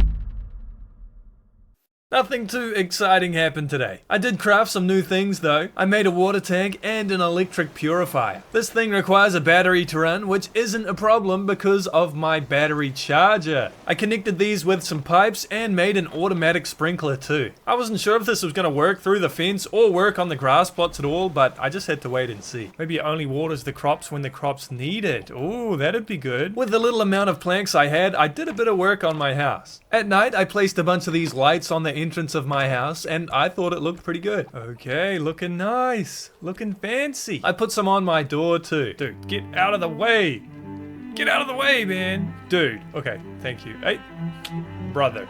Nothing too exciting happened today. I did craft some new things though. I made a water tank and an electric purifier. This thing requires a battery to run, which isn't a problem because of my battery charger. I connected these with some pipes and made an automatic sprinkler too. I wasn't sure if this was going to work through the fence or work on the grass plots at all, but I just had to wait and see. Maybe it only waters the crops when the crops need it. Ooh, that'd be good. With the little amount of planks I had, I did a bit of work on my house. At night, I placed a bunch of these lights on the entrance of my house, and I thought it looked pretty good. Okay, looking nice. Looking fancy. I put some on my door too. Dude, get out of the way. Get out of the way, man. Dude, okay, thank you. Hey, brother.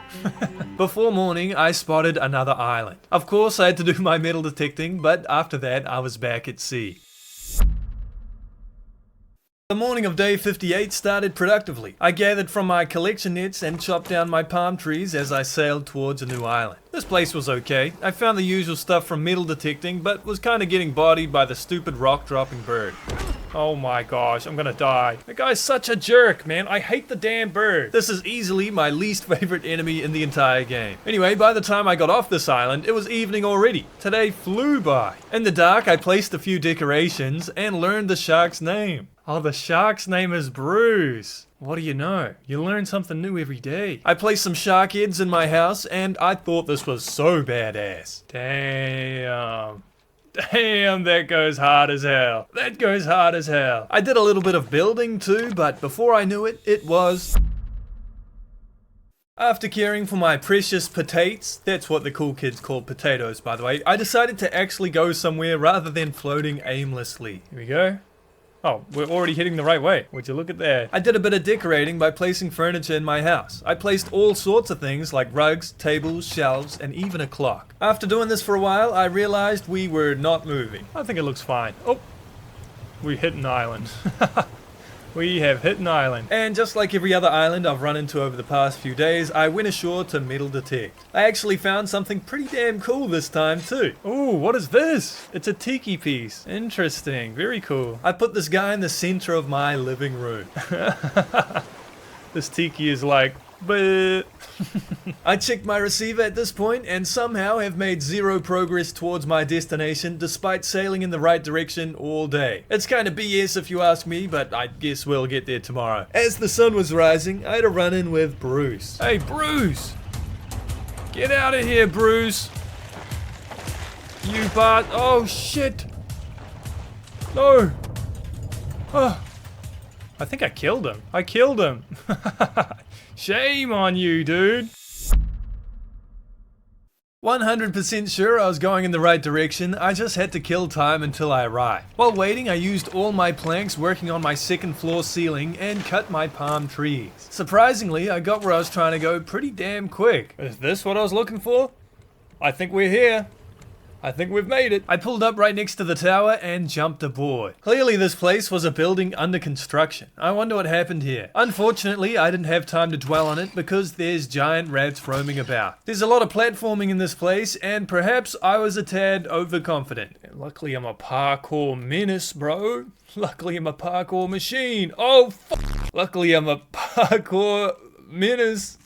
Before morning, I spotted another island. Of course, I had to do my metal detecting, but after that, I was back at sea. The morning of day 58 started productively. I gathered from my collection nets and chopped down my palm trees as I sailed towards a new island. This place was okay. I found the usual stuff from metal detecting, but was kind of getting bodied by the stupid rock-dropping bird. Oh my gosh, I'm gonna die. That guy's such a jerk, man. I hate the damn bird. This is easily my least favorite enemy in the entire game. Anyway, by the time I got off this island, it was evening already. Today flew by. In the dark, I placed a few decorations and learned the shark's name. Oh, the shark's name is Bruce. What do you know? You learn something new every day. I placed some shark heads in my house, and I thought this was so badass. Damn. Damn, that goes hard as hell. That goes hard as hell. I did a little bit of building too, but before I knew it, it was... After caring for my precious potatoes, that's what the cool kids call potatoes by the way, I decided to actually go somewhere rather than floating aimlessly. Here we go. Oh, we're already heading the right way. Would you look at that? I did a bit of decorating by placing furniture in my house. I placed all sorts of things like rugs, tables, shelves, and even a clock. After doing this for a while, I realized we were not moving. I think it looks fine. Oh, we hit an island. We have hit an island. And just like every other island I've run into over the past few days, I went ashore to metal detect. I actually found something pretty damn cool this time too. Ooh, what is this? It's a tiki piece. Interesting, very cool. I put this guy in the center of my living room. This tiki is like, but I checked my receiver at this point and somehow have made zero progress towards my destination despite sailing in the right direction all day. It's kind of BS if you ask me, but I guess we'll get there tomorrow. As the sun was rising, I had a run-in with Bruce. Hey, Bruce! Get out of here, Bruce! You bart- Oh, shit! No! Oh. I think I killed him. I killed him! Shame on you, dude. 100% sure I was going in the right direction, I just had to kill time until I arrived. While waiting, I used all my planks working on my second floor ceiling and cut my palm trees. Surprisingly, I got where I was trying to go pretty damn quick. Is this what I was looking for? I think we're here. I think we've made it. I pulled up right next to the tower and jumped aboard. Clearly this place was a building under construction. I wonder what happened here. Unfortunately, I didn't have time to dwell on it because there's giant rats roaming about. There's a lot of platforming in this place and perhaps I was a tad overconfident. And luckily I'm a parkour menace, bro. Luckily I'm a parkour machine. Oh, fuck. Luckily I'm a parkour menace.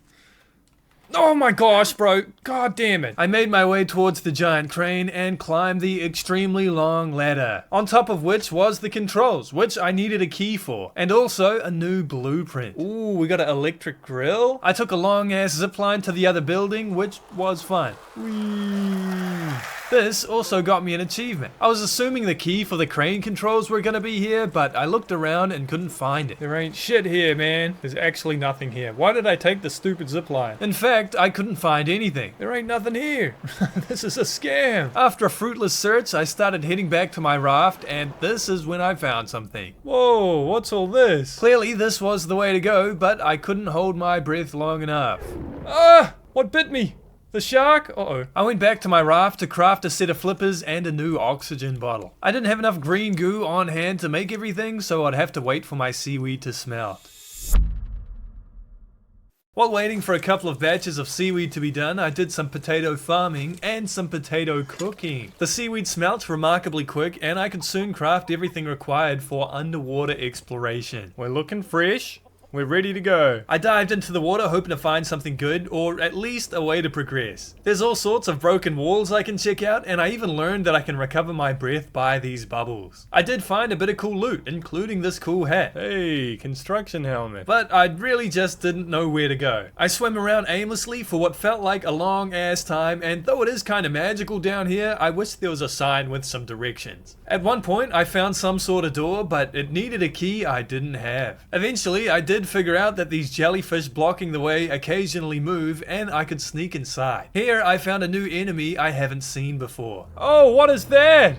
Oh my gosh, bro. God damn it. I made my way towards the giant crane and climbed the extremely long ladder, on top of which was the controls, which I needed a key for, and also a new blueprint. Ooh, we got an electric grill. I took a long ass zipline to the other building, which was fun. Whee. This also got me an achievement. I was assuming the key for the crane controls were gonna be here, but I looked around and couldn't find it. There ain't shit here, man. There's actually nothing here. Why did I take the stupid zipline? In fact, I couldn't find anything. There ain't nothing here. This is a scam. After a fruitless search, I started heading back to my raft, and this is when I found something. Whoa, what's all this? Clearly, this was the way to go, but I couldn't hold my breath long enough. Ah! What bit me? The shark? Uh-oh. I went back to my raft to craft a set of flippers and a new oxygen bottle. I didn't have enough green goo on hand to make everything, so I'd have to wait for my seaweed to smelt. While waiting for a couple of batches of seaweed to be done, I did some potato farming and some potato cooking. The seaweed smelt remarkably quick, and I could soon craft everything required for underwater exploration. We're looking fresh. We're ready to go. I dived into the water hoping to find something good, or at least a way to progress. There's all sorts of broken walls I can check out, and I even learned that I can recover my breath by these bubbles. I did find a bit of cool loot, including this cool hat. Hey, construction helmet. But I really just didn't know where to go. I swam around aimlessly for what felt like a long ass time, and though it is kind of magical down here, I wish there was a sign with some directions. At one point, I found some sort of door, but it needed a key I didn't have. Eventually, I did figure out that these jellyfish blocking the way occasionally move, and I could sneak inside. Here I found a new enemy I haven't seen before. Oh, what is that?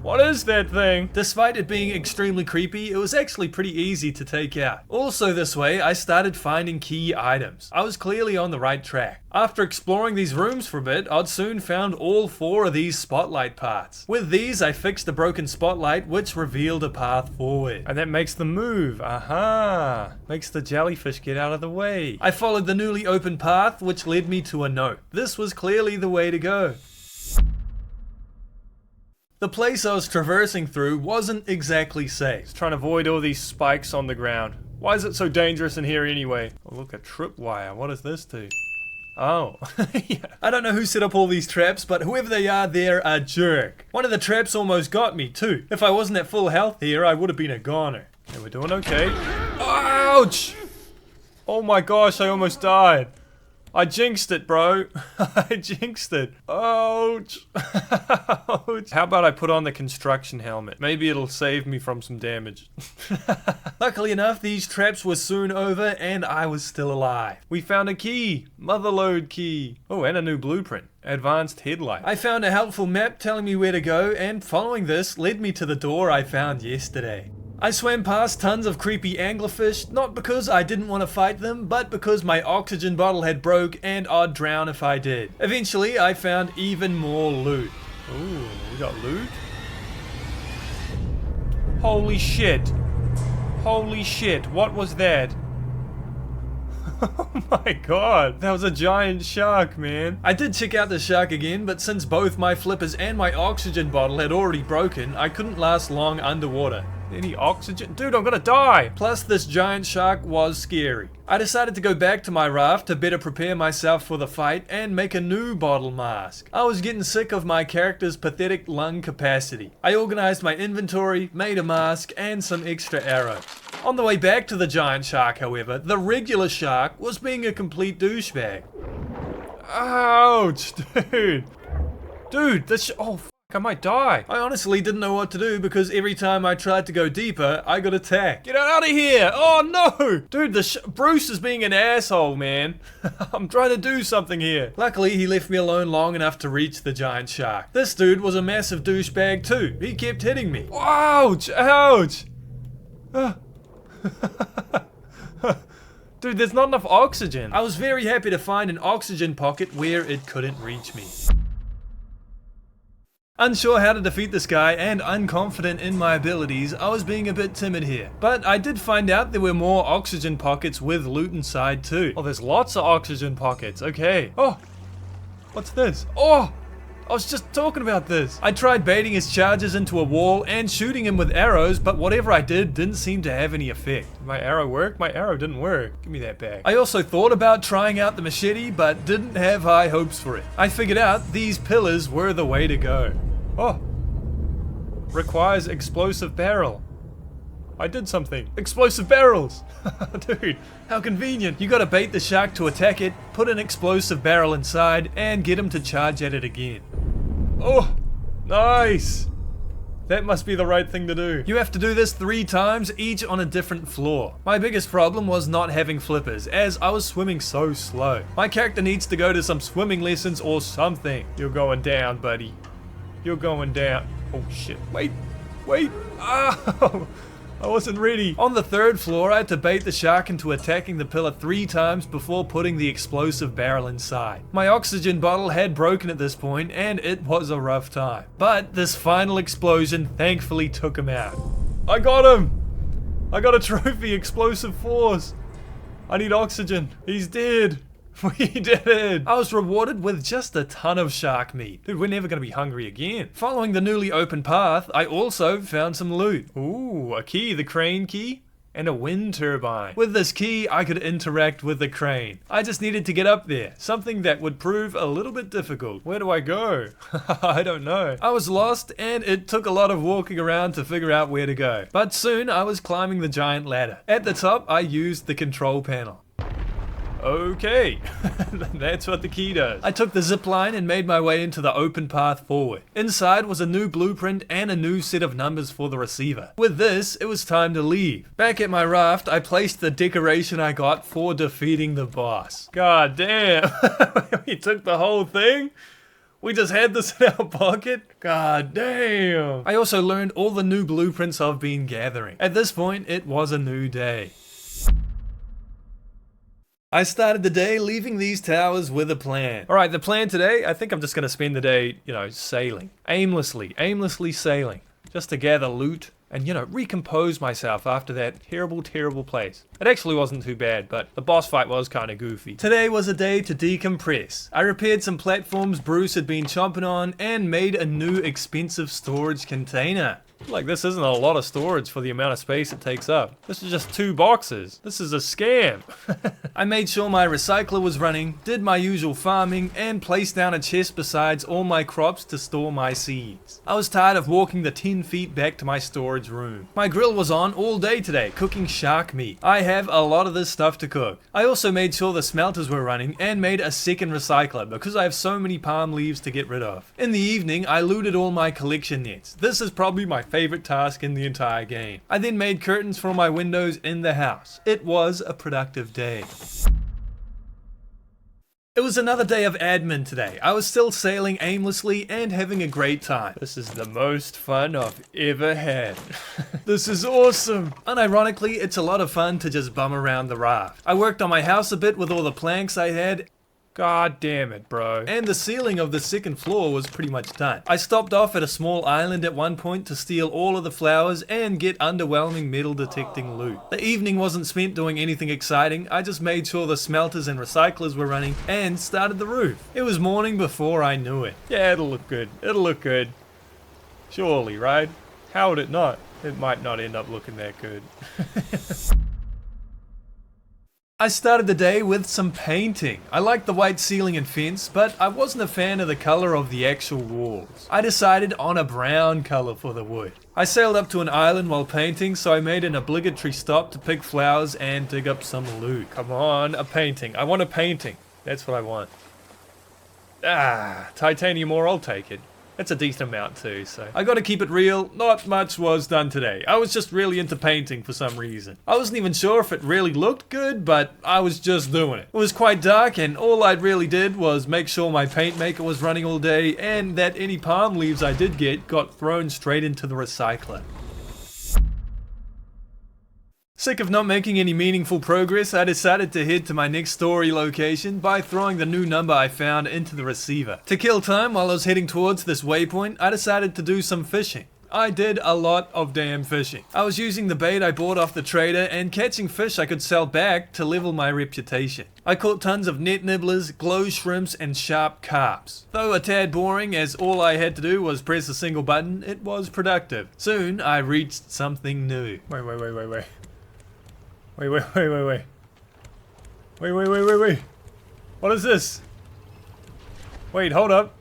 What is that thing? Despite it being extremely creepy, it was actually pretty easy to take out. Also this way, I started finding key items. I was clearly on the right track. After exploring these rooms for a bit, I'd soon found all 4 of these spotlight parts. With these, I fixed a broken spotlight, which revealed a path forward. And that makes them move. Aha! Makes the jellyfish get out of the way. I followed the newly opened path, which led me to a note. This was clearly the way to go. The place I was traversing through wasn't exactly safe. Just trying to avoid all these spikes on the ground. Why is it so dangerous in here anyway? Oh look, a tripwire. What does this do? Oh. Yeah. I don't know who set up all these traps, but whoever they are, they're a jerk. One of the traps almost got me too. If I wasn't at full health here, I would have been a goner. Yeah, we're doing okay. Ouch! Oh my gosh, I almost died. I jinxed it, bro. I jinxed it. Ouch. Ouch. How about I put on the construction helmet? Maybe it'll save me from some damage. Luckily enough, these traps were soon over and I was still alive. We found a key. Motherlode key. Oh, and a new blueprint. Advanced headlight. I found a helpful map telling me where to go, and following this led me to the door I found yesterday. I swam past tons of creepy anglerfish, not because I didn't want to fight them, but because my oxygen bottle had broke and I'd drown if I did. Eventually, I found even more loot. Ooh, we got loot? Holy shit. Holy shit, what was that? Oh my god, that was a giant shark, man. I did check out the shark again, but since both my flippers and my oxygen bottle had already broken, I couldn't last long underwater. Any oxygen? Dude, I'm gonna die! Plus, this giant shark was scary. I decided to go back to my raft to better prepare myself for the fight and make a new bottle mask. I was getting sick of my character's pathetic lung capacity. I organized my inventory, made a mask, and some extra arrows. On the way back to the giant shark, however, the regular shark was being a complete douchebag. Ouch, dude. Dude, this oh, I might die. I honestly didn't know what to do because every time I tried to go deeper, I got attacked. Get out of here! Oh no! Dude, Bruce is being an asshole, man. I'm trying to do something here. Luckily, he left me alone long enough to reach the giant shark. This dude was a massive douchebag too. He kept hitting me. Ouch! Ouch! Dude, there's not enough oxygen. I was very happy to find an oxygen pocket where it couldn't reach me. Unsure how to defeat this guy and unconfident in my abilities, I was being a bit timid here. But I did find out there were more oxygen pockets with loot inside too. Oh, there's lots of oxygen pockets. Okay. Oh, what's this? Oh, I was just talking about this. I tried baiting his charges into a wall and shooting him with arrows, but whatever I did didn't seem to have any effect. Did my arrow work? My arrow didn't work. Give me that back. I also thought about trying out the machete, but didn't have high hopes for it. I figured out these pillars were the way to go. Oh. Requires explosive barrel. I did something. Explosive barrels! Dude, how convenient. You gotta bait the shark to attack it, put an explosive barrel inside, and get him to charge at it again. Oh, nice! That must be the right thing to do. You have to do this 3 times, each on a different floor. My biggest problem was not having flippers, as I was swimming so slow. My character needs to go to some swimming lessons or something. You're going down, buddy. You're going down. Oh shit, wait. Oh! I wasn't ready. On the 3rd floor, I had to bait the shark into attacking the pillar 3 times before putting the explosive barrel inside. My oxygen bottle had broken at this point, and it was a rough time. But this final explosion thankfully took him out. I got him! I got a trophy, explosive force. I need oxygen. He's dead. We did it! I was rewarded with just a ton of shark meat. Dude, we're never gonna be hungry again. Following the newly opened path, I also found some loot. Ooh, a key, the crane key, and a wind turbine. With this key, I could interact with the crane. I just needed to get up there, something that would prove a little bit difficult. Where do I go? I don't know. I was lost, and it took a lot of walking around to figure out where to go. But soon, I was climbing the giant ladder. At the top, I used the control panel. Okay, that's what the key does. I took the zip line and made my way into the open path forward. Inside was a new blueprint and a new set of numbers for the receiver. With this, it was time to leave. Back at my raft, I placed the decoration I got for defeating the boss. God damn, we took the whole thing? We just had this in our pocket? God damn. I also learned all the new blueprints I've been gathering. At this point, it was a new day. I started the day leaving these towers with a plan. Alright, the plan today, I think I'm just going to spend the day, sailing. Aimlessly sailing. Just to gather loot and, recompose myself after that terrible place. It actually wasn't too bad, but the boss fight was kind of goofy. Today was a day to decompress. I repaired some platforms Bruce had been chomping on and made a new expensive storage container. Like, this isn't a lot of storage for the amount of space it takes up. This is just 2 boxes. This is a scam. I made sure my recycler was running, did my usual farming, and placed down a chest besides all my crops to store my seeds. I was tired of walking the 10 feet back to my storage room. My grill was on all day today, cooking shark meat. I have a lot of this stuff to cook. I also made sure the smelters were running and made a second recycler because I have so many palm leaves to get rid of. In the evening, I looted all my collection nets. This is probably my favorite task in the entire game. I then made curtains for my windows in the house. It was a productive day. It was another day of admin today. I was still sailing aimlessly and having a great time. This is the most fun I've ever had. This is awesome. Unironically, it's a lot of fun to just bum around the raft. I worked on my house a bit with all the planks I had. God damn it, bro. And the ceiling of the 2nd floor was pretty much done. I stopped off at a small island at one point to steal all of the flowers and get underwhelming metal detecting loot. The evening wasn't spent doing anything exciting. I just made sure the smelters and recyclers were running and started the roof. It was morning before I knew it. Yeah, it'll look good. It'll look good. Surely, right? How would it not? It might not end up looking that good. I started the day with some painting. I liked the white ceiling and fence, but I wasn't a fan of the color of the actual walls. I decided on a brown color for the wood. I sailed up to an island while painting, so I made an obligatory stop to pick flowers and dig up some loot. Come on, a painting. I want a painting. That's what I want. Titanium ore, I'll take it. That's a decent amount too, so I gotta keep it real, not much was done today. I was just really into painting for some reason. I wasn't even sure if it really looked good, but I was just doing it. It was quite dark and all I really did was make sure my paint maker was running all day and that any palm leaves I did get got thrown straight into the recycler. Sick of not making any meaningful progress, I decided to head to my next story location by throwing the new number I found into the receiver. To kill time while I was heading towards this waypoint, I decided to do some fishing. I did a lot of damn fishing. I was using the bait I bought off the trader and catching fish I could sell back to level my reputation. I caught tons of net nibblers, glow shrimps, and sharp carps. Though a tad boring as all I had to do was press a single button, it was productive. Soon I reached something new. Wait. What is this? Wait, hold up.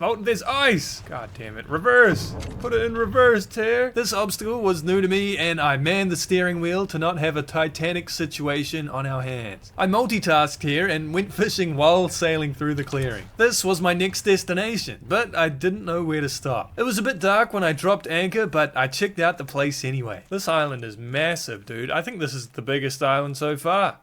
Oh, there's ice! God damn it. Reverse! Put it in reverse, Tear! This obstacle was new to me, and I manned the steering wheel to not have a Titanic situation on our hands. I multitasked here and went fishing while sailing through the clearing. This was my next destination, but I didn't know where to stop. It was a bit dark when I dropped anchor, but I checked out the place anyway. This island is massive, dude. I think this is the biggest island so far.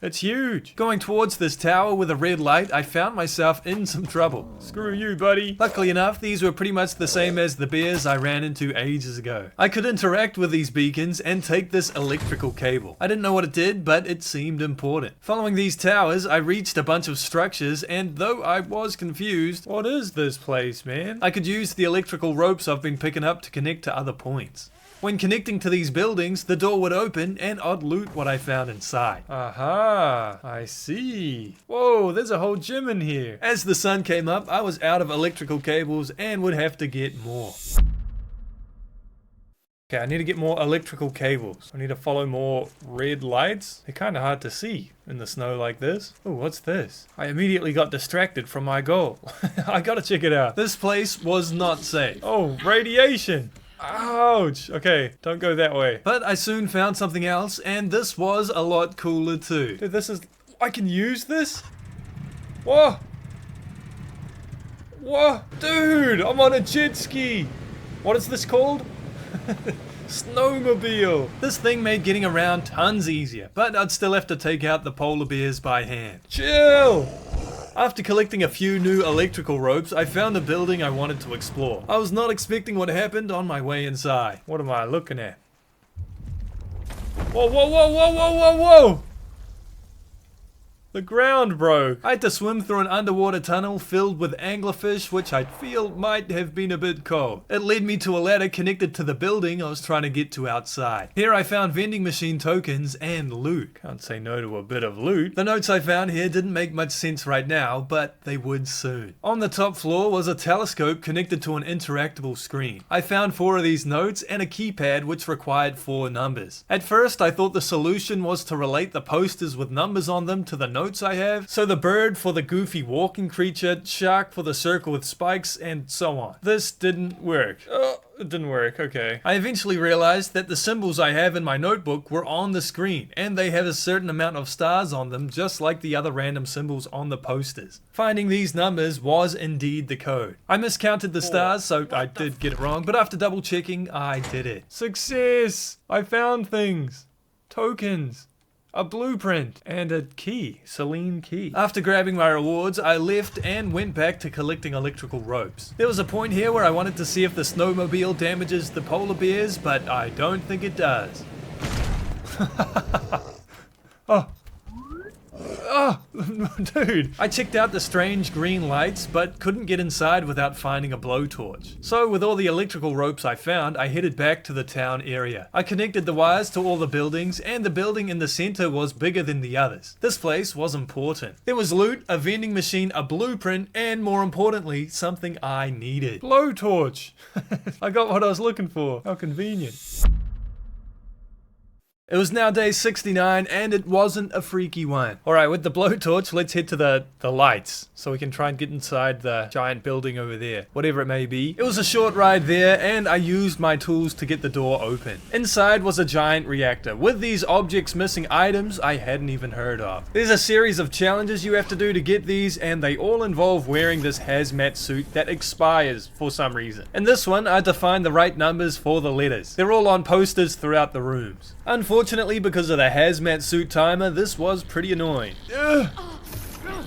It's huge. Going towards this tower with a red light, I found myself in some trouble. Screw you, buddy. Luckily enough, these were pretty much the same as the bears I ran into ages ago. I could interact with these beacons and take this electrical cable. I didn't know what it did, but it seemed important. Following these towers, I reached a bunch of structures, and though I was confused, what is this place, man? I could use the electrical ropes I've been picking up to connect to other points. When connecting to these buildings, the door would open and I'd loot what I found inside. Aha, I see. Whoa, there's a whole gym in here. As the sun came up, I was out of electrical cables and would have to get more. Okay, I need to get more electrical cables. I need to follow more red lights. They're kind of hard to see in the snow like this. Oh, what's this? I immediately got distracted from my goal. I gotta check it out. This place was not safe. Oh, radiation. Ouch! Okay, don't go that way. But I soon found something else, and this was a lot cooler too. Dude, this is... I can use this? Whoa! Whoa! Dude, I'm on a jet ski! What is this called? Snowmobile! This thing made getting around tons easier, but I'd still have to take out the polar bears by hand. Chill! After collecting a few new electrical ropes, I found a building I wanted to explore. I was not expecting what happened on my way inside. What am I looking at? Whoa! The ground broke. I had to swim through an underwater tunnel filled with anglerfish, which I feel might have been a bit cold. It led me to a ladder connected to the building I was trying to get to outside. Here I found vending machine tokens and loot. Can't say no to a bit of loot. The notes I found here didn't make much sense right now, but they would soon. On the top floor was a telescope connected to an interactable screen. I found 4 of these notes and a keypad which required 4 numbers. At first I thought the solution was to relate the posters with numbers on them to the notes I have. So the bird for the goofy walking creature, shark for the circle with spikes, and so on. This didn't work. Oh, it didn't work, okay. I eventually realized that the symbols I have in my notebook were on the screen, and they have a certain amount of stars on them, just like the other random symbols on the posters. Finding these numbers was indeed the code. I miscounted the stars, so I did get it wrong, but after double checking, I did it. Success! I found things. Tokens. A blueprint, and a key, Celine key. After grabbing my rewards, I left and went back to collecting electrical ropes. There was a point here where I wanted to see if the snowmobile damages the polar bears, but I don't think it does. Oh, dude. I checked out the strange green lights, but couldn't get inside without finding a blowtorch. So with all the electrical ropes I found, I headed back to the town area. I connected the wires to all the buildings, and the building in the center was bigger than the others. This place was important. There was loot, a vending machine, a blueprint, and more importantly, something I needed. Blowtorch! I got what I was looking for. How convenient. It was now day 69, and it wasn't a freaky one. Alright, with the blowtorch, let's head to the lights, so we can try and get inside the giant building over there, whatever it may be. It was a short ride there, and I used my tools to get the door open. Inside was a giant reactor, with these objects missing items I hadn't even heard of. There's a series of challenges you have to do to get these, and they all involve wearing this hazmat suit that expires for some reason. In this one, I had to find the right numbers for the letters. They're all on posters throughout the rooms. Unfortunately, because of the hazmat suit timer, this was pretty annoying.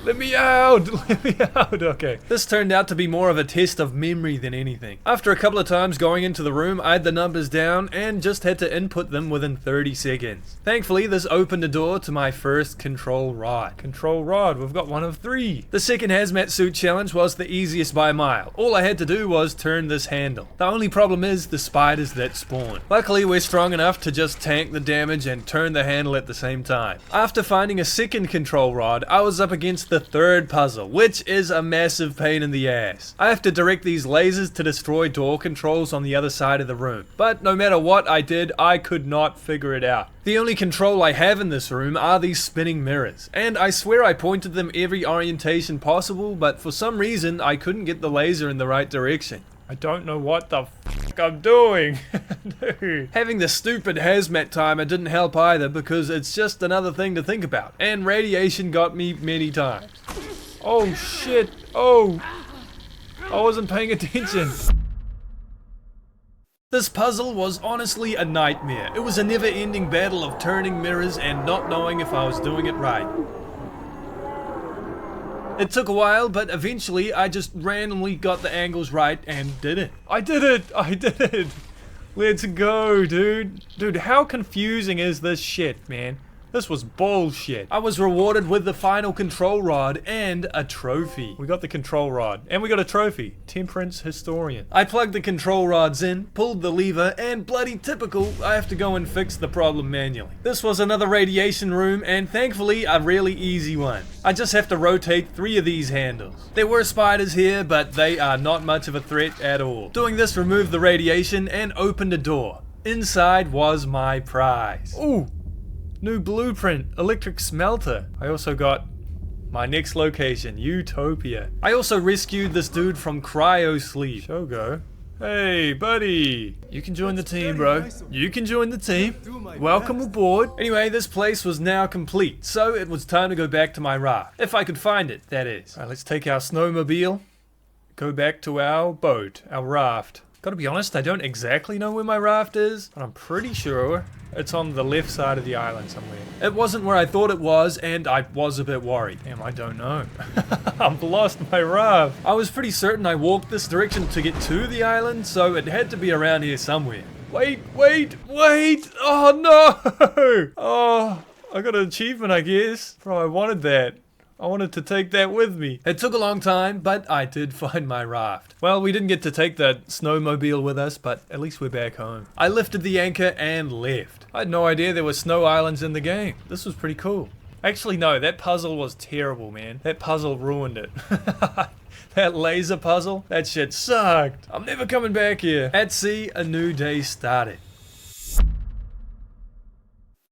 Let me out! Let me out! Okay. This turned out to be more of a test of memory than anything. After a couple of times going into the room, I had the numbers down and just had to input them within 30 seconds. Thankfully, this opened the door to my first control rod. Control rod, we've got one of 3. The second hazmat suit challenge was the easiest by a mile. All I had to do was turn this handle. The only problem is the spiders that spawn. Luckily, we're strong enough to just tank the damage and turn the handle at the same time. After finding a second control rod, I was up against the third puzzle, which is a massive pain in the ass. I have to direct these lasers to destroy door controls on the other side of the room. But no matter what I did, I could not figure it out. The only control I have in this room are these spinning mirrors, and I swear I pointed them every orientation possible, but for some reason I couldn't get the laser in the right direction. I don't know what the fuck I'm doing. Dude. Having the stupid hazmat timer didn't help either because it's just another thing to think about. And radiation got me many times. Oh shit. Oh. I wasn't paying attention. This puzzle was honestly a nightmare. It was a never-ending battle of turning mirrors and not knowing if I was doing it right. It took a while, but eventually I just randomly got the angles right and did it. I did it! I did it! Let's go, dude. Dude, how confusing is this shit, man? This was bullshit. I was rewarded with the final control rod and a trophy. We got the control rod and we got a trophy. Temperance Historian. I plugged the control rods in, pulled the lever, and bloody typical, I have to go and fix the problem manually. This was another radiation room and thankfully a really easy one. I just have to rotate 3 of these handles. There were spiders here, but they are not much of a threat at all. Doing this removed the radiation and opened a door. Inside was my prize. Ooh! New blueprint, electric smelter. I also got my next location, Utopia. I also rescued this dude from cryo sleep. Shogo. Hey, buddy. You can join the team, bro. You can join the team. Welcome aboard. Anyway, this place was now complete, so it was time to go back to my raft. If I could find it, that is. Alright, let's take our snowmobile, go back to our boat, our raft. Gotta be honest, I don't exactly know where my raft is, but I'm pretty sure it's on the left side of the island somewhere. It wasn't where I thought it was, and I was a bit worried. Damn, I don't know. I've lost my raft. I was pretty certain I walked this direction to get to the island, so it had to be around here somewhere. Wait, wait, wait! Oh no! Oh, I got an achievement, I guess. Bro, I wanted that. I wanted to take that with me. It took a long time, but I did find my raft. Well, we didn't get to take the snowmobile with us, but at least we're back home. I lifted the anchor and left. I had no idea there were snow islands in the game. This was pretty cool. Actually, no, that puzzle was terrible, man. That puzzle ruined it. That laser puzzle, that shit sucked. I'm never coming back here. At sea, a new day started.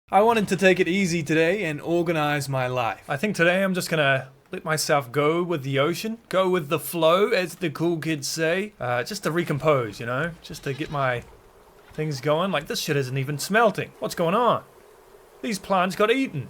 I wanted to take it easy today and organize my life. I think today I'm just gonna let myself go with the ocean, go with the flow, as the cool kids say, just to recompose, you know, just to get my things going. Like, this shit isn't even smelting. What's going on? These plants got eaten.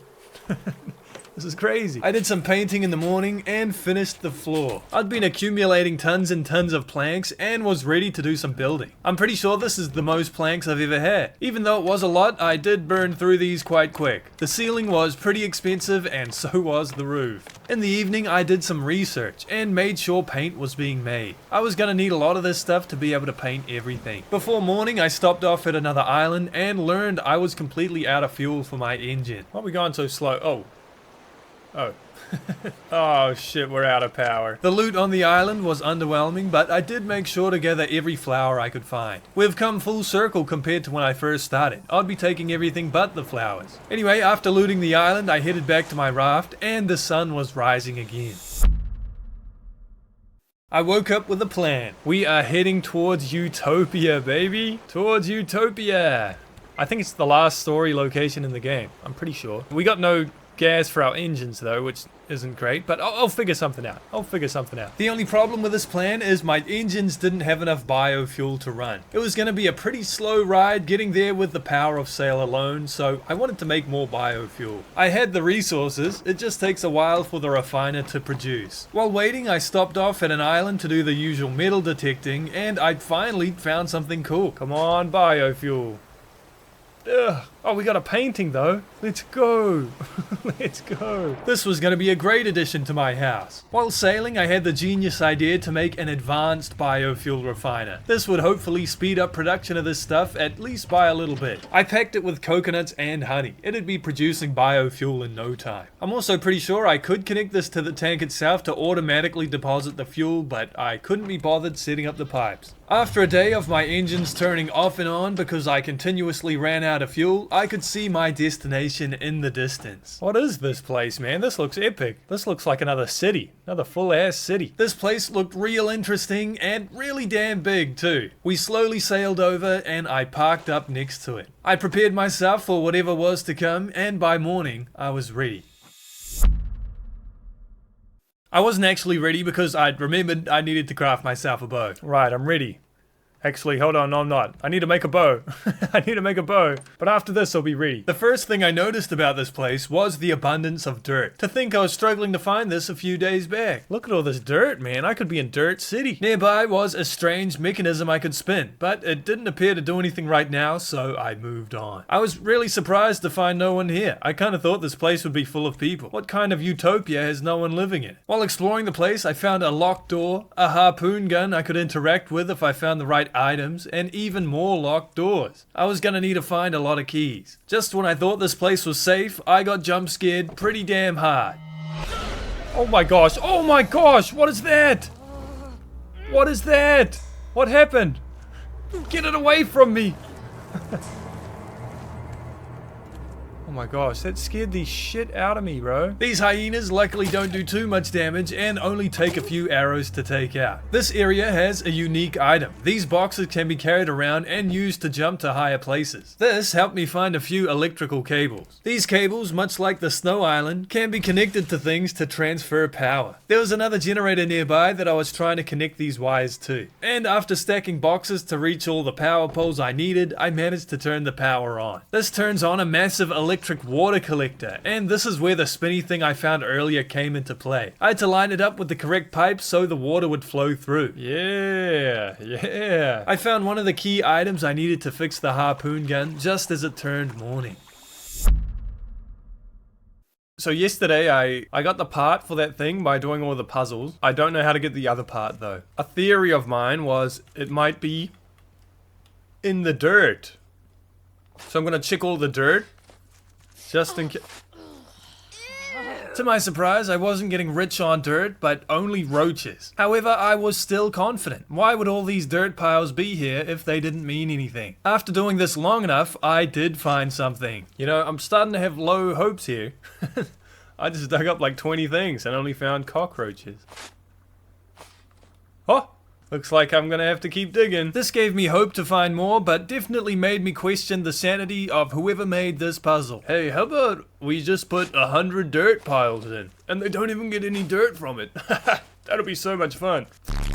This is crazy. I did some painting in the morning and finished the floor. I'd been accumulating tons and tons of planks and was ready to do some building. I'm pretty sure this is the most planks I've ever had. Even though it was a lot, I did burn through these quite quick. The ceiling was pretty expensive and so was the roof. In the evening, I did some research and made sure paint was being made. I was gonna need a lot of this stuff to be able to paint everything. Before morning, I stopped off at another island and learned I was completely out of fuel for my engine. Why are we going so slow? Oh. Oh shit, we're out of power. The loot on the island was underwhelming, but I did make sure to gather every flower I could find. We've come full circle compared to when I first started. I'd be taking everything but the flowers. Anyway, after looting the island, I headed back to my raft, and the sun was rising again. I woke up with a plan. We are heading towards Utopia, baby. Towards Utopia. I think it's the last story location in the game. I'm pretty sure. We got no gas for our engines though, which isn't great, but I'll figure something out. The only problem with this plan is my engines didn't have enough biofuel to run. It was going to be a pretty slow ride getting there with the power of sail alone, so I wanted to make more biofuel. I had the resources, it just takes a while for the refiner to produce. While waiting, I stopped off at an island to do the usual metal detecting, and I finally found something cool. Come on, biofuel. Ugh. Oh, we got a painting though. Let's go. Let's go. This was going to be a great addition to my house. While sailing, I had the genius idea to make an advanced biofuel refiner. This would hopefully speed up production of this stuff at least by a little bit. I packed it with coconuts and honey. It'd be producing biofuel in no time. I'm also pretty sure I could connect this to the tank itself to automatically deposit the fuel, but I couldn't be bothered setting up the pipes. After a day of my engines turning off and on because I continuously ran out of fuel, I could see my destination in the distance. What is this place, man? This looks epic. This looks like another city. Another full-ass city. This place looked real interesting and really damn big too. We slowly sailed over and I parked up next to it. I prepared myself for whatever was to come, and by morning, I was ready. I wasn't actually ready because I'd remembered I needed to craft myself a bow. Right, I'm ready. Actually, hold on, no, I'm not. I need to make a bow. I need to make a bow. But after this, I'll be ready. The first thing I noticed about this place was the abundance of dirt. To think I was struggling to find this a few days back. Look at all this dirt, man. I could be in Dirt City. Nearby was a strange mechanism I could spin, but it didn't appear to do anything right now, so I moved on. I was really surprised to find no one here. I kind of thought this place would be full of people. What kind of utopia has no one living in? While exploring the place, I found a locked door, a harpoon gun I could interact with if I found the right items, and even more locked doors. I was gonna need to find a lot of keys. Just when I thought this place was safe, I got jump scared pretty damn hard. Oh my gosh, what is that? What is that? What happened? Get it away from me! Oh my gosh, that scared the shit out of me, bro. These hyenas luckily don't do too much damage and only take a few arrows to take out. This area has a unique item. These boxes can be carried around and used to jump to higher places. This helped me find a few electrical cables. These cables, much like the snow island, can be connected to things to transfer power. There was another generator nearby that I was trying to connect these wires to. And after stacking boxes to reach all the power poles I needed, I managed to turn the power on. This turns on a massive electric water collector, and this is where the spinny thing I found earlier came into play. I had to line it up with the correct pipe so the water would flow through. Yeah. I found one of the key items I needed to fix the harpoon gun just as it turned morning. So yesterday I got the part for that thing by doing all the puzzles. I don't know how to get the other part though. A theory of mine was it might be in the dirt. So I'm gonna check all the dirt. Just in case. To my surprise, I wasn't getting rich on dirt, but only roaches. However, I was still confident. Why would all these dirt piles be here if they didn't mean anything? After doing this long enough, I did find something. You know, I'm starting to have low hopes here. I just dug up like 20 things and only found cockroaches. Oh! Looks like I'm gonna have to keep digging. This gave me hope to find more, but definitely made me question the sanity of whoever made this puzzle. Hey, how about we just put 100 dirt piles in, and they don't even get any dirt from it? That'll be so much fun.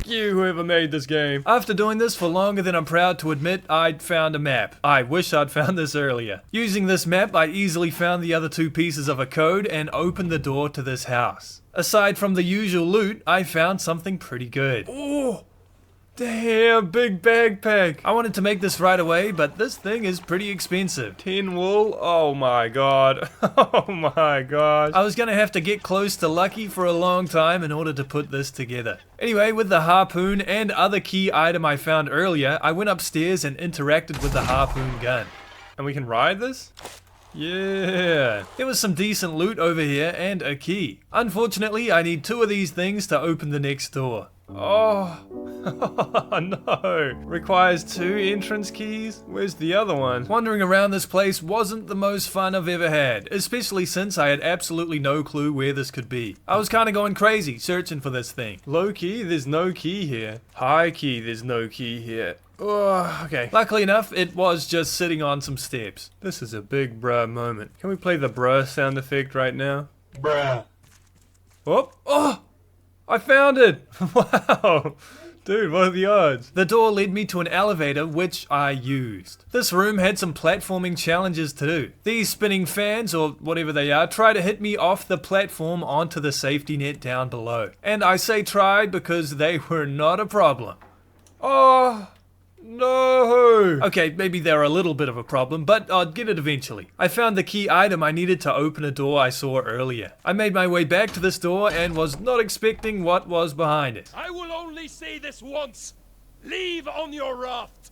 You, whoever made this game. After doing this for longer than I'm proud to admit, I'd found a map. I wish I'd found this earlier. Using this map, I easily found the other two pieces of a code and opened the door to this house. Aside from the usual loot, I found something pretty good. Oh! Damn, big backpack. I wanted to make this right away, but this thing is pretty expensive. 10 wool? Oh my god. Oh my gosh. I was gonna have to get close to lucky for a long time in order to put this together. Anyway, with the harpoon and other key item I found earlier, I went upstairs and interacted with the harpoon gun. And we can ride this? Yeah. There was some decent loot over here and a key. Unfortunately, I need 2 of these things to open the next door. Oh. No. Requires 2 entrance keys? Where's the other one? Wandering around this place wasn't the most fun I've ever had, especially since I had absolutely no clue where this could be. I was kinda going crazy searching for this thing. Low key, there's no key here. High key, there's no key here. Oh, okay. Luckily enough, it was just sitting on some steps. This is a big bruh moment. Can we play the bruh sound effect right now? Bruh. Whoop. Oh! I found it! Wow! Dude, what are the odds? The door led me to an elevator, which I used. This room had some platforming challenges to do. These spinning fans, or whatever they are, try to hit me off the platform onto the safety net down below. And I say try because they were not a problem. Oh! No! Okay, maybe they're a little bit of a problem, but I'd get it eventually. I found the key item I needed to open a door I saw earlier. I made my way back to this door and was not expecting what was behind it. I will only say this once. Leave on your raft.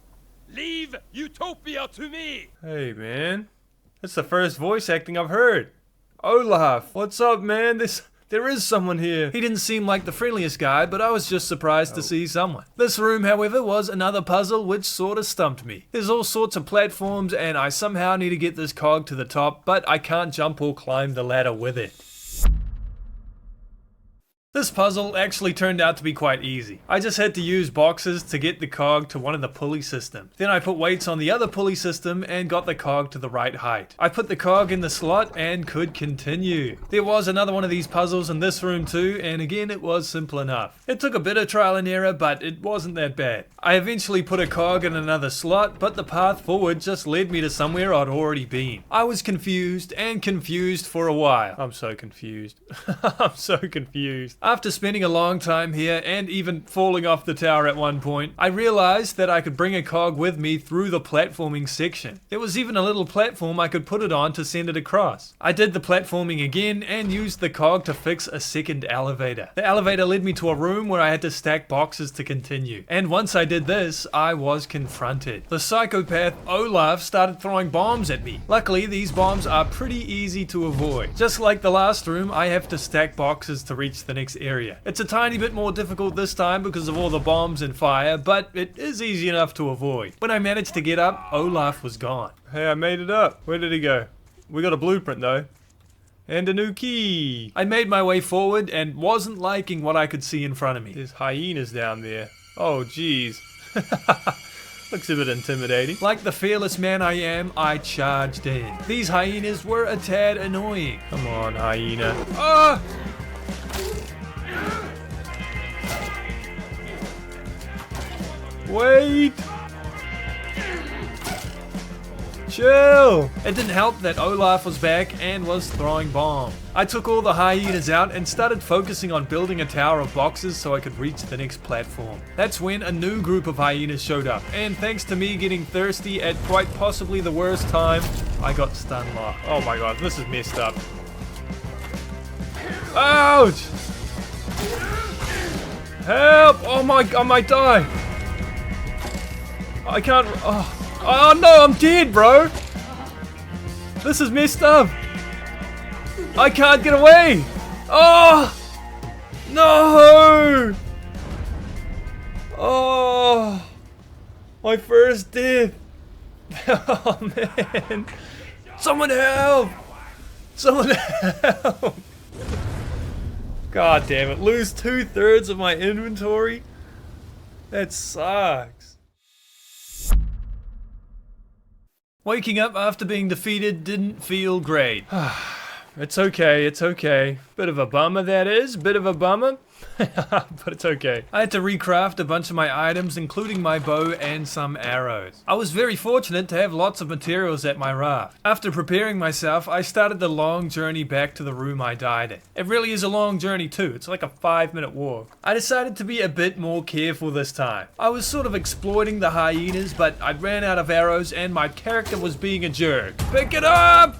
Leave Utopia to me. Hey, man. That's the first voice acting I've heard. Olaf, what's up, man? There is someone here. He didn't seem like the friendliest guy, but I was just surprised to see someone. This room, however, was another puzzle which sort of stumped me. There's all sorts of platforms and I somehow need to get this cog to the top, but I can't jump or climb the ladder with it. This puzzle actually turned out to be quite easy. I just had to use boxes to get the cog to one of the pulley systems. Then I put weights on the other pulley system and got the cog to the right height. I put the cog in the slot and could continue. There was another one of these puzzles in this room too, and again it was simple enough. It took a bit of trial and error, but it wasn't that bad. I eventually put a cog in another slot, but the path forward just led me to somewhere I'd already been. I was confused for a while. I'm so confused. I'm so confused. After spending a long time here and even falling off the tower at one point, I realized that I could bring a cog with me through the platforming section. There was even a little platform I could put it on to send it across. I did the platforming again and used the cog to fix a second elevator. The elevator led me to a room where I had to stack boxes to continue. And once I did this, I was confronted. The psychopath Olaf started throwing bombs at me. Luckily, these bombs are pretty easy to avoid. Just like the last room, I have to stack boxes to reach the next area. It's a tiny bit more difficult this time because of all the bombs and fire, but it is easy enough to avoid. When I managed to get up, Olaf was gone. Hey, I made it up. Where did he go? We got a blueprint though. And a new key. I made my way forward and wasn't liking what I could see in front of me. There's hyenas down there. Oh, jeez. Looks a bit intimidating. Like the fearless man I am, I charged in. These hyenas were a tad annoying. Come on, hyena. Ah! Wait! Chill! It didn't help that Olaf was back and was throwing bombs. I took all the hyenas out and started focusing on building a tower of boxes so I could reach the next platform. That's when a new group of hyenas showed up, and thanks to me getting thirsty at quite possibly the worst time, I got stun locked. Oh my god, this is messed up. Ouch! Help! Oh my, I might die. I can't, oh no, I'm dead, bro. This is messed up. I can't get away. Oh, no. Oh, my first death. Oh man. Someone help. Someone help. God damn it, lose 2/3 of my inventory? That sucks. Waking up after being defeated didn't feel great. It's okay, it's okay. Bit of a bummer that is, bit of a bummer. But it's okay. I had to recraft a bunch of my items, including my bow and some arrows. I was very fortunate to have lots of materials at my raft. After preparing myself, I started the long journey back to the room I died in. It really is a long journey too, it's like a 5-minute walk. I decided to be a bit more careful this time. I was sort of exploiting the hyenas, but I ran out of arrows and my character was being a jerk. Pick it up!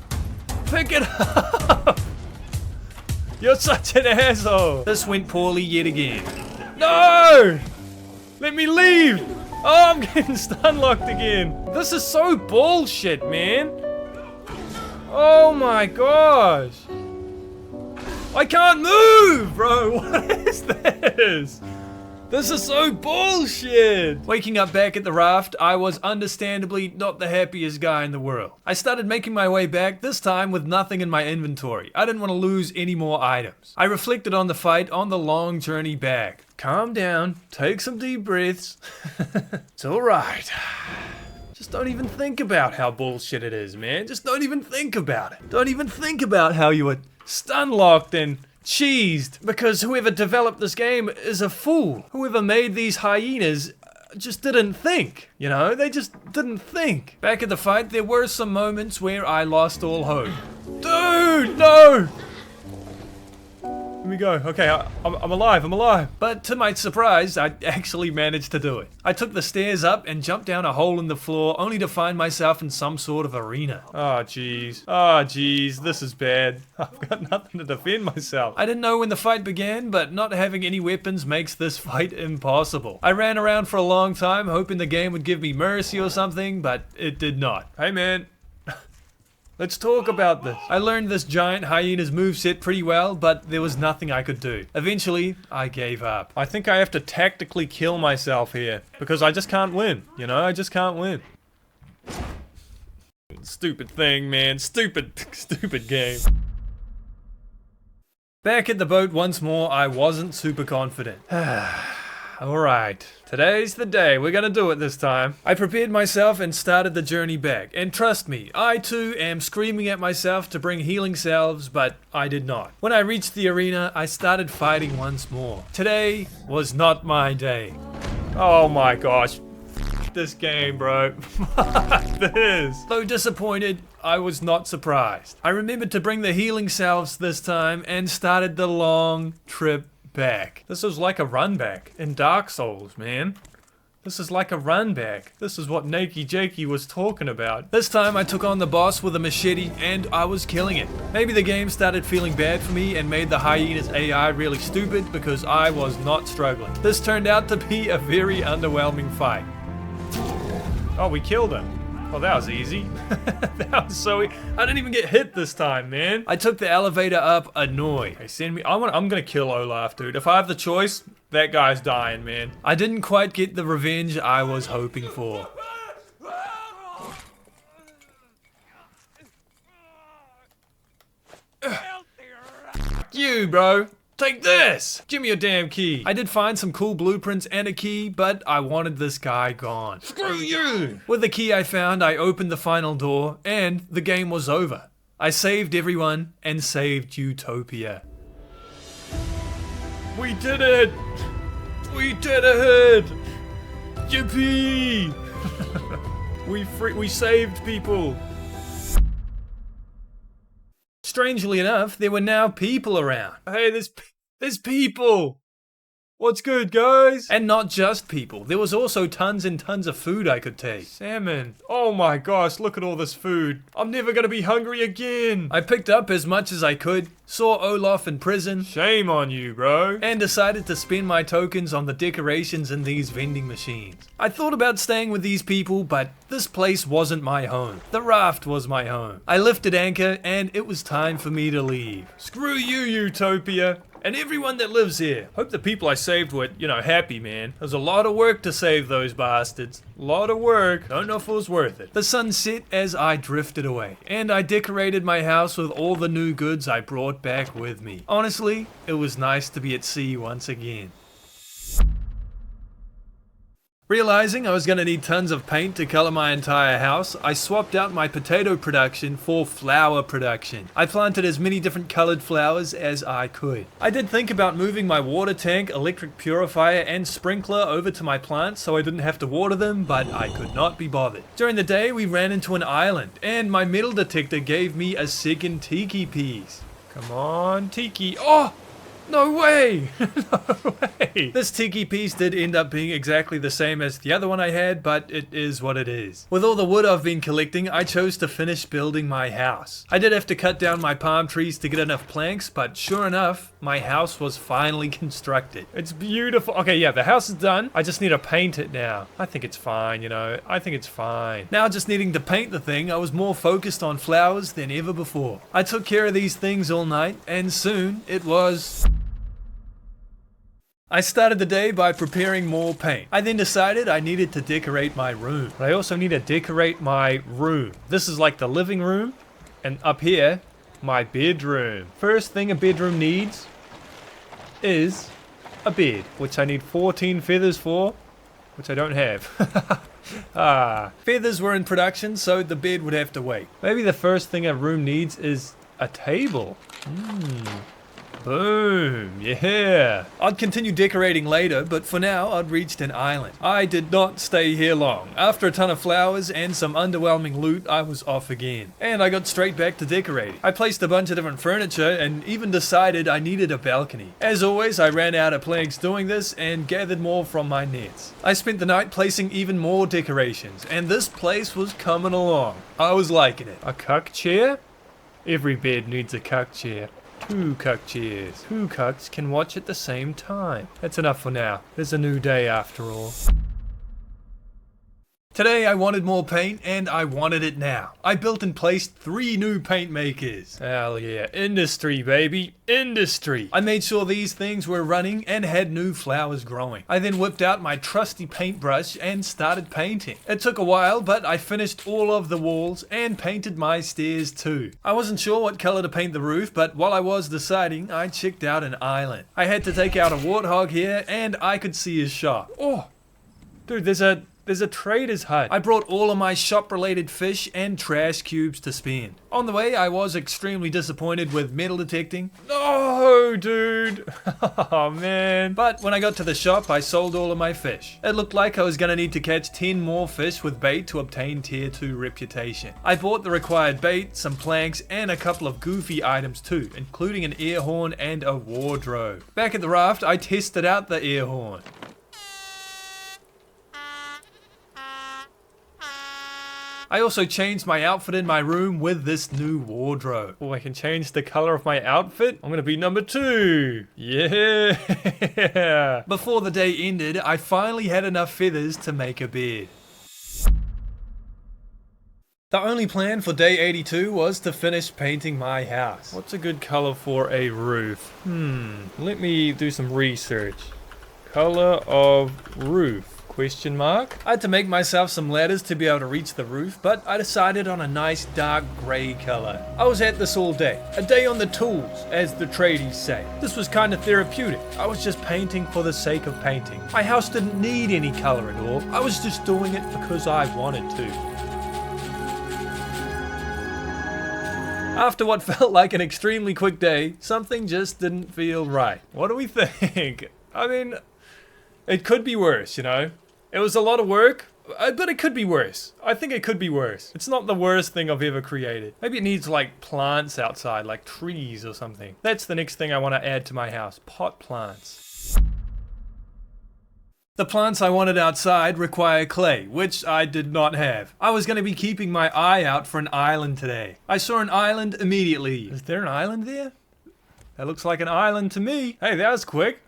Pick it up! You're such an asshole! This went poorly yet again. No! Let me leave! Oh, I'm getting stun locked again. This is so bullshit, man. Oh my gosh. I can't move, bro. What is this? This is so bullshit! Waking up back at the raft, I was understandably not the happiest guy in the world. I started making my way back, this time with nothing in my inventory. I didn't want to lose any more items. I reflected on the fight on the long journey back. Calm down, take some deep breaths. It's alright. Just don't even think about how bullshit it is, man. Just don't even think about it. Don't even think about how you were stun locked and cheesed, because whoever developed this game is a fool. Whoever made these hyenas just didn't think, you know? They just didn't think. Back at the fight, there were some moments where I lost all hope. Dude, no! me go. Okay, I'm alive, I'm alive. But to my surprise, I actually managed to do it. I took the stairs up and jumped down a hole in the floor, only to find myself in some sort of arena. Oh, jeez. Oh, jeez, this is bad. I've got nothing to defend myself. I didn't know when the fight began, but not having any weapons makes this fight impossible. I ran around for a long time, hoping the game would give me mercy or something, but it did not. Hey, man. Let's talk about this. I learned this giant hyena's moveset pretty well, but there was nothing I could do. Eventually, I gave up. I think I have to tactically kill myself here, because I just can't win, you know? I just can't win. Stupid thing, man. Stupid game. Back at the boat once more, I wasn't super confident. Alright, today's the day. We're gonna do it this time. I prepared myself and started the journey back. And trust me, I too am screaming at myself to bring healing salves, but I did not. When I reached the arena, I started fighting once more. Today was not my day. Oh my gosh. This game, bro. This. Though disappointed, I was not surprised. I remembered to bring the healing salves this time and started the long trip back. This was like a run back in Dark Souls, man. This is like a run back. This is what Nakey Jakey was talking about. This time I took on the boss with a machete and I was killing it. Maybe the game started feeling bad for me and made the hyena's AI really stupid because I was not struggling. This turned out to be a very underwhelming fight. Oh, we killed him. Oh, that was easy. That was so easy. I didn't even get hit this time, man. I took the elevator up annoyed. Hey, send me. I'm gonna kill Olaf, dude. If I have the choice, that guy's dying, man. I didn't quite get the revenge I was hoping for. You, bro. Take this! Give me your damn key. I did find some cool blueprints and a key, but I wanted this guy gone. Screw you! With the key I found, I opened the final door, and the game was over. I saved everyone, and saved Utopia. We did it! We did it! Yippee! We saved people. Strangely enough, there were now people around. Hey, there's people! What's good, guys? And not just people. There was also tons and tons of food I could take. Salmon. Oh my gosh, look at all this food. I'm never gonna be hungry again. I picked up as much as I could, saw Olaf in prison. Shame on you, bro. And decided to spend my tokens on the decorations in these vending machines. I thought about staying with these people, but this place wasn't my home. The raft was my home. I lifted anchor, and it was time for me to leave. Screw you, Utopia. And everyone that lives here. Hope the people I saved were, you know, happy, man. There's a lot of work to save those bastards. A lot of work. Don't know if it was worth it. The sun set as I drifted away, and I decorated my house with all the new goods I brought back with me. Honestly, it was nice to be at sea once again. Realizing I was going to need tons of paint to color my entire house, I swapped out my potato production for flower production. I planted as many different colored flowers as I could. I did think about moving my water tank, electric purifier, and sprinkler over to my plants so I didn't have to water them, but I could not be bothered. During the day, we ran into an island, and my metal detector gave me a second tiki piece. Come on, tiki. Oh! No way! No way! This tiki piece did end up being exactly the same as the other one I had, but it is what it is. With all the wood I've been collecting, I chose to finish building my house. I did have to cut down my palm trees to get enough planks, but sure enough, my house was finally constructed. It's beautiful. Okay, yeah, the house is done. I just need to paint it now. I think it's fine, you know. I think it's fine. Now just needing to paint the thing, I was more focused on flowers than ever before. I took care of these things all night, and soon it was... I started the day by preparing more paint. I then decided I needed to decorate my room. But I also need to decorate my room. This is like the living room, and up here, my bedroom. First thing a bedroom needs is a bed, which I need 14 feathers for, which I don't have. Feathers were in production, so the bed would have to wait. Maybe the first thing a room needs is a table. Boom, yeah. I'd continue decorating later, but for now I'd reached an island. I did not stay here long. After a ton of flowers and some underwhelming loot, I was off again. And I got straight back to decorating. I placed a bunch of different furniture and even decided I needed a balcony. As always, I ran out of planks doing this and gathered more from my nets. I spent the night placing even more decorations, and this place was coming along. I was liking it. A cuck chair? Every bed needs a cuck chair. 2 cuck chairs. 2 cucks can watch at the same time. That's enough for now. There's a new day after all. Today I wanted more paint, and I wanted it now. I built and placed 3 new paint makers. Hell yeah, industry baby, industry. I made sure these things were running and had new flowers growing. I then whipped out my trusty paintbrush and started painting. It took a while, but I finished all of the walls and painted my stairs too. I wasn't sure what color to paint the roof, but while I was deciding, I checked out an island. I had to take out a warthog here, and I could see his shop. Oh, dude, there's a trader's hut. I brought all of my shop-related fish and trash cubes to spend. On the way, I was extremely disappointed with metal detecting. No, dude. Oh, man. But when I got to the shop, I sold all of my fish. It looked like I was gonna need to catch 10 more fish with bait to obtain tier 2 reputation. I bought the required bait, some planks, and a couple of goofy items too, including an air horn and a wardrobe. Back at the raft, I tested out the air horn. I also changed my outfit in my room with this new wardrobe. Oh, I can change the color of my outfit? I'm gonna be number 2. Yeah. Before the day ended, I finally had enough feathers to make a bed. The only plan for day 82 was to finish painting my house. What's a good color for a roof? Let me do some research. Color of roof? Question mark. I had to make myself some ladders to be able to reach the roof, but I decided on a nice dark grey color. I was at this all day. A day on the tools, as the tradies say. This was kind of therapeutic. I was just painting for the sake of painting. My house didn't need any color at all. I was just doing it because I wanted to. After what felt like an extremely quick day, something just didn't feel right. What do we think? I mean, it could be worse, you know? It was a lot of work, but it could be worse. I think it could be worse. It's not the worst thing I've ever created. Maybe it needs like plants outside, like trees or something. That's the next thing I want to add to my house, pot plants. The plants I wanted outside require clay, which I did not have. I was going to be keeping my eye out for an island today. I saw an island immediately. Is there an island there? That looks like an island to me. Hey, that was quick.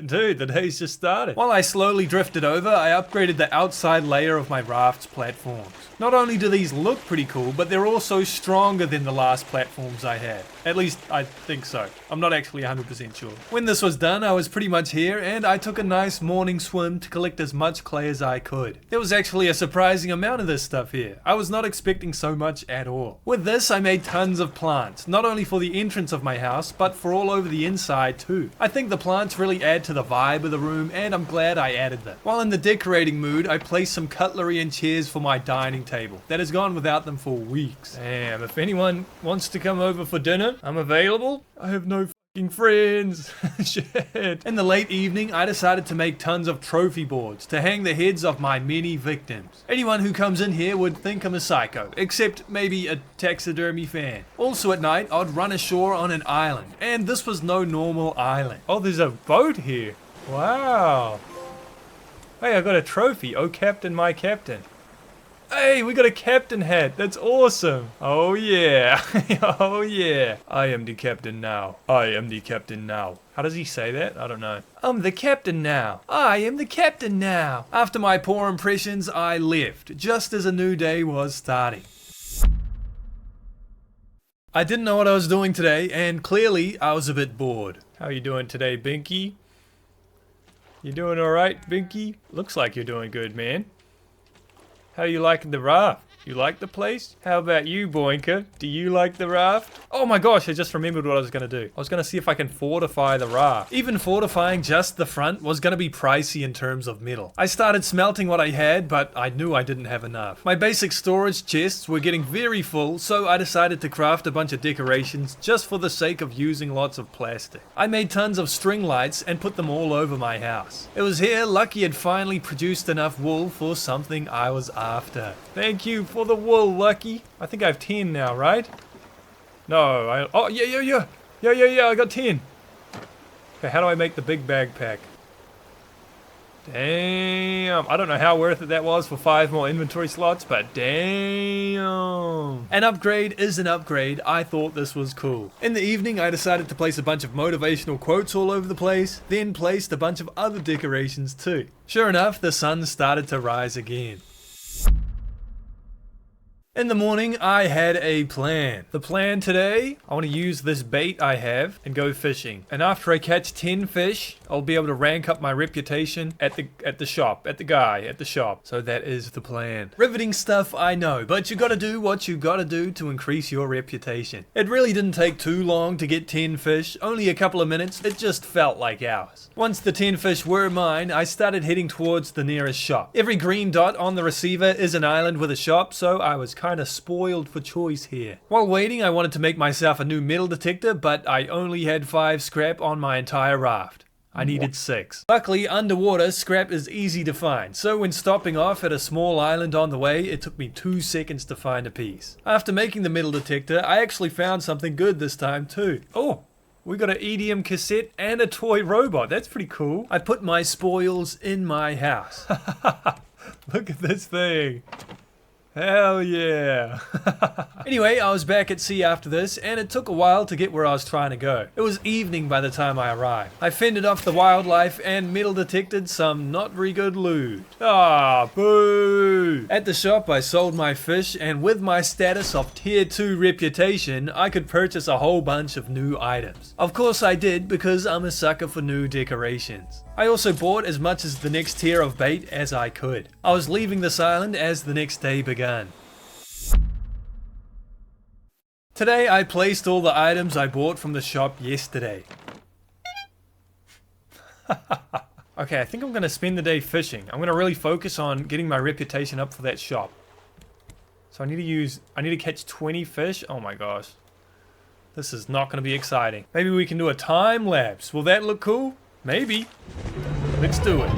Dude, the day's just started. While I slowly drifted over, I upgraded the outside layer of my raft's platforms. Not only do these look pretty cool, but they're also stronger than the last platforms I had. At least, I think so. I'm not actually 100% sure. When this was done, I was pretty much here, and I took a nice morning swim to collect as much clay as I could. There was actually a surprising amount of this stuff here. I was not expecting so much at all. With this, I made tons of plants, not only for the entrance of my house, but for all over the inside too. I think the plants really add to the vibe of the room, and I'm glad I added them. While in the decorating mood, I placed some cutlery and chairs for my dining table. That has gone without them for weeks. Damn, if anyone wants to come over for dinner, I'm available. I have no fucking friends. Shit. In the late evening, I decided to make tons of trophy boards to hang the heads of my many victims. Anyone who comes in here would think I'm a psycho, except maybe a taxidermy fan. Also at night, I'd run ashore on an island, and this was no normal island. Oh, there's a boat here. Wow. Hey, I got a trophy. Oh, Captain, my Captain. Hey, we got a captain hat. That's awesome. Oh yeah. Oh yeah. I am the captain now. I am the captain now. How does he say that? I don't know. I'm the captain now. I am the captain now. After my poor impressions, I left, just as a new day was starting. I didn't know what I was doing today, and clearly I was a bit bored. How you doing today, Binky? You doing alright, Binky? Looks like you're doing good, man. How you liking the raft? You like the place? How about you, Boinker? Do you like the raft? Oh my gosh, I just remembered what I was gonna do. I was gonna see if I can fortify the raft. Even fortifying just the front was gonna be pricey in terms of metal. I started smelting what I had, but I knew I didn't have enough. My basic storage chests were getting very full, so I decided to craft a bunch of decorations just for the sake of using lots of plastic. I made tons of string lights and put them all over my house. It was here Lucky had finally produced enough wool for something I was after. Thank you for the wool, Lucky. I think I have 10 now, right? No, oh, yeah, I got 10. Okay, how do I make the big backpack? Damn, I don't know how worth it that was for 5 more inventory slots, but damn. An upgrade is an upgrade. I thought this was cool. In the evening, I decided to place a bunch of motivational quotes all over the place, then placed a bunch of other decorations too. Sure enough, the sun started to rise again. In the morning, I had a plan. The plan today, I want to use this bait I have and go fishing. And after I catch 10 fish, I'll be able to rank up my reputation at the shop. So that is the plan. Riveting stuff, I know, but you gotta do what you gotta do to increase your reputation. It really didn't take too long to get 10 fish, only a couple of minutes. It just felt like hours. Once the 10 fish were mine, I started heading towards the nearest shop. Every green dot on the receiver is an island with a shop, so I was kind of spoiled for choice here. While waiting, I wanted to make myself a new metal detector, but I only had 5 scrap on my entire raft. I needed 6. Luckily, underwater, scrap is easy to find, so when stopping off at a small island on the way, it took me 2 seconds to find a piece. After making the metal detector, I actually found something good this time too. Oh! We got an EDM cassette and a toy robot. That's pretty cool. I put my spoils in my house. Look at this thing. Hell yeah. Anyway, I was back at sea after this, and it took a while to get where I was trying to go. It was evening by the time I arrived. I fended off the wildlife and metal detected some not very good loot. Ah, boo! At the shop, I sold my fish, and with my status of tier 2 reputation, I could purchase a whole bunch of new items. Of course I did, because I'm a sucker for new decorations. I also bought as much as the next tier of bait as I could. I was leaving this island as the next day began. Today I placed all the items I bought from the shop yesterday. Okay, I think I'm going to spend the day fishing. I'm going to really focus on getting my reputation up for that shop. So I need to catch 20 fish. Oh my gosh. This is not going to be exciting. Maybe we can do a time lapse. Will that look cool? Maybe. Let's do it.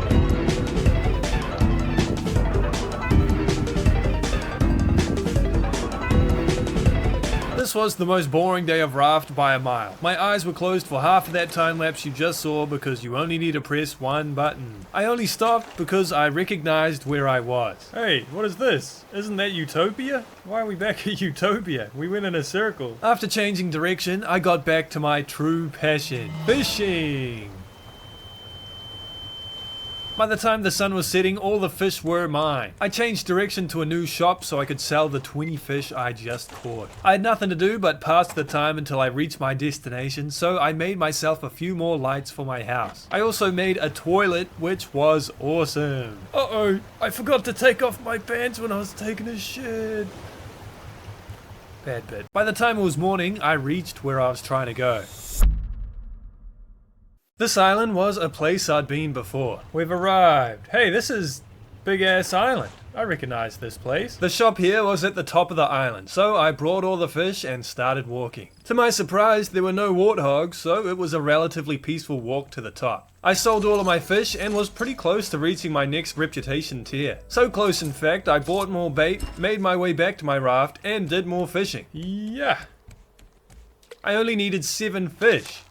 This was the most boring day of raft by a mile. My eyes were closed for half of that time lapse you just saw because you only need to press one button. I only stopped because I recognized where I was. Hey, what is this? Isn't that Utopia? Why are we back at Utopia? We went in a circle. After changing direction, I got back to my true passion. Fishing! By the time the sun was setting, all the fish were mine. I changed direction to a new shop so I could sell the 20 fish I just caught. I had nothing to do but pass the time until I reached my destination, so I made myself a few more lights for my house. I also made a toilet, which was awesome. Uh-oh, I forgot to take off my pants when I was taking a shit. Bad bit. By the time it was morning, I reached where I was trying to go. This island was a place I'd been before. We've arrived. Hey, this is Big Ass Island. I recognize this place. The shop here was at the top of the island, so I brought all the fish and started walking. To my surprise, there were no warthogs, so it was a relatively peaceful walk to the top. I sold all of my fish and was pretty close to reaching my next reputation tier. So close in fact, I bought more bait, made my way back to my raft, and did more fishing. Yeah. I only needed 7 fish.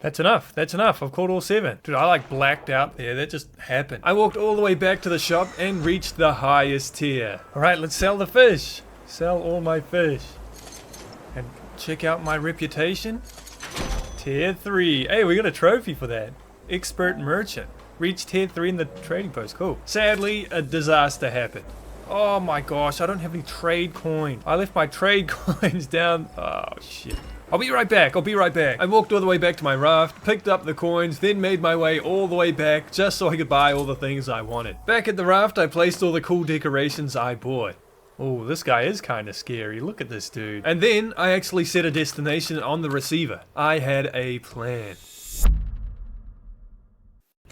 That's enough. I've caught all 7. Dude, I like blacked out there. That just happened. I walked all the way back to the shop and reached the highest tier. Alright, let's sell the fish. Sell all my fish. And check out my reputation. Tier 3. Hey, we got a trophy for that. Expert merchant. Reached tier 3 in the trading post. Cool. Sadly, a disaster happened. Oh my gosh, I don't have any trade coins. I left my trade coins down. Oh shit. I'll be right back. I walked all the way back to my raft, picked up the coins, then made my way all the way back just so I could buy all the things I wanted. Back at the raft, I placed all the cool decorations I bought. Oh, this guy is kind of scary. Look at this dude. And then I actually set a destination on the receiver. I had a plan.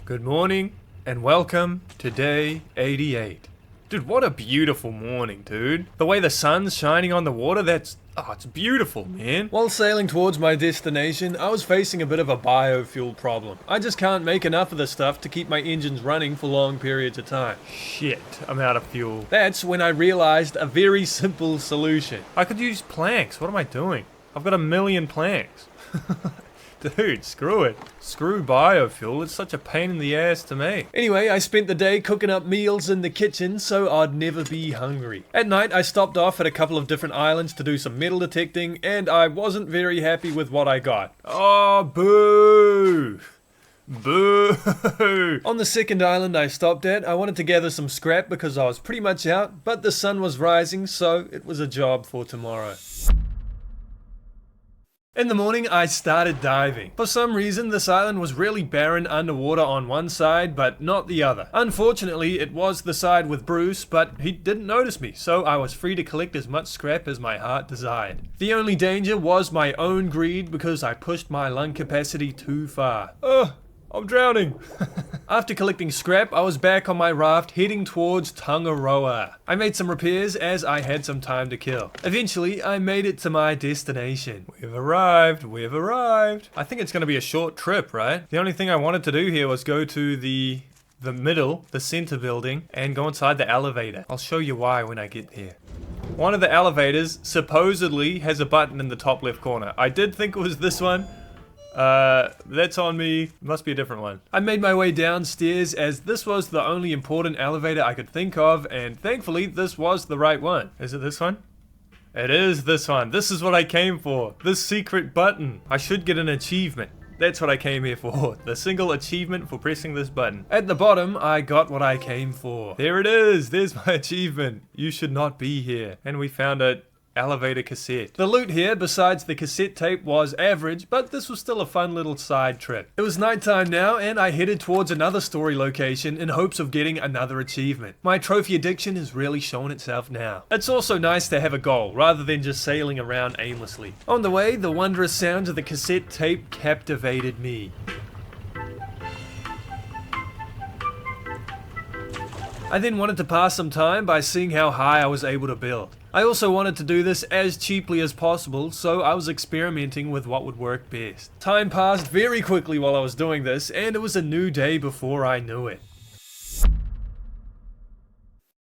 Good morning and welcome to day 88. Dude, what a beautiful morning, dude. The way the sun's shining on the water, it's beautiful, man. While sailing towards my destination, I was facing a bit of a biofuel problem. I just can't make enough of the stuff to keep my engines running for long periods of time. Shit, I'm out of fuel. That's when I realized a very simple solution. I could use planks. What am I doing? I've got 1,000,000 planks. Dude, screw it. Screw biofuel, it's such a pain in the ass to make. Anyway, I spent the day cooking up meals in the kitchen so I'd never be hungry. At night, I stopped off at a couple of different islands to do some metal detecting, and I wasn't very happy with what I got. Oh, boo! Boo! On the second island I stopped at, I wanted to gather some scrap because I was pretty much out, but the sun was rising, so it was a job for tomorrow. In the morning, I started diving. For some reason, this island was really barren underwater on one side, but not the other. Unfortunately, it was the side with Bruce, but he didn't notice me, so I was free to collect as much scrap as my heart desired. The only danger was my own greed because I pushed my lung capacity too far. I'm drowning. After collecting scrap, I was back on my raft heading towards Tangaroa. I made some repairs as I had some time to kill. Eventually, I made it to my destination. We've arrived. I think it's going to be a short trip, right? The only thing I wanted to do here was go to the center building, and go inside the elevator. I'll show you why when I get there. One of the elevators supposedly has a button in the top left corner. I did think it was this one. That's on me. Must be a different one. I made my way downstairs as this was the only important elevator I could think of, and thankfully this was the right one. Is it this one? It is this one. This is what I came for. This secret button. I should get an achievement. That's what I came here for. The single achievement for pressing this button. At the bottom, I got what I came for. There it is. There's my achievement. You should not be here. And we found a elevator cassette. The loot here, besides the cassette tape, was average, but this was still a fun little side trip. It was nighttime now, and I headed towards another story location in hopes of getting another achievement. My trophy addiction is really showing itself now. It's also nice to have a goal, rather than just sailing around aimlessly. On the way, the wondrous sounds of the cassette tape captivated me. I then wanted to pass some time by seeing how high I was able to build. I also wanted to do this as cheaply as possible, so I was experimenting with what would work best. Time passed very quickly while I was doing this, and it was a new day before I knew it.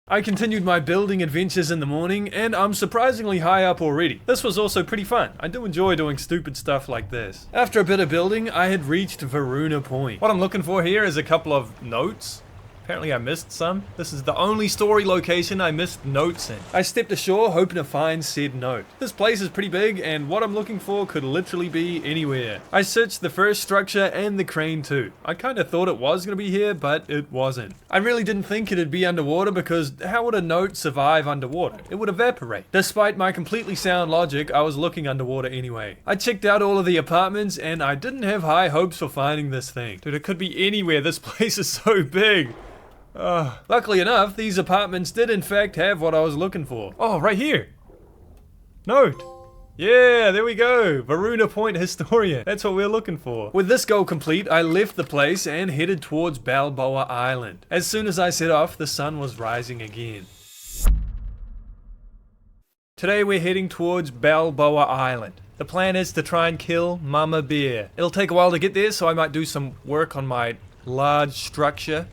I continued my building adventures in the morning, and I'm surprisingly high up already. This was also pretty fun. I do enjoy doing stupid stuff like this. After a bit of building, I had reached Varuna Point. What I'm looking for here is a couple of notes. Apparently I missed some. This is the only story location I missed notes in. I stepped ashore hoping to find said note. This place is pretty big, and what I'm looking for could literally be anywhere. I searched the first structure and the crane too. I kinda thought it was gonna be here, but it wasn't. I really didn't think it'd be underwater because how would a note survive underwater? It would evaporate. Despite my completely sound logic, I was looking underwater anyway. I checked out all of the apartments, and I didn't have high hopes for finding this thing. Dude, it could be anywhere. This place is so big. Luckily enough, these apartments did in fact have what I was looking for. Oh, right here. Note. Yeah, there we go. Varuna Point Historian. That's what we're looking for. With this goal complete, I left the place and headed towards Balboa Island. As soon as I set off, the sun was rising again. Today we're heading towards Balboa Island. The plan is to try and kill Mama Bear. It'll take a while to get there, so I might do some work on my large structure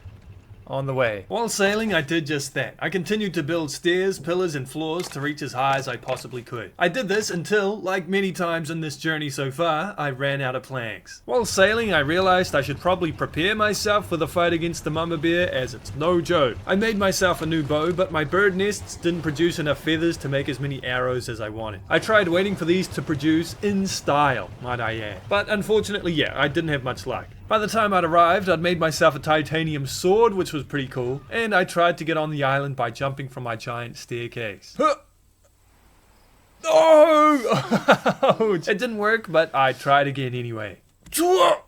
on the way. While sailing, I did just that. I continued to build stairs, pillars, and floors to reach as high as I possibly could. I did this until, like many times in this journey so far, I ran out of planks. While sailing, I realized I should probably prepare myself for the fight against the mama bear, as it's no joke. I made myself a new bow, but my bird nests didn't produce enough feathers to make as many arrows as I wanted. I tried waiting for these to produce in style, might I add. But unfortunately, yeah, I didn't have much luck. By the time I'd arrived, I'd made myself a titanium sword, which was pretty cool, and I tried to get on the island by jumping from my giant staircase. No! It didn't work, but I tried again anyway. No!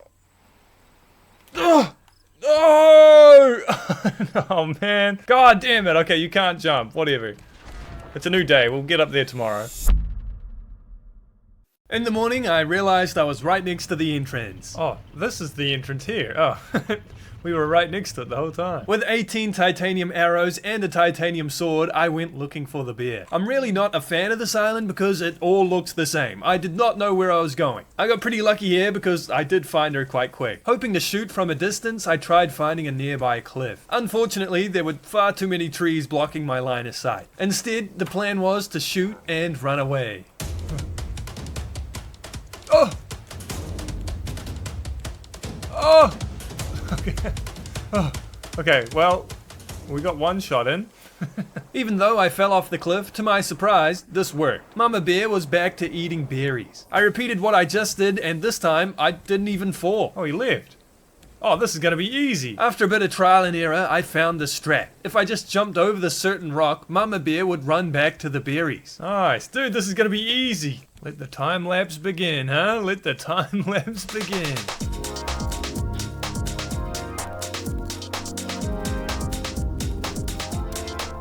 Oh man. God damn it. Okay, you can't jump. Whatever. It's a new day. We'll get up there tomorrow. In the morning, I realized I was right next to the entrance. Oh, this is the entrance here. Oh, we were right next to it the whole time. With 18 titanium arrows and a titanium sword, I went looking for the bear. I'm really not a fan of this island because it all looks the same. I did not know where I was going. I got pretty lucky here because I did find her quite quick. Hoping to shoot from a distance, I tried finding a nearby cliff. Unfortunately, there were far too many trees blocking my line of sight. Instead, the plan was to shoot and run away. Oh! Oh! Okay. Oh. Okay, well, we got one shot in. Even though I fell off the cliff, to my surprise, this worked. Mama Bear was back to eating berries. I repeated what I just did, and this time, I didn't even fall. Oh, he left. Oh, this is gonna be easy. After a bit of trial and error, I found the strat. If I just jumped over the certain rock, Mama Bear would run back to the berries. Nice. Dude, this is gonna be easy. Let the time lapse begin, huh? Let the time lapse begin.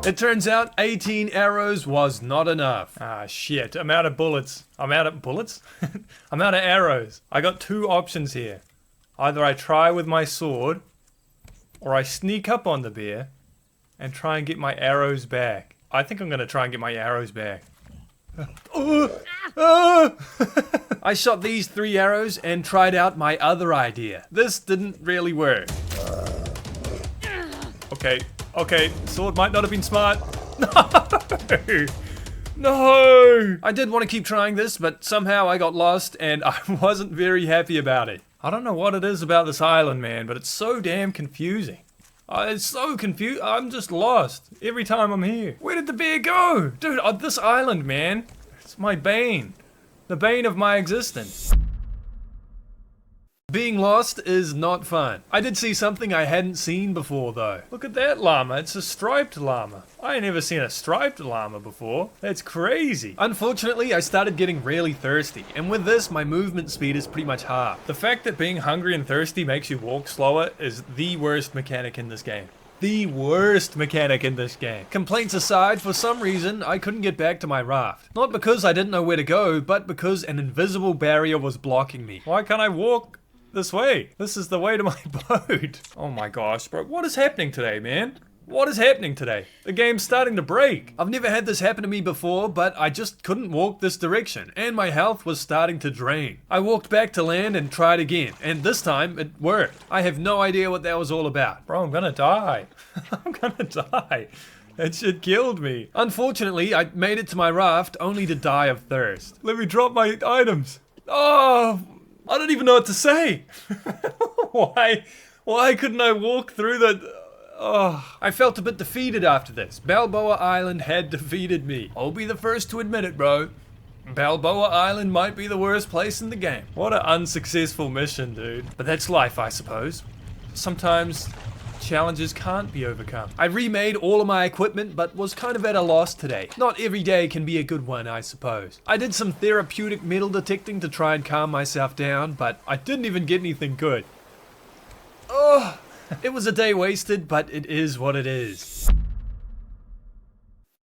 It turns out 18 arrows was not enough. Ah, shit. I'm out of bullets. I'm out of bullets? I'm out of arrows. I got two options here. Either I try with my sword, or I sneak up on the bear and try and get my arrows back. I think I'm gonna try and get my arrows back. I shot these 3 arrows and tried out my other idea. This didn't really work. Okay, sword might not have been smart. No! No! I did want to keep trying this, but somehow I got lost and I wasn't very happy about it. I don't know what it is about this island, man, but it's so damn confusing. It's so confused. I'm just lost every time I'm here. Where did the bear go? Dude, this island, man. It's my bane. The bane of my existence. Being lost is not fun. I did see something I hadn't seen before, though. Look at that llama. It's a striped llama. I ain't never seen a striped llama before. That's crazy. Unfortunately, I started getting really thirsty, and with this, my movement speed is pretty much half. The fact that being hungry and thirsty makes you walk slower is the worst mechanic in this game. The worst mechanic in this game. Complaints aside, for some reason, I couldn't get back to my raft. Not because I didn't know where to go, but because an invisible barrier was blocking me. Why can't I walk this way? This is the way to my boat. Oh my gosh, bro. What is happening today, man? What is happening today? The game's starting to break. I've never had this happen to me before, but I just couldn't walk this direction, and my health was starting to drain. I walked back to land and tried again, and this time it worked. I have no idea what that was all about. Bro, I'm gonna die. I'm gonna die. That shit killed me. Unfortunately, I made it to my raft only to die of thirst. Let me drop my items. Oh, I don't even know what to say. Why couldn't I walk through the... Oh, I felt a bit defeated after this. Balboa Island had defeated me. I'll be the first to admit it, bro. Balboa Island might be the worst place in the game. What an unsuccessful mission, dude. But that's life, I suppose. Sometimes challenges can't be overcome. I remade all of my equipment, but was kind of at a loss today. Not every day can be a good one, I suppose. I did some therapeutic metal detecting to try and calm myself down, but I didn't even get anything good. Ugh. It was a day wasted, but it is what it is.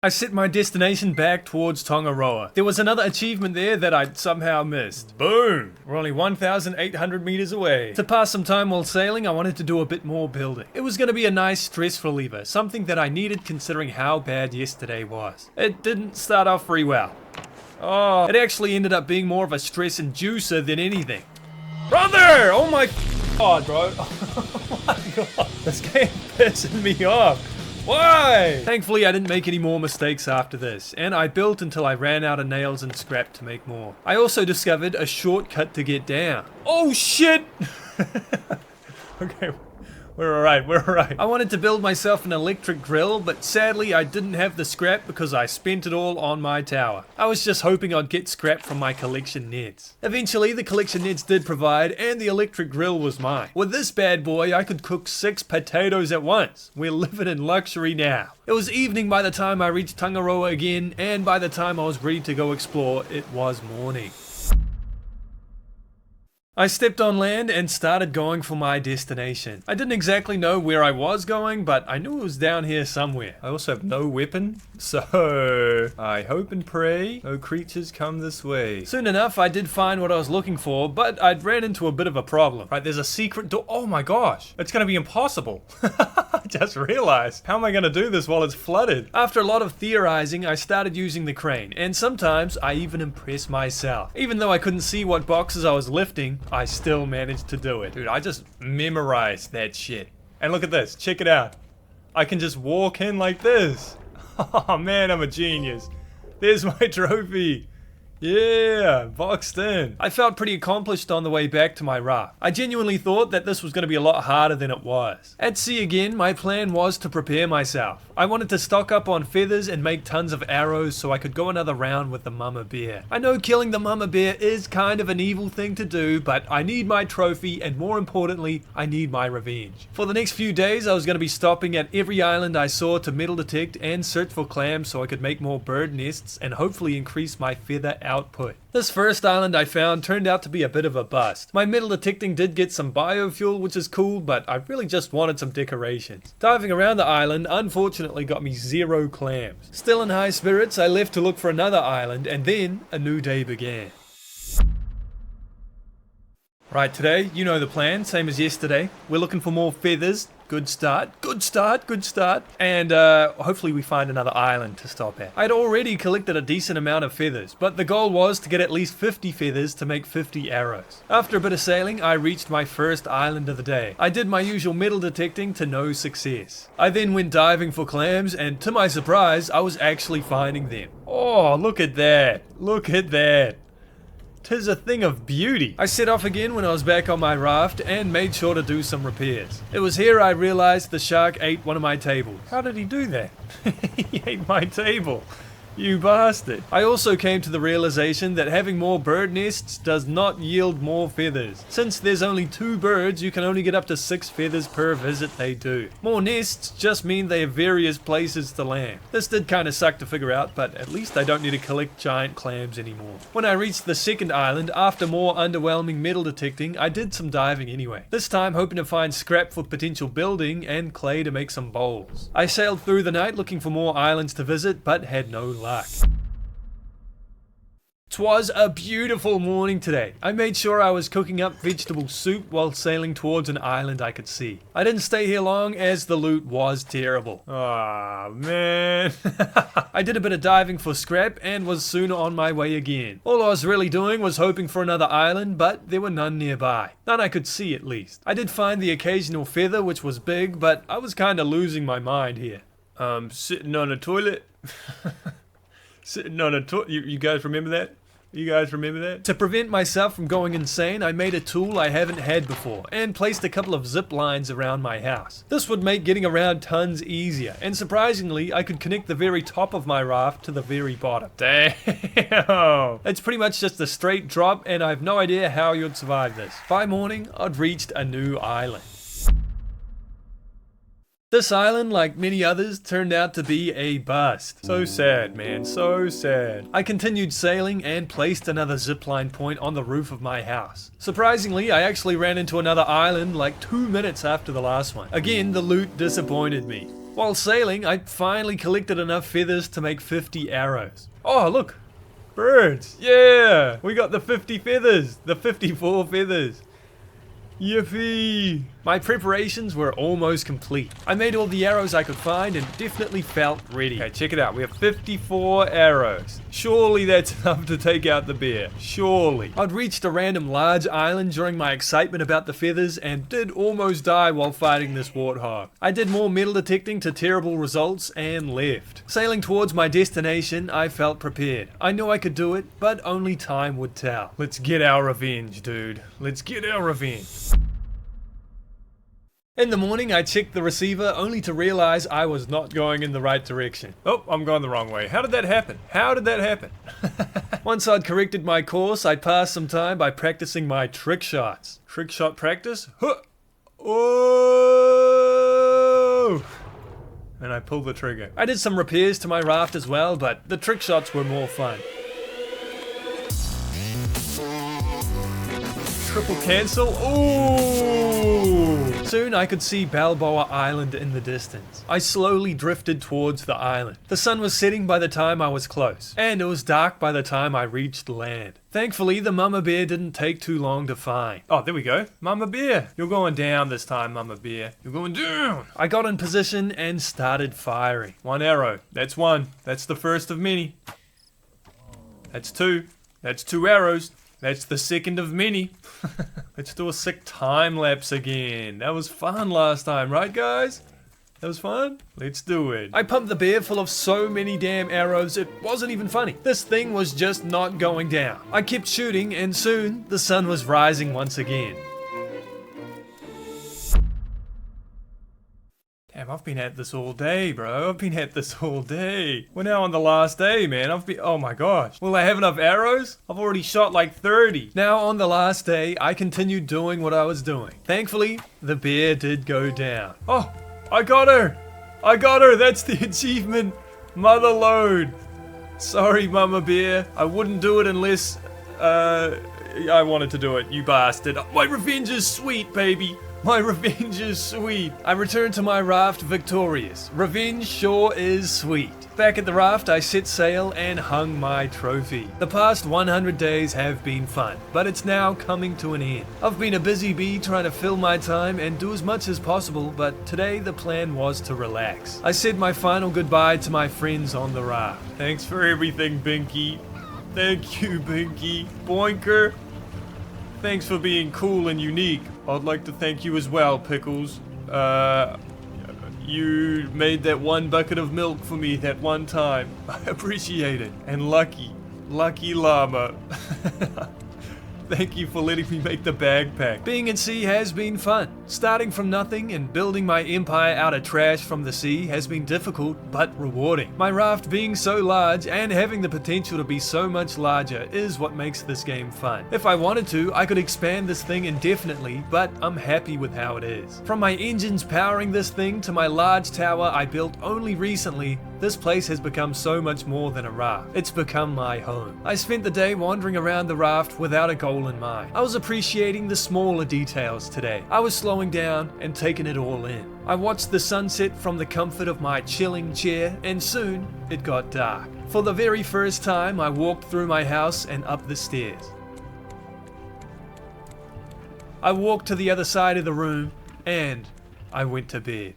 I set my destination back towards Tongaroa. There was another achievement there that I'd somehow missed. Boom! We're only 1,800 meters away. To pass some time while sailing, I wanted to do a bit more building. It was going to be a nice stress reliever, something that I needed considering how bad yesterday was. It didn't start off very well. Oh, it actually ended up being more of a stress inducer than anything. Brother! Oh my god, bro. Oh my god. This game pissing me off. Why? Thankfully, I didn't make any more mistakes after this, and I built until I ran out of nails and scrap to make more. I also discovered a shortcut to get down. Oh shit! Okay. We're alright. I wanted to build myself an electric grill, but sadly I didn't have the scrap because I spent it all on my tower. I was just hoping I'd get scrap from my collection nets. Eventually the collection nets did provide, and the electric grill was mine. With this bad boy I could cook 6 potatoes at once. We're living in luxury now. It was evening by the time I reached Tongaroa again, and by the time I was ready to go explore, it was morning. I stepped on land and started going for my destination. I didn't exactly know where I was going, but I knew it was down here somewhere. I also have no weapon, so I hope and pray no creatures come this way. Soon enough, I did find what I was looking for, but I'd ran into a bit of a problem. Right, there's a secret door. Oh my gosh, it's gonna be impossible. I just realized, how am I gonna do this while it's flooded? After a lot of theorizing, I started using the crane, and sometimes I even impress myself. Even though I couldn't see what boxes I was lifting, I still managed to do it. Dude, I just memorized that shit. And look at this, check it out. I can just walk in like this. Oh man, I'm a genius. There's my trophy. Yeah, boxed in. I felt pretty accomplished on the way back to my raft. I genuinely thought that this was going to be a lot harder than it was. At sea again, my plan was to prepare myself. I wanted to stock up on feathers and make tons of arrows so I could go another round with the mama bear. I know killing the mama bear is kind of an evil thing to do, but I need my trophy, and more importantly, I need my revenge. For the next few days, I was going to be stopping at every island I saw to metal detect and search for clams so I could make more bird nests and hopefully increase my feather output. This first island I found turned out to be a bit of a bust. My metal detecting did get some biofuel, which is cool, but I really just wanted some decorations. Diving around the island unfortunately got me 0 clams. Still in high spirits, I left to look for another island, and then a new day began. Right, today, you know the plan, same as yesterday. We're looking for more feathers. Good start, good start, good start. And hopefully we find another island to stop at. I'd already collected a decent amount of feathers, but the goal was to get at least 50 feathers to make 50 arrows. After a bit of sailing, I reached my first island of the day. I did my usual metal detecting to no success. I then went diving for clams, and to my surprise, I was actually finding them. Oh, look at that, look at that. 'Tis a thing of beauty. I set off again when I was back on my raft and made sure to do some repairs. It was here I realized the shark ate one of my tables. How did he do that? He ate my table. You bastard. I also came to the realization that having more bird nests does not yield more feathers. Since there's only 2 birds, you can only get up to 6 feathers per visit they do. More nests just mean they have various places to land. This did kinda suck to figure out, but at least I don't need to collect giant clams anymore. When I reached the second island, after more underwhelming metal detecting, I did some diving anyway. This time hoping to find scrap for potential building and clay to make some bowls. I sailed through the night looking for more islands to visit, but had no luck. 'Twas a beautiful morning today. I made sure I was cooking up vegetable soup while sailing towards an island I could see. I didn't stay here long as the loot was terrible. Aw, man. I did a bit of diving for scrap and was soon on my way again. All I was really doing was hoping for another island, but there were none nearby. None I could see at least. I did find the occasional feather, which was big, but I was kinda losing my mind here. Sitting on a toilet. Sitting on a toilet. You guys remember that? You guys remember that? To prevent myself from going insane, I made a tool I haven't had before and placed a couple of zip lines around my house. This would make getting around tons easier, and surprisingly, I could connect the very top of my raft to the very bottom. Damn! It's pretty much just a straight drop, and I have no idea how you'd survive this. By morning, I'd reached a new island. This island, like many others, turned out to be a bust. So sad, man, so sad. I continued sailing and placed another zipline point on the roof of my house. Surprisingly, I actually ran into another island like 2 minutes after the last one. Again, the loot disappointed me. While sailing, I finally collected enough feathers to make 50 arrows. Oh, look! Birds! Yeah! We got the 50 feathers! The 54 feathers! Yippee! My preparations were almost complete. I made all the arrows I could find and definitely felt ready. Okay, check it out. We have 54 arrows. Surely that's enough to take out the bear. Surely. I'd reached a random large island during my excitement about the feathers and did almost die while fighting this warthog. I did more metal detecting to terrible results and left. Sailing towards my destination, I felt prepared. I knew I could do it, but only time would tell. Let's get our revenge, dude. Let's get our revenge. In the morning, I checked the receiver only to realize I was not going in the right direction. Oh, I'm going the wrong way. How did that happen? How did that happen? Once I'd corrected my course, I passed some time by practicing my trick shots. Trick shot practice? Huh. Oh! And I pulled the trigger. I did some repairs to my raft as well, but the trick shots were more fun. triple cancel. Ooh! Soon I could see Balboa Island in the distance. I slowly drifted towards the island. The sun was setting by the time I was close, and it was dark by the time I reached land. Thankfully, the mama bear didn't take too long to find. Oh, there we go. Mama bear. You're going down this time, mama bear. You're going down. I got in position and started firing. One arrow. That's one. That's the first of many. That's two. That's 2 arrows. That's the second of many. Let's do a sick time lapse again. That was fun last time, right guys? That was fun? Let's do it. I pumped the bear full of so many damn arrows, it wasn't even funny. This thing was just not going down. I kept shooting, and soon the sun was rising once again. Damn, I've been at this all day, bro. I've been at this all day. We're now on the last day, man. Oh my gosh. Will I have enough arrows? I've already shot like 30. Now on the last day, I continued doing what I was doing. Thankfully, the bear did go down. Oh, I got her. I got her. That's the achievement. Mother load. Sorry, Mama Bear. I wouldn't do it unless, I wanted to do it, you bastard. My revenge is sweet, baby. My revenge is sweet. I returned to my raft victorious. Revenge sure is sweet. Back at the raft, I set sail and hung my trophy. The past 100 days have been fun, but it's now coming to an end. I've been a busy bee trying to fill my time and do as much as possible, but today the plan was to relax. I said my final goodbye to my friends on the raft. Thanks for everything, Binky. Thank you, Binky. Boinker. Thanks for being cool and unique. I'd like to thank you as well, Pickles. You made that one bucket of milk for me that one time. I appreciate it. And Lucky Llama. Thank you for letting me make the backpack. Being at sea has been fun. Starting from nothing and building my empire out of trash from the sea has been difficult but rewarding. My raft being so large and having the potential to be so much larger is what makes this game fun. If I wanted to, I could expand this thing indefinitely, but I'm happy with how it is. From my engines powering this thing to my large tower I built only recently, this place has become so much more than a raft. It's become my home. I spent the day wandering around the raft without a goal in mind. I was appreciating the smaller details today. I was slowing down and taking it all in. I watched the sunset from the comfort of my chilling chair, and soon it got dark. For the very first time, I walked through my house and up the stairs. I walked to the other side of the room, and I went to bed.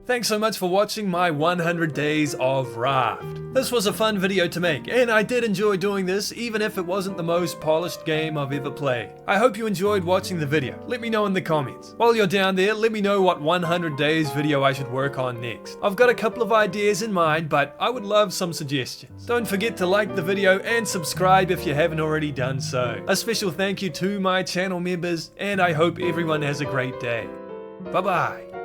Thanks so much for watching my 100 Days of Raft. This was a fun video to make, and I did enjoy doing this even if it wasn't the most polished game I've ever played. I hope you enjoyed watching the video. Let me know in the comments. While you're down there, let me know what 100 days video I should work on next. I've got a couple of ideas in mind, but I would love some suggestions. Don't forget to like the video and subscribe if you haven't already done so. A special thank you to my channel members, and I hope everyone has a great day. Bye bye.